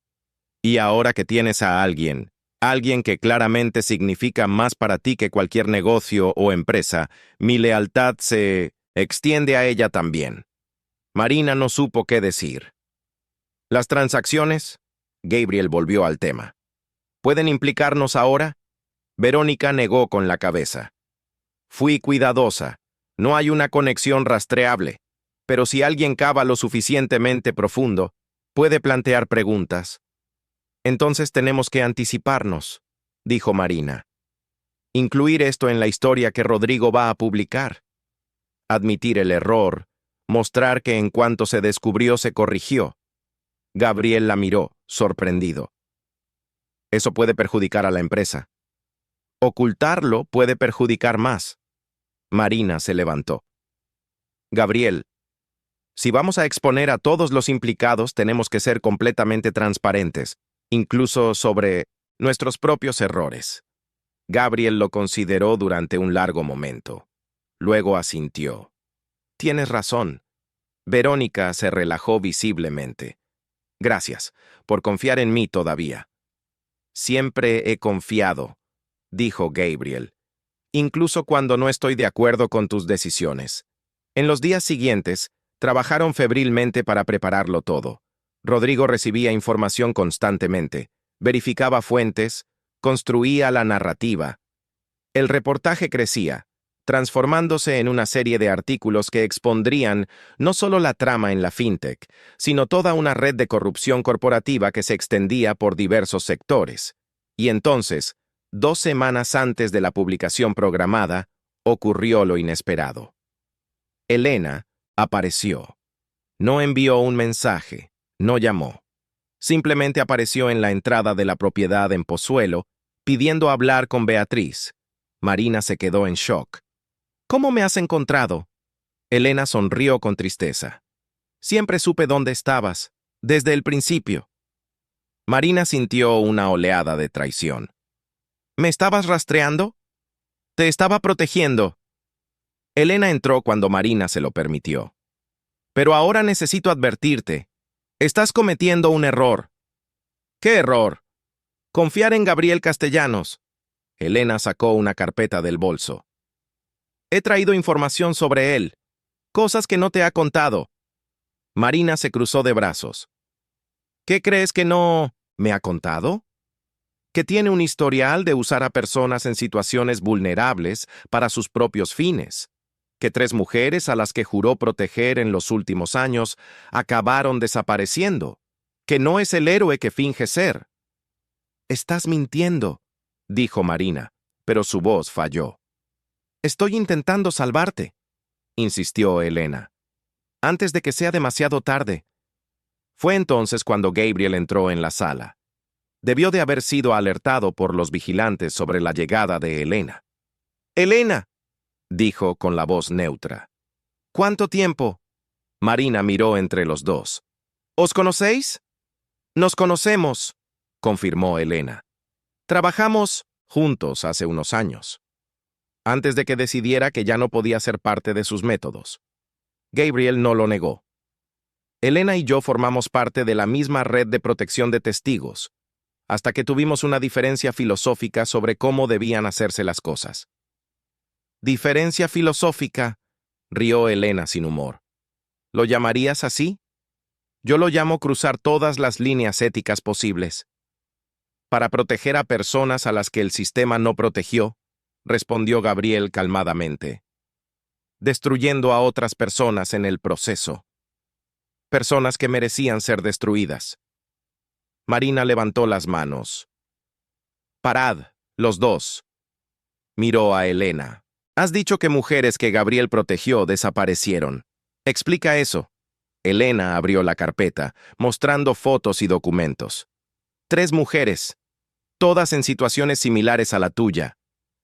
Y ahora que tienes a alguien que claramente significa más para ti que cualquier negocio o empresa, mi lealtad se extiende a ella también. Marina no supo qué decir. Las transacciones, Gabriel volvió al tema. ¿Pueden implicarnos ahora? Verónica negó con la cabeza. Fui cuidadosa. No hay una conexión rastreable. Pero si alguien cava lo suficientemente profundo, puede plantear preguntas. Entonces tenemos que anticiparnos, dijo Marina. Incluir esto en la historia que Rodrigo va a publicar. Admitir el error, mostrar que en cuanto se descubrió se corrigió. Gabriel la miró, sorprendido. Eso puede perjudicar a la empresa. Ocultarlo puede perjudicar más. Marina se levantó. Gabriel, si vamos a exponer a todos los implicados, tenemos que ser completamente transparentes, incluso sobre nuestros propios errores. Gabriel lo consideró durante un largo momento. Luego asintió. Tienes razón. Verónica se relajó visiblemente. Gracias por confiar en mí todavía. Siempre he confiado, dijo Gabriel, incluso cuando no estoy de acuerdo con tus decisiones. En los días siguientes, trabajaron febrilmente para prepararlo todo. Rodrigo recibía información constantemente, verificaba fuentes, construía la narrativa. El reportaje crecía, transformándose en una serie de artículos que expondrían no solo la trama en la fintech, sino toda una red de corrupción corporativa que se extendía por diversos sectores. Y entonces, 2 semanas antes de la publicación programada, ocurrió lo inesperado. Elena apareció. No envió un mensaje, no llamó. Simplemente apareció en la entrada de la propiedad en Pozuelo, pidiendo hablar con Beatriz. Marina se quedó en shock. ¿Cómo me has encontrado? Elena sonrió con tristeza. Siempre supe dónde estabas, desde el principio. Marina sintió una oleada de traición. ¿Me estabas rastreando? Te estaba protegiendo. Elena entró cuando Marina se lo permitió. Pero ahora necesito advertirte. Estás cometiendo un error. ¡Qué error! Confiar en Gabriel Castellanos. Elena sacó una carpeta del bolso. He traído información sobre él. Cosas que no te ha contado. Marina se cruzó de brazos. ¿Qué crees que no me ha contado? Que tiene un historial de usar a personas en situaciones vulnerables para sus propios fines. Que 3 mujeres a las que juró proteger en los últimos años acabaron desapareciendo. Que no es el héroe que finge ser. Estás mintiendo, dijo Marina, pero su voz falló. Estoy intentando salvarte, insistió Elena. Antes de que sea demasiado tarde. Fue entonces cuando Gabriel entró en la sala. Debió de haber sido alertado por los vigilantes sobre la llegada de Elena. «¡Elena!», dijo con la voz neutra. «¿Cuánto tiempo?». Marina miró entre los dos. «¿Os conocéis?». «Nos conocemos», confirmó Elena. «Trabajamos juntos hace unos años, antes de que decidiera que ya no podía ser parte de sus métodos». Gabriel no lo negó. «Elena y yo formamos parte de la misma red de protección de testigos, hasta que tuvimos una diferencia filosófica sobre cómo debían hacerse las cosas». «¿Diferencia filosófica?», rió Elena sin humor. «¿Lo llamarías así?». «Yo lo llamo cruzar todas las líneas éticas posibles. Para proteger a personas a las que el sistema no protegió», respondió Gabriel calmadamente. «Destruyendo a otras personas en el proceso. Personas que merecían ser destruidas». Marina levantó las manos. «Parad, los dos». Miró a Elena. «Has dicho que mujeres que Gabriel protegió desaparecieron. Explica eso». Elena abrió la carpeta, mostrando fotos y documentos. 3 mujeres, todas en situaciones similares a la tuya,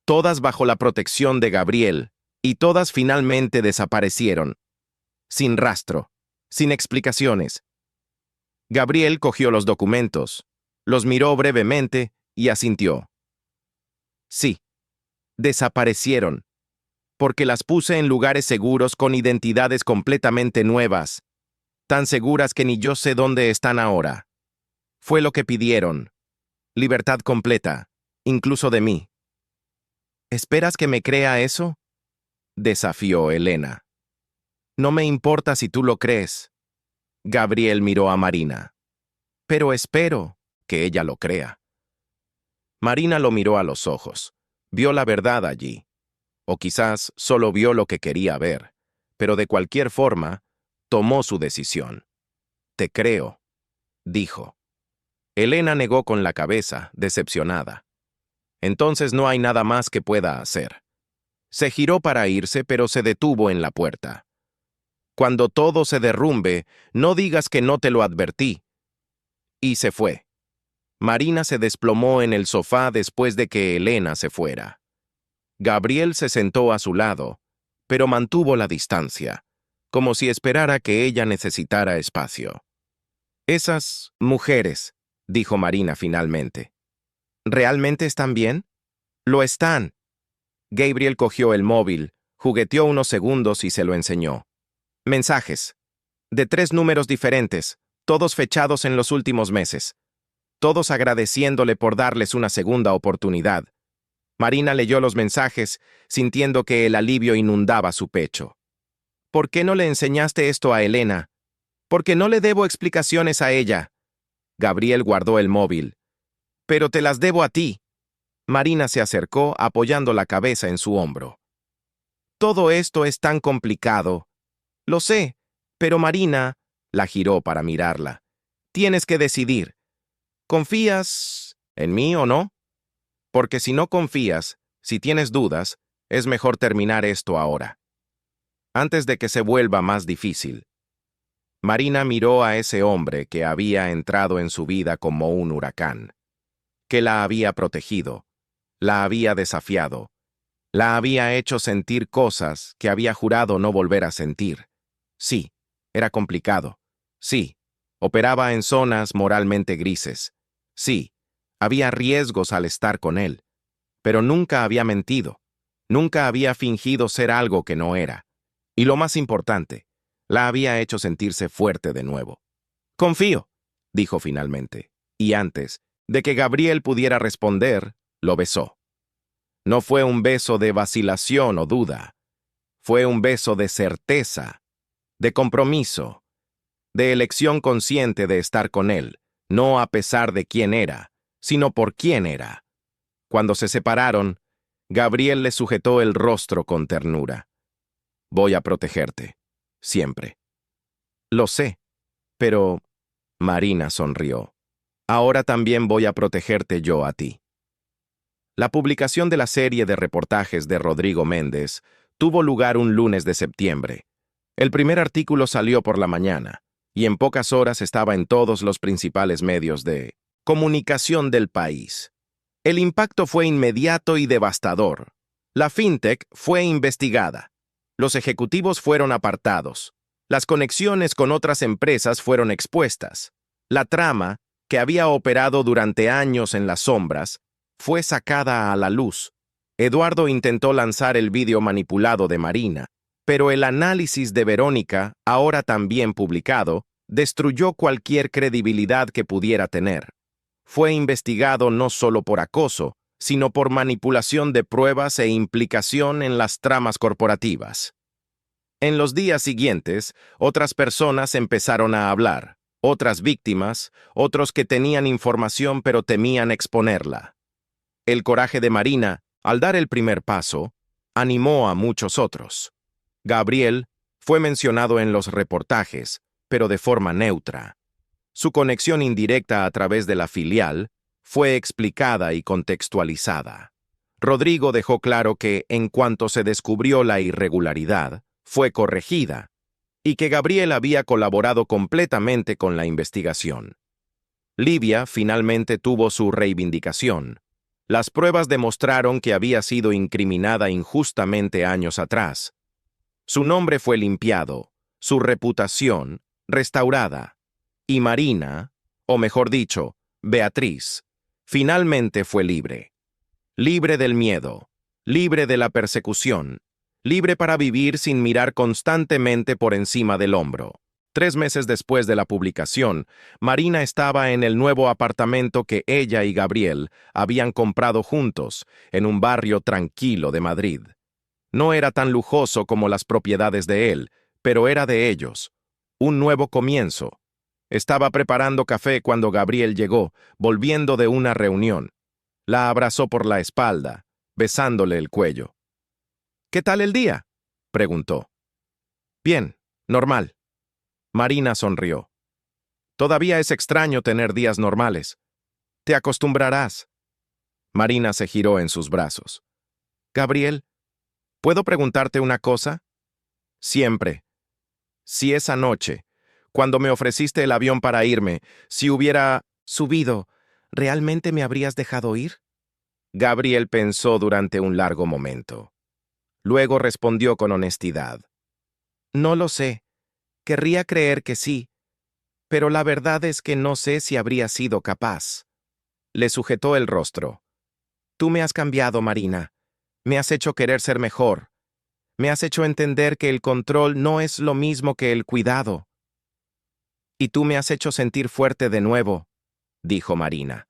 todas bajo la protección de Gabriel, y todas finalmente desaparecieron. Sin rastro, sin explicaciones. Gabriel cogió los documentos, los miró brevemente y asintió. «Sí, desaparecieron, porque las puse en lugares seguros con identidades completamente nuevas, tan seguras que ni yo sé dónde están ahora. Fue lo que pidieron. Libertad completa, incluso de mí». «¿Esperas que me crea eso?», desafió Elena. «No me importa si tú lo crees». Gabriel miró a Marina. «Pero espero que ella lo crea». Marina lo miró a los ojos. Vio la verdad allí. O quizás solo vio lo que quería ver. Pero de cualquier forma, tomó su decisión. «Te creo», dijo. Elena negó con la cabeza, decepcionada. Entonces no hay nada más que pueda hacer. Se giró para irse, pero se detuvo en la puerta. «Cuando todo se derrumbe, no digas que no te lo advertí». Y se fue. Marina se desplomó en el sofá después de que Elena se fuera. Gabriel se sentó a su lado, pero mantuvo la distancia, como si esperara que ella necesitara espacio. «Esas mujeres», dijo Marina finalmente, «¿realmente están bien?». «Lo están». Gabriel cogió el móvil, jugueteó unos segundos y se lo enseñó. «Mensajes. De 3 números diferentes, todos fechados en los últimos meses. Todos agradeciéndole por darles una segunda oportunidad». Marina leyó los mensajes, sintiendo que el alivio inundaba su pecho. «¿Por qué no le enseñaste esto a Elena?». «Porque no le debo explicaciones a ella». Gabriel guardó el móvil. «Pero te las debo a ti». Marina se acercó, apoyando la cabeza en su hombro. «Todo esto es tan complicado». «Lo sé, pero Marina», la giró para mirarla, «tienes que decidir. ¿Confías en mí o no? Porque si no confías, si tienes dudas, es mejor terminar esto ahora, antes de que se vuelva más difícil». Marina miró a ese hombre que había entrado en su vida como un huracán, que la había protegido, la había desafiado, la había hecho sentir cosas que había jurado no volver a sentir. Sí, era complicado. Sí, operaba en zonas moralmente grises. Sí, había riesgos al estar con él. Pero nunca había mentido. Nunca había fingido ser algo que no era. Y lo más importante, la había hecho sentirse fuerte de nuevo. «Confío», dijo finalmente. y antes de que Gabriel pudiera responder, lo besó. No fue un beso de vacilación o duda, fue un beso de certeza, de compromiso, de elección consciente de estar con él, no a pesar de quién era, sino por quién era. Cuando se separaron, Gabriel le sujetó el rostro con ternura. Voy a protegerte, siempre. Lo sé, pero... Marina sonrió. Ahora también voy a protegerte yo a ti. La publicación de la serie de reportajes de Rodrigo Méndez tuvo lugar un lunes de septiembre. El primer artículo salió por la mañana, y en pocas horas estaba en todos los principales medios de comunicación del país. El impacto fue inmediato y devastador. La fintech fue investigada. Los ejecutivos fueron apartados. Las conexiones con otras empresas fueron expuestas. La trama, que había operado durante años en las sombras, fue sacada a la luz. Eduardo intentó lanzar el vídeo manipulado de Marina, pero el análisis de Verónica, ahora también publicado, destruyó cualquier credibilidad que pudiera tener. Fue investigado no solo por acoso, sino por manipulación de pruebas e implicación en las tramas corporativas. En los días siguientes, otras personas empezaron a hablar, otras víctimas, otros que tenían información pero temían exponerla. El coraje de Marina, al dar el primer paso, animó a muchos otros. Gabriel fue mencionado en los reportajes, pero de forma neutra. Su conexión indirecta a través de la filial fue explicada y contextualizada. Rodrigo dejó claro que, en cuanto se descubrió la irregularidad, fue corregida, y que Gabriel había colaborado completamente con la investigación. Livia finalmente tuvo su reivindicación. Las pruebas demostraron que había sido incriminada injustamente años atrás. Su nombre fue limpiado, su reputación restaurada, y Marina, o mejor dicho, Beatriz, finalmente fue libre. Libre del miedo, libre de la persecución, libre para vivir sin mirar constantemente por encima del hombro. 3 meses después de la publicación, Marina estaba en el nuevo apartamento que ella y Gabriel habían comprado juntos, en un barrio tranquilo de Madrid. No era tan lujoso como las propiedades de él, pero era de ellos. Un nuevo comienzo. Estaba preparando café cuando Gabriel llegó, volviendo de una reunión. La abrazó por la espalda, besándole el cuello. ¿Qué tal el día?, preguntó. Bien, normal. Marina sonrió. Todavía es extraño tener días normales. Te acostumbrarás. Marina se giró en sus brazos. Gabriel, ¿puedo preguntarte una cosa? Siempre. Si esa noche, cuando me ofreciste el avión para irme, si hubiera subido, ¿realmente me habrías dejado ir? Gabriel pensó durante un largo momento. Luego respondió con honestidad. No lo sé. Querría creer que sí, pero la verdad es que no sé si habría sido capaz. Le sujetó el rostro. Tú me has cambiado, Marina. Me has hecho querer ser mejor. Me has hecho entender que el control no es lo mismo que el cuidado. Y tú me has hecho sentir fuerte de nuevo, dijo Marina.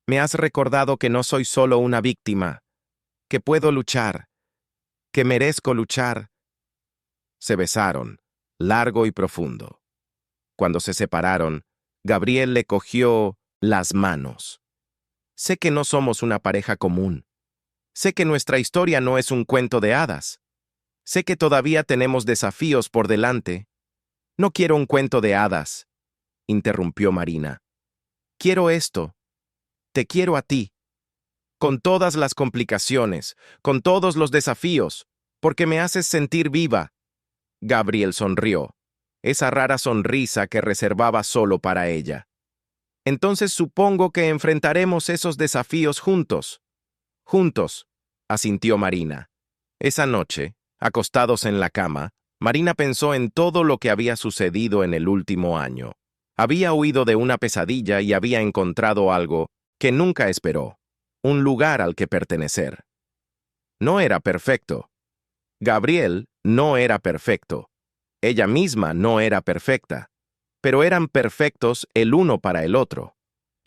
Me has recordado que no soy solo una víctima, que puedo luchar, que merezco luchar. Se besaron, largo y profundo. Cuando se separaron, Gabriel le cogió las manos. Sé que no somos una pareja común. Sé que nuestra historia no es un cuento de hadas. Sé que todavía tenemos desafíos por delante. No quiero un cuento de hadas, interrumpió Marina. Quiero esto. Te quiero a ti. Con todas las complicaciones, con todos los desafíos, porque me haces sentir viva. Gabriel sonrió, esa rara sonrisa que reservaba solo para ella. Entonces supongo que enfrentaremos esos desafíos juntos. Juntos, asintió Marina. Esa noche, acostados en la cama, Marina pensó en todo lo que había sucedido en el último año. Había huido de una pesadilla y había encontrado algo que nunca esperó, un lugar al que pertenecer. No era perfecto. Gabriel no era perfecto. Ella misma no era perfecta, pero eran perfectos el uno para el otro.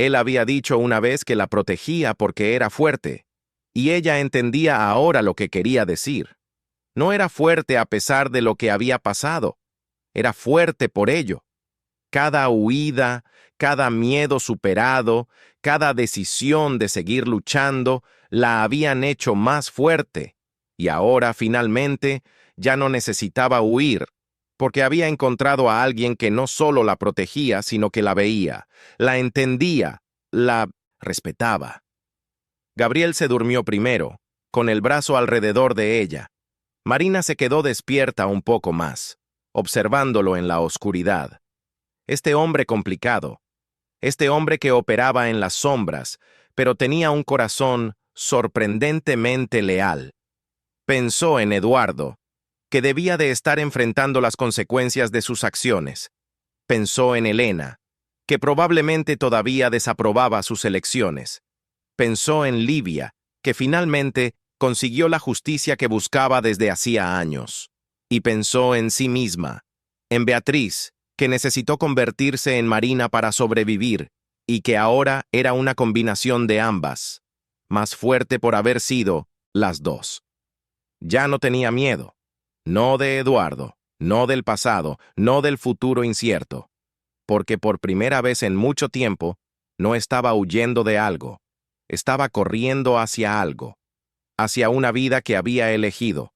Él había dicho una vez que la protegía porque era fuerte, y ella entendía ahora lo que quería decir. No era fuerte a pesar de lo que había pasado, era fuerte por ello. Cada huida, cada miedo superado, cada decisión de seguir luchando, la habían hecho más fuerte, y ahora, finalmente, ya no necesitaba huir, porque había encontrado a alguien que no solo la protegía, sino que la veía, la entendía, la respetaba. Gabriel se durmió primero, con el brazo alrededor de ella. Marina se quedó despierta un poco más, observándolo en la oscuridad. Este hombre complicado, este hombre que operaba en las sombras, pero tenía un corazón sorprendentemente leal. Pensó en Eduardo, que debía de estar enfrentando las consecuencias de sus acciones. Pensó en Elena, que probablemente todavía desaprobaba sus elecciones. Pensó en Livia, que finalmente consiguió la justicia que buscaba desde hacía años. Y pensó en sí misma, en Beatriz, que necesitó convertirse en Marina para sobrevivir, y que ahora era una combinación de ambas, más fuerte por haber sido las dos. Ya no tenía miedo, no de Eduardo, no del pasado, no del futuro incierto, porque por primera vez en mucho tiempo no estaba huyendo de algo, estaba corriendo hacia algo, hacia una vida que había elegido,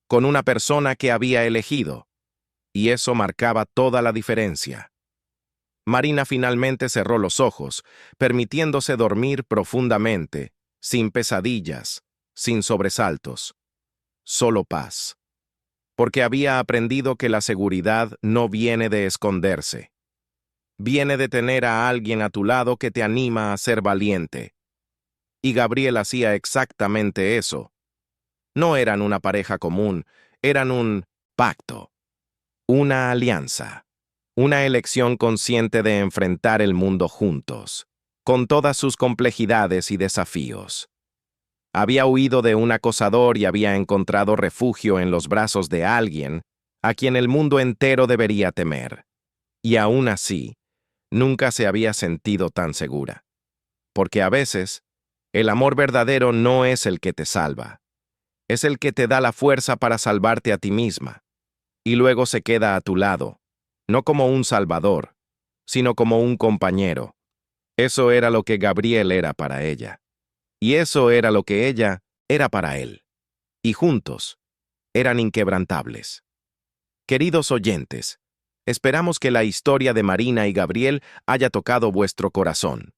con una persona que había elegido, y eso marcaba toda la diferencia. Marina finalmente cerró los ojos, permitiéndose dormir profundamente, sin pesadillas, sin sobresaltos, solo paz. Porque había aprendido que la seguridad no viene de esconderse. Viene de tener a alguien a tu lado que te anima a ser valiente. Y Gabriel hacía exactamente eso. No eran una pareja común, eran un pacto, una alianza, una elección consciente de enfrentar el mundo juntos, con todas sus complejidades y desafíos. Había huido de un acosador y había encontrado refugio en los brazos de alguien a quien el mundo entero debería temer. Y aún así, nunca se había sentido tan segura. Porque a veces, el amor verdadero no es el que te salva. Es el que te da la fuerza para salvarte a ti misma. Y luego se queda a tu lado, no como un salvador, sino como un compañero. Eso era lo que Gabriel era para ella. Y eso era lo que ella era para él. Y juntos, eran inquebrantables. Queridos oyentes, esperamos que la historia de Marina y Gabriel haya tocado vuestro corazón.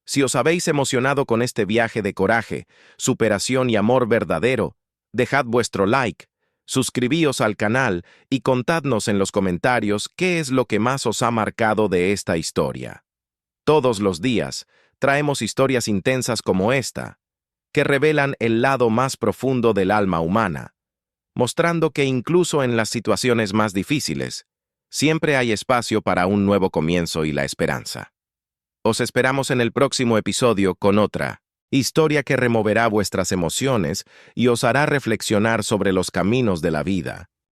Si os habéis emocionado con este viaje de coraje, superación y amor verdadero, dejad vuestro like, suscribíos al canal y contadnos en los comentarios qué es lo que más os ha marcado de esta historia. Todos los días, traemos historias intensas como esta, que revelan el lado más profundo del alma humana, mostrando que incluso en las situaciones más difíciles, siempre hay espacio para un nuevo comienzo y la esperanza. Os esperamos en el próximo episodio con otra historia que removerá vuestras emociones y os hará reflexionar sobre los caminos de la vida,